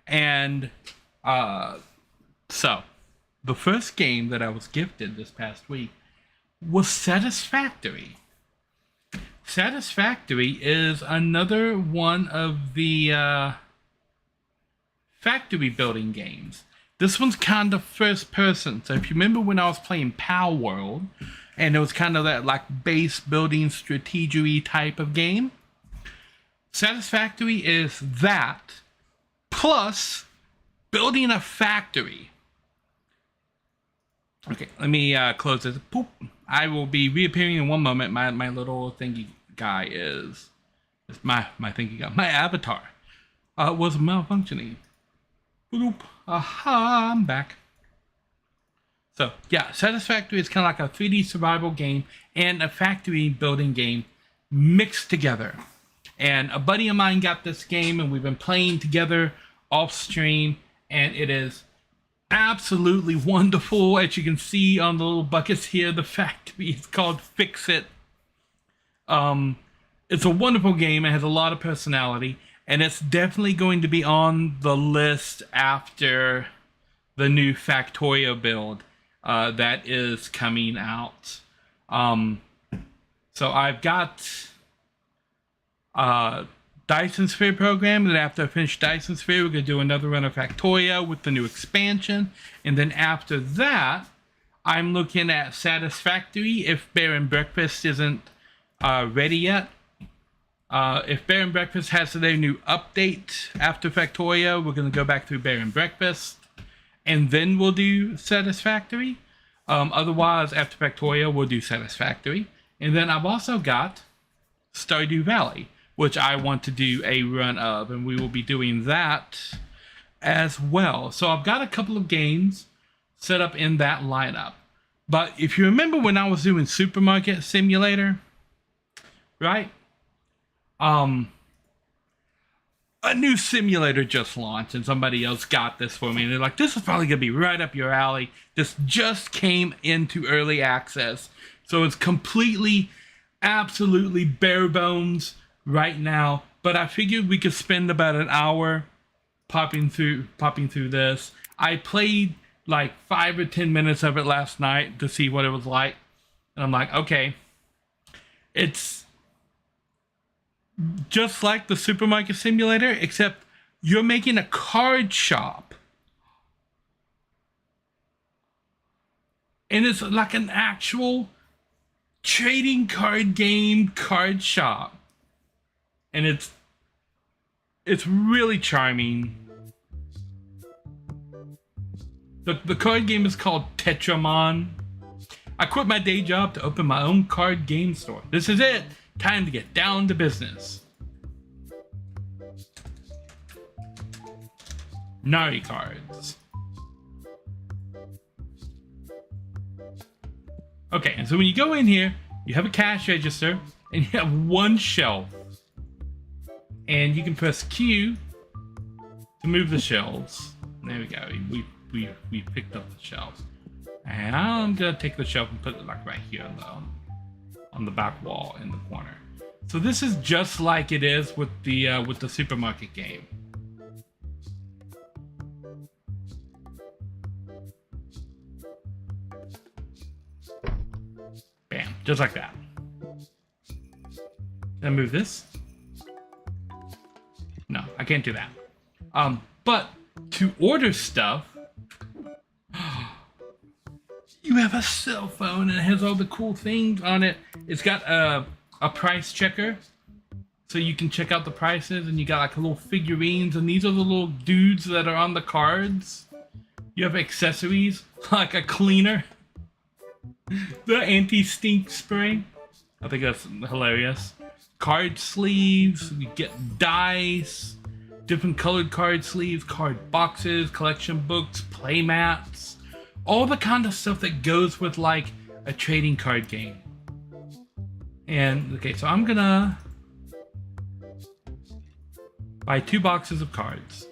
And so the first game that I was gifted this past week was Satisfactory. Satisfactory is another one of the factory building games. This one's kind of first person. So if you remember when I was playing Power World, and it was kind of that like base building strategy type of game, Satisfactory is that plus building a factory. Okay, let me close this. Poop. I will be reappearing in one moment. My little thingy guy is my thingy guy. My avatar was malfunctioning. Bloop. Aha, I'm back. So yeah, Satisfactory is kind of like a 3D survival game and a factory building game mixed together. And a buddy of mine got this game, and we've been playing together off stream, and it is absolutely wonderful. As you can see on the little buckets here, the factory is called Fix It. It's a wonderful game. It has a lot of personality, and it's definitely going to be on the list after the new Factorio build that is coming out. So I've got Dyson Sphere program, and after I finish Dyson Sphere, we're going to do another run of Factorio with the new expansion. And then after that, I'm looking at Satisfactory if Bear and Breakfast isn't ready yet. If Bear and Breakfast has their new update after Factorio, we're going to go back through Bear and Breakfast, and then we'll do Satisfactory. Otherwise, after Factorio, we'll do Satisfactory. And then I've also got Stardew Valley, which I want to do a run of, and we will be doing that as well. So I've got a couple of games set up in that lineup. But if you remember when I was doing Supermarket Simulator, right? A new simulator just launched, and somebody else got this for me, and they're like, this is probably going to be right up your alley. This just came into early access, so it's completely, absolutely bare bones right now, but I figured we could spend about an hour popping through this. I played like 5 or 10 minutes of it last night to see what it was like, and I'm like, okay, it's just like the Supermarket Simulator, except you're making a card shop, and it's like an actual trading card game card shop. And it's really charming. The card game is called Tetramon. I quit my day job to open my own card game store. This is it. Time to get down to business. Nari cards. Okay, and so when you go in here, you have a cash register, and you have one shelf. And you can press Q to move the shelves. There we go. We picked up the shelves. And I'm gonna take the shelf and put it like right here on the back wall in the corner. So this is just like it is with the supermarket game. Bam, just like that. Can I move this? No, I can't do that. But to order stuff, you have a cell phone and it has all the cool things on it. It's got a price checker, so you can check out the prices, and you got like little figurines, and these are the little dudes that are on the cards. You have accessories, like a cleaner, the anti-stink spray. I think that's hilarious. Card sleeves, you get dice, different colored card sleeves, card boxes, collection books, play mats, all the kind of stuff that goes with like a trading card game. And okay, so I'm gonna buy 2 boxes of cards.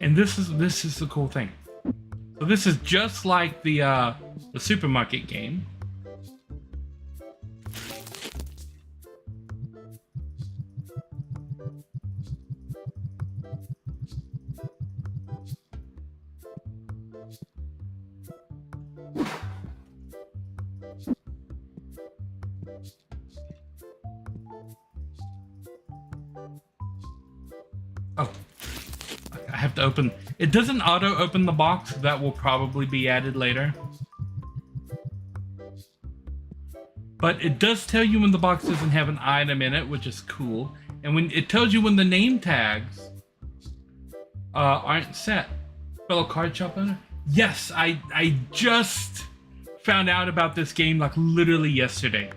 And this is the cool thing. So this is just like the supermarket game. to open. It doesn't auto open the box. That will probably be added later. But it does tell you when the box doesn't have an item in it, which is cool. And when it tells you when the name tags aren't set. Fellow card shop owner? Yes, I just found out about this game like literally yesterday.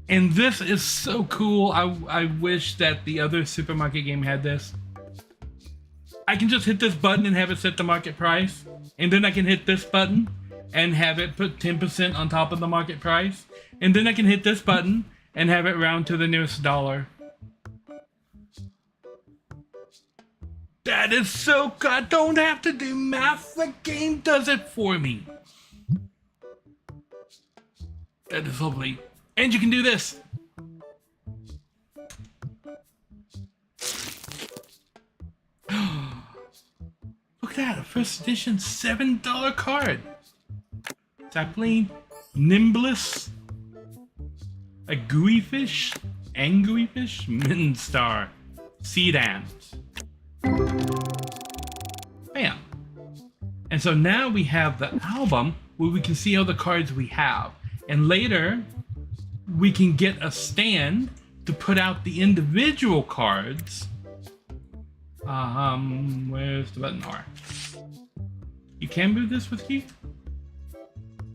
And this is so cool. I wish that the other supermarket game had this. I can just hit this button and have it set the market price. And then I can hit this button and have it put 10% on top of the market price. And then I can hit this button and have it round to the nearest dollar. That is so good. I don't have to do math. The game does it for me. That is lovely. And you can do this. Look at that, a first edition $7 card. Sapling, Nimbless, a Gooey Fish, Angry Fish, Mitten Star, Seed Ant. Bam. And so now we have the album where we can see all the cards we have. And later, we can get a stand to put out the individual cards. Where's the button R? You can move this with you?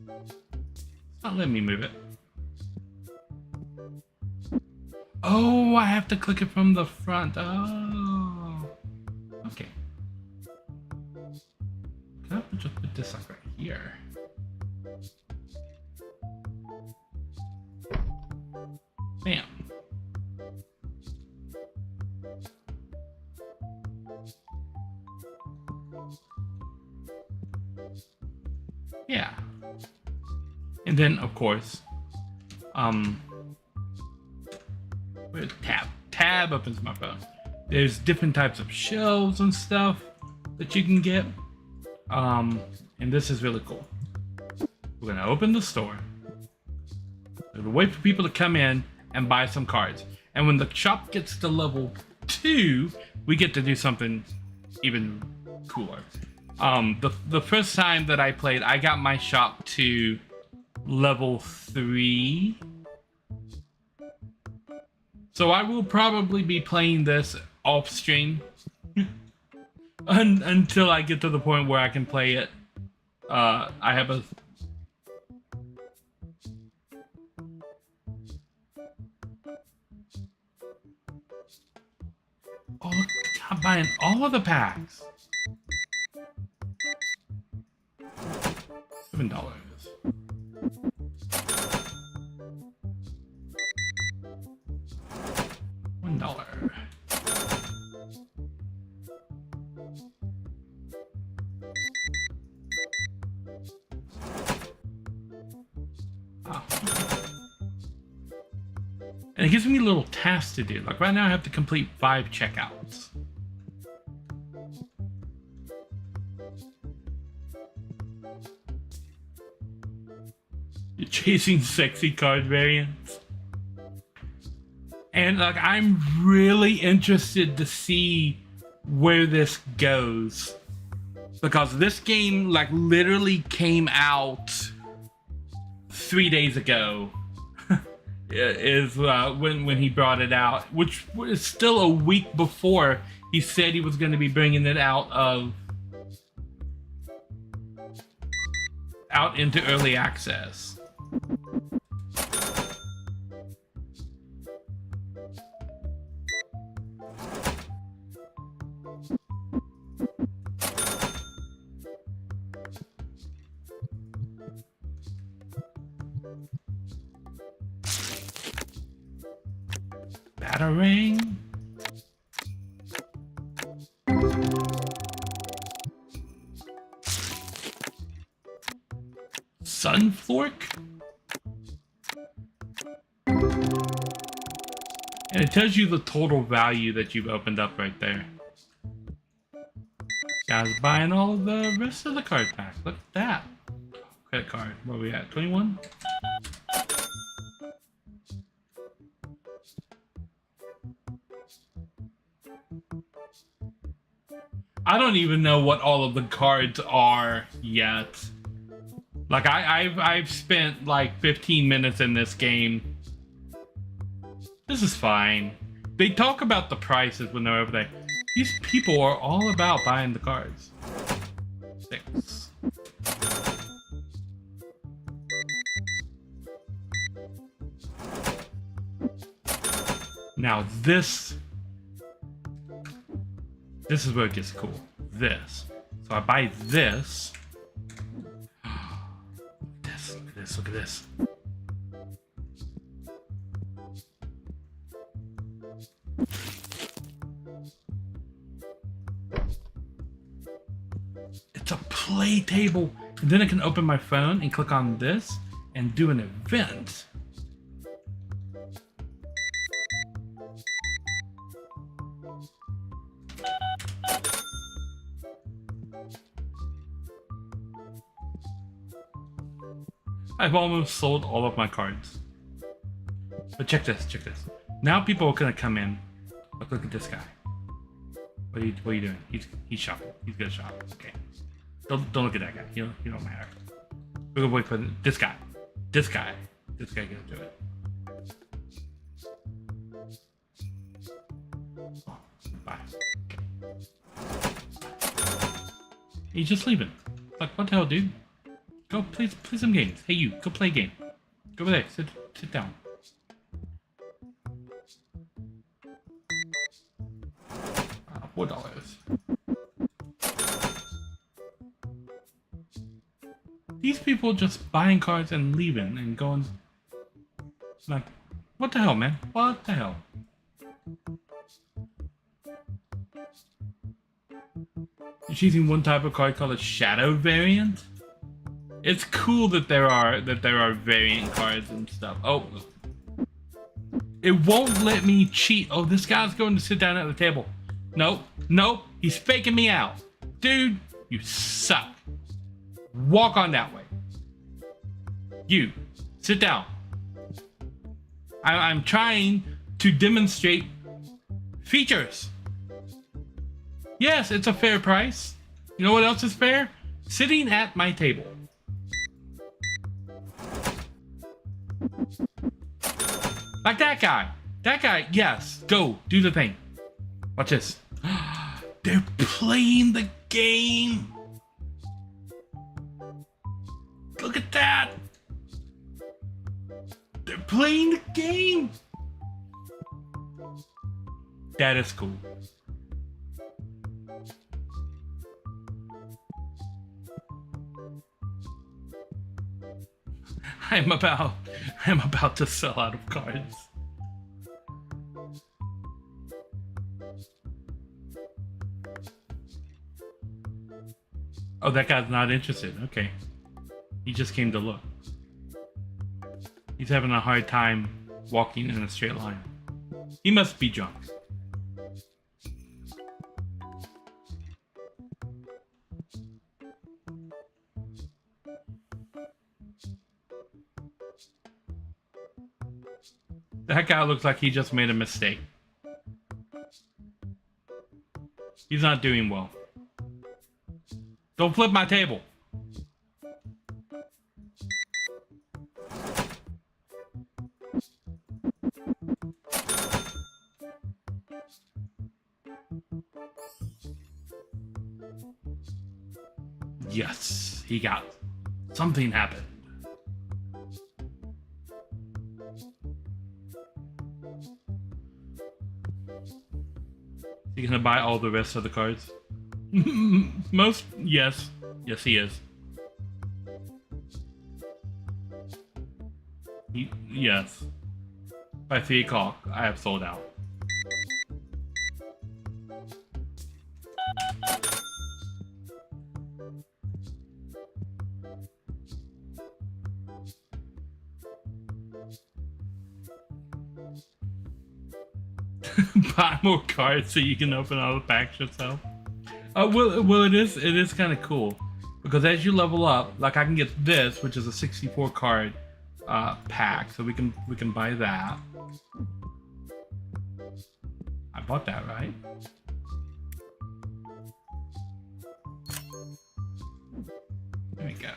It's not letting me move it. Oh, I have to click it from the front. Oh. Okay. Can I just put this like right here? Bam. Yeah. And then, of course, where's tab? Tab opens my phone. There's different types of shelves and stuff that you can get. And this is really cool. We're gonna open the store. We're gonna wait for people to come in and buy some cards. And when the shop gets to level 2, we get to do something even cooler. The first time that I played, I got my shop to level 3. So I will probably be playing this off stream until I get to the point where I can play it. I have a... Oh, look, I'm buying all of the packs. $7. $1. And it gives me little tasks to do. Like right now I have to complete 5 checkouts. You're chasing sexy card variants. And like I'm really interested to see where this goes. Because this game like literally came out 3 days ago. Is when he brought it out, which was still a week before he said he was going to be bringing it out into early access. Batarang. Sunfork. And it tells you the total value that you've opened up right there. Guys buying all of the rest of the card pack. Look at that. Credit card. Where are we at? 21? I don't even know what all of the cards are yet. Like I've spent like 15 minutes in this game. This is fine. They talk about the prices when they're over there. These people are all about buying the cards. 6. Now this is where it gets cool. This. So I buy this. Look at this. It's a play table. And then I can open my phone and click on this and do an event. I've almost sold all of my cards. But check this, check this. Now people are gonna come in. Look at this guy. What are you doing? He's shopping. He's gonna shop. Okay. Don't look at that guy. You don't matter. We're gonna wait for this guy. This guy gonna do it. Oh, bye. He's just leaving. Like, what the hell, dude? Go play some games. Hey, you, go play a game. Go over there. Sit down. $4. These people just buying cards and leaving and going. Like, what the hell, man? What the hell? She's using one type of card called a shadow variant. It's cool that there are variant cards and stuff. Oh, it won't let me cheat. Oh, this guy's going to sit down at the table. Nope, he's faking me out. Dude, you suck. Walk on that way. You, sit down. I'm trying to demonstrate features. Yes, it's a fair price. You know what else is fair? Sitting at my table. Like that guy. That guy, yes. Go, do the thing. Watch this. They're playing the game. Look at that. They're playing the game. That is cool. I'm about to sell out of cards. Oh, that guy's not interested. Okay. He just came to look. He's having a hard time walking in a straight line. He must be drunk. That guy looks like he just made a mistake. He's not doing well. Don't flip my table. Yes, he got it. Something happened. You gonna buy all the rest of the cards? Most, yes. Yes, he is. Yes. By 3 o'clock, I have sold out. Buy more cards so you can open all the packs yourself. Well, it is kind of cool because as you level up, like I can get this, which is a 64 card pack, so we can buy that. I bought that, right? There we go.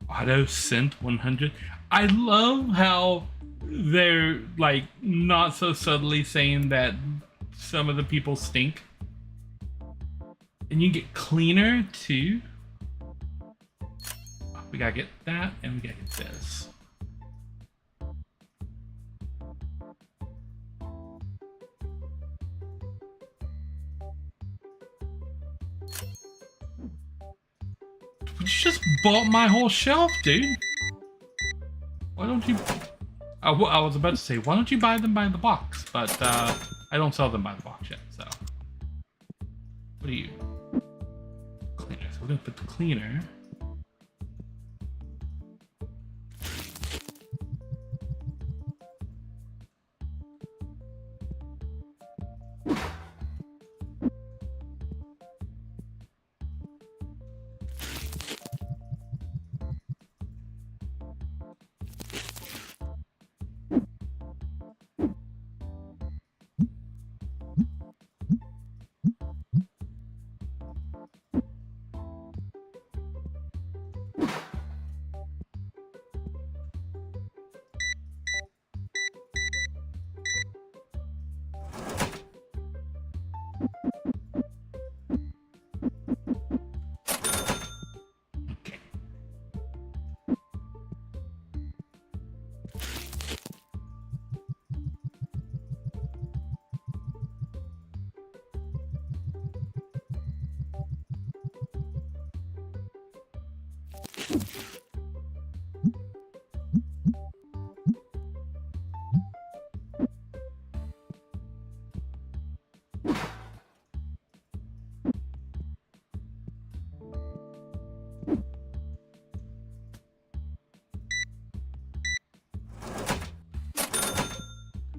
Auto synth 100. I love how they're like not so subtly saying that some of the people stink. And you get cleaner too. We gotta get that and we gotta get this. You just bought my whole shelf, dude. Why don't you... I was about to say, why don't you buy them by the box? But I don't sell them by the box yet, so... What are you? Cleaner. So we're gonna put the cleaner...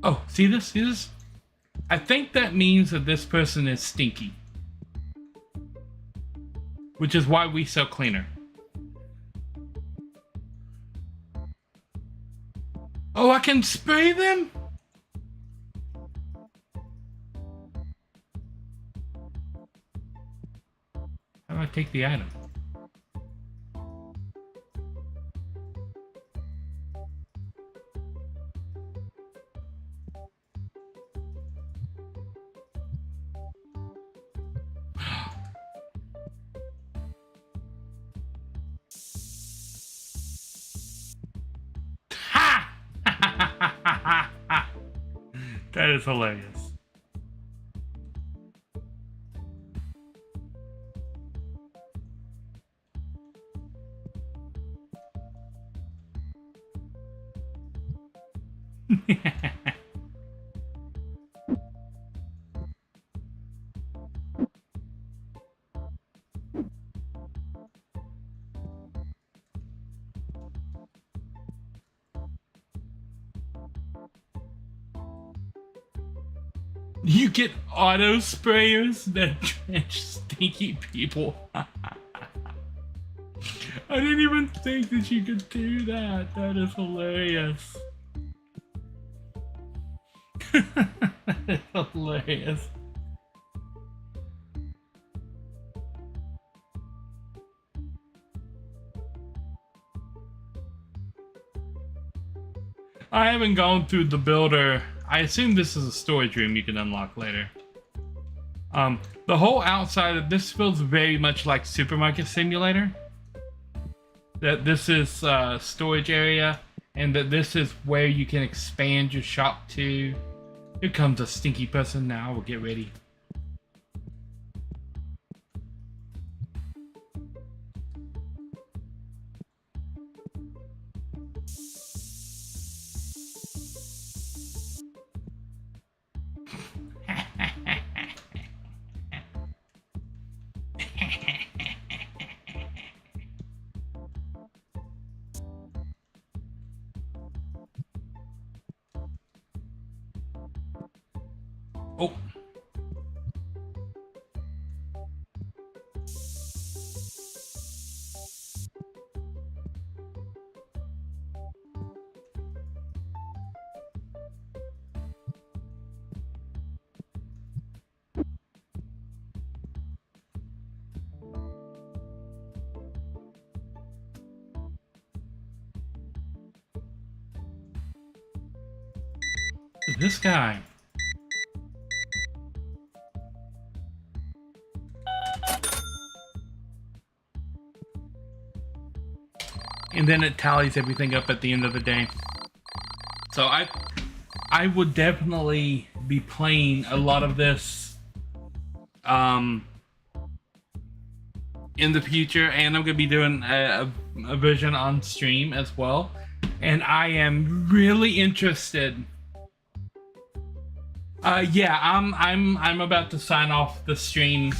Oh, see this? See this? I think that means that this person is stinky. Which is why we sell cleaner. Oh, I can spray them? How do I take the item? That is hilarious. You get auto sprayers that drench stinky people. I didn't even think that you could do that. That is hilarious. That is hilarious. I haven't gone through the builder. I assume this is a storage room you can unlock later. The whole outside of this feels very much like Supermarket Simulator. That this is a storage area, and that this is where you can expand your shop to. Here comes a stinky person now. We'll get ready. Oh. This guy. And then it tallies everything up at the end of the day. So I would definitely be playing a lot of this in the future, and I'm gonna be doing a version on stream as well. And I am really interested. Yeah, I'm about to sign off the stream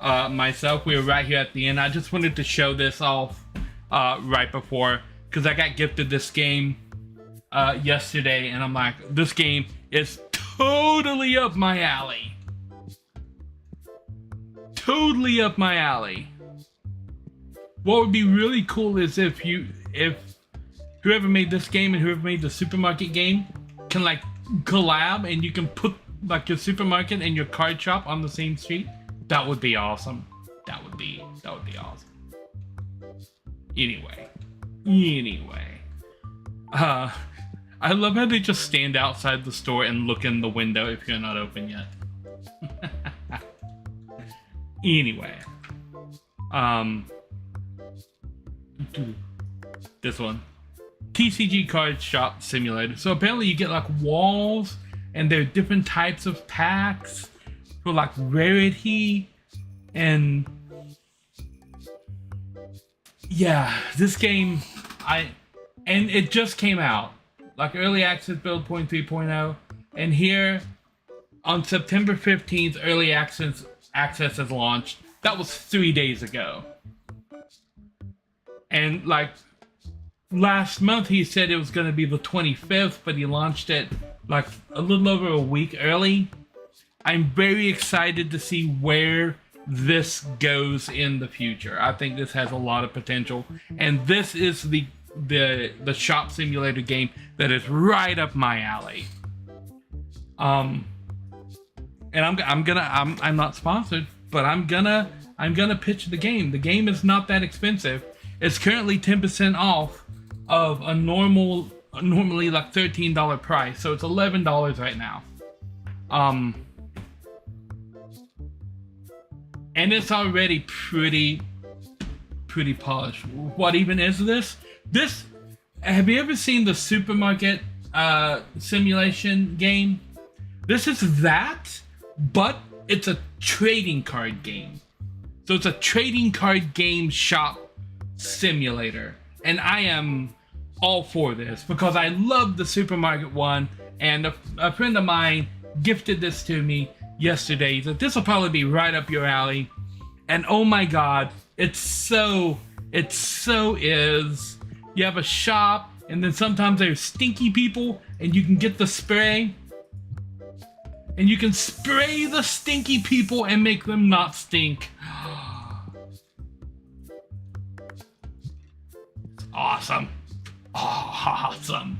myself. We were right here at the end. I just wanted to show this off right before, because I got gifted this game yesterday, and I'm like, this game is totally up my alley. Totally up my alley. What would be really cool is if whoever made this game and whoever made the supermarket game can like collab, and you can put like your supermarket and your card shop on the same street. That would be awesome. That would be awesome. Anyway. I love how they just stand outside the store and look in the window if you're not open yet. Anyway. This one. TCG Card Shop Simulator. So apparently you get like walls, and there are different types of packs for like rarity, and yeah, this game, and it just came out, like early access build 0.3.0, and here on September 15th, early access has launched. That was 3 days ago. And like last month he said it was going to be the 25th, but he launched it like a little over a week early. I'm very excited to see where this goes in the future. I think this has a lot of potential, and this is the shop simulator game that is right up my alley. And I'm not sponsored, but I'm gonna pitch the game. The game is not that expensive. It's currently 10% off of a normally like $13 price, so it's $11 right now. And it's already pretty polished. What even is this? Have you ever seen the supermarket simulation game? This is that, but it's a trading card game. So it's a trading card game shop simulator, and I am all for this because I love the supermarket one, and a friend of mine gifted this to me yesterday. He said, this will probably be right up your alley, and oh my god, it so is. You have a shop, and then sometimes there's stinky people, and you can get the spray, and you can spray the stinky people and make them not stink. Awesome. Awesome.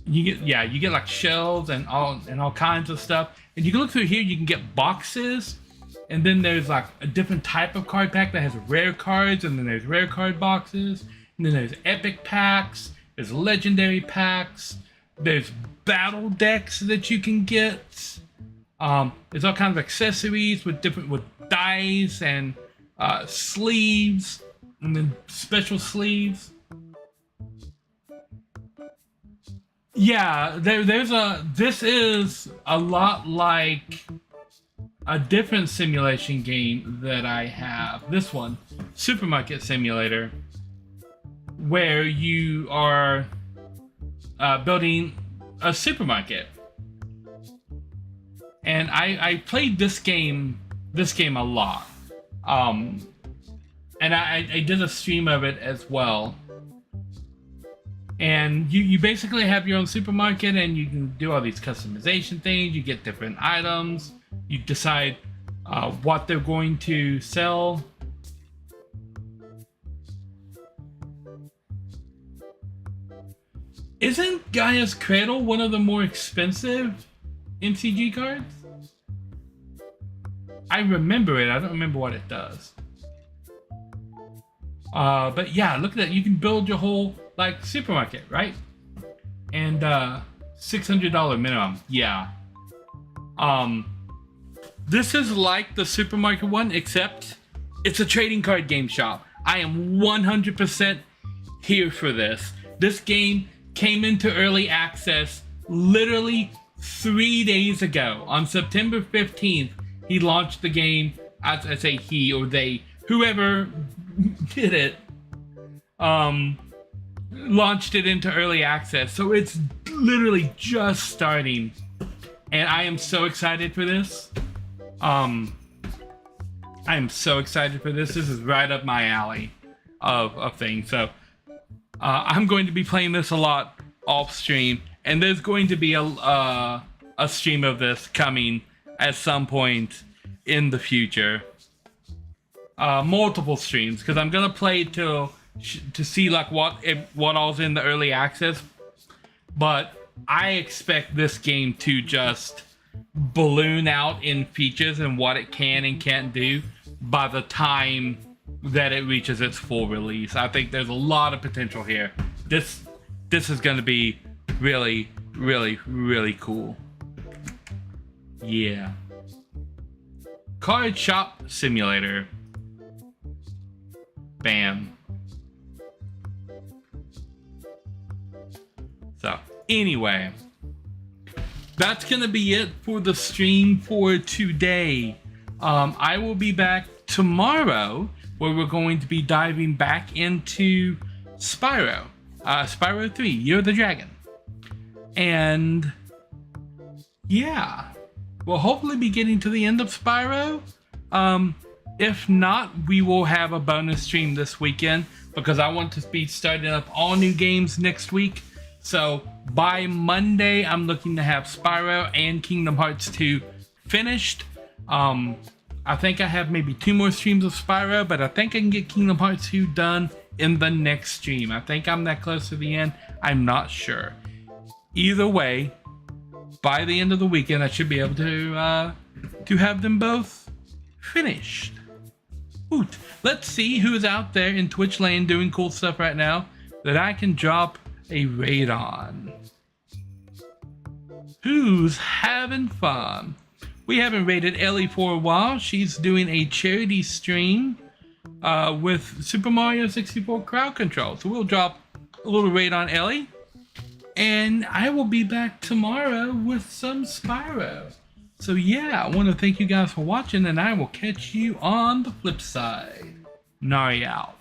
You get like shelves and all kinds of stuff. And you can look through here, you can get boxes, and then there's like a different type of card pack that has rare cards, and then there's rare card boxes, and then there's epic packs, there's legendary packs, there's battle decks that you can get. There's all kinds of accessories with dice and sleeves, and then special sleeves. Yeah, this is a lot like a different simulation game that I have. This one, Supermarket Simulator, where you are building a supermarket. And I played this game a lot. And I did a stream of it as well. And you basically have your own supermarket, and you can do all these customization things. You get different items. You decide what they're going to sell. Isn't Gaia's Cradle one of the more expensive MCG cards? I remember it. I don't remember what it does. But yeah, look at that. You can build your whole like supermarket, right? And $600 minimum. Yeah. This is like the supermarket one, except it's a trading card game shop. I am 100% here for this. This game came into early access literally 3 days ago. On September 15th, he launched the game. I say he or they, whoever did it, launched it into early access. So it's literally just starting. And I am so excited for this. I am so excited for this. This is right up my alley of things. So I'm going to be playing this a lot off stream, and there's going to be a stream of this coming at some point in the future. Multiple streams, because I'm gonna play to see like what all's in the early access. But I expect this game to just balloon out in features and what it can and can't do by the time that it reaches its full release. I think there's a lot of potential here. This is going to be really, really, really cool. Yeah. Card Shop Simulator. Bam. So, anyway, that's gonna be it for the stream for today. I will be back tomorrow, where we're going to be diving back into Spyro. Spyro 3, Year of the Dragon. And yeah, we'll hopefully be getting to the end of Spyro. If not, we will have a bonus stream this weekend, because I want to be starting up all new games next week. So by Monday, I'm looking to have Spyro and Kingdom Hearts 2 finished. I think I have maybe 2 more streams of Spyro, but I think I can get Kingdom Hearts 2 done in the next stream. I think I'm that close to the end. I'm not sure. Either way, by the end of the weekend, I should be able to have them both finished. Oot. Let's see who's out there in Twitch land doing cool stuff right now that I can drop a raid on. Who's having fun? We haven't raided Ellie for a while. She's doing a charity stream with Super Mario 64 crowd control. So we'll drop a little raid on Ellie. And I will be back tomorrow with some Spyro. So yeah, I want to thank you guys for watching, and I will catch you on the flip side. Nari out.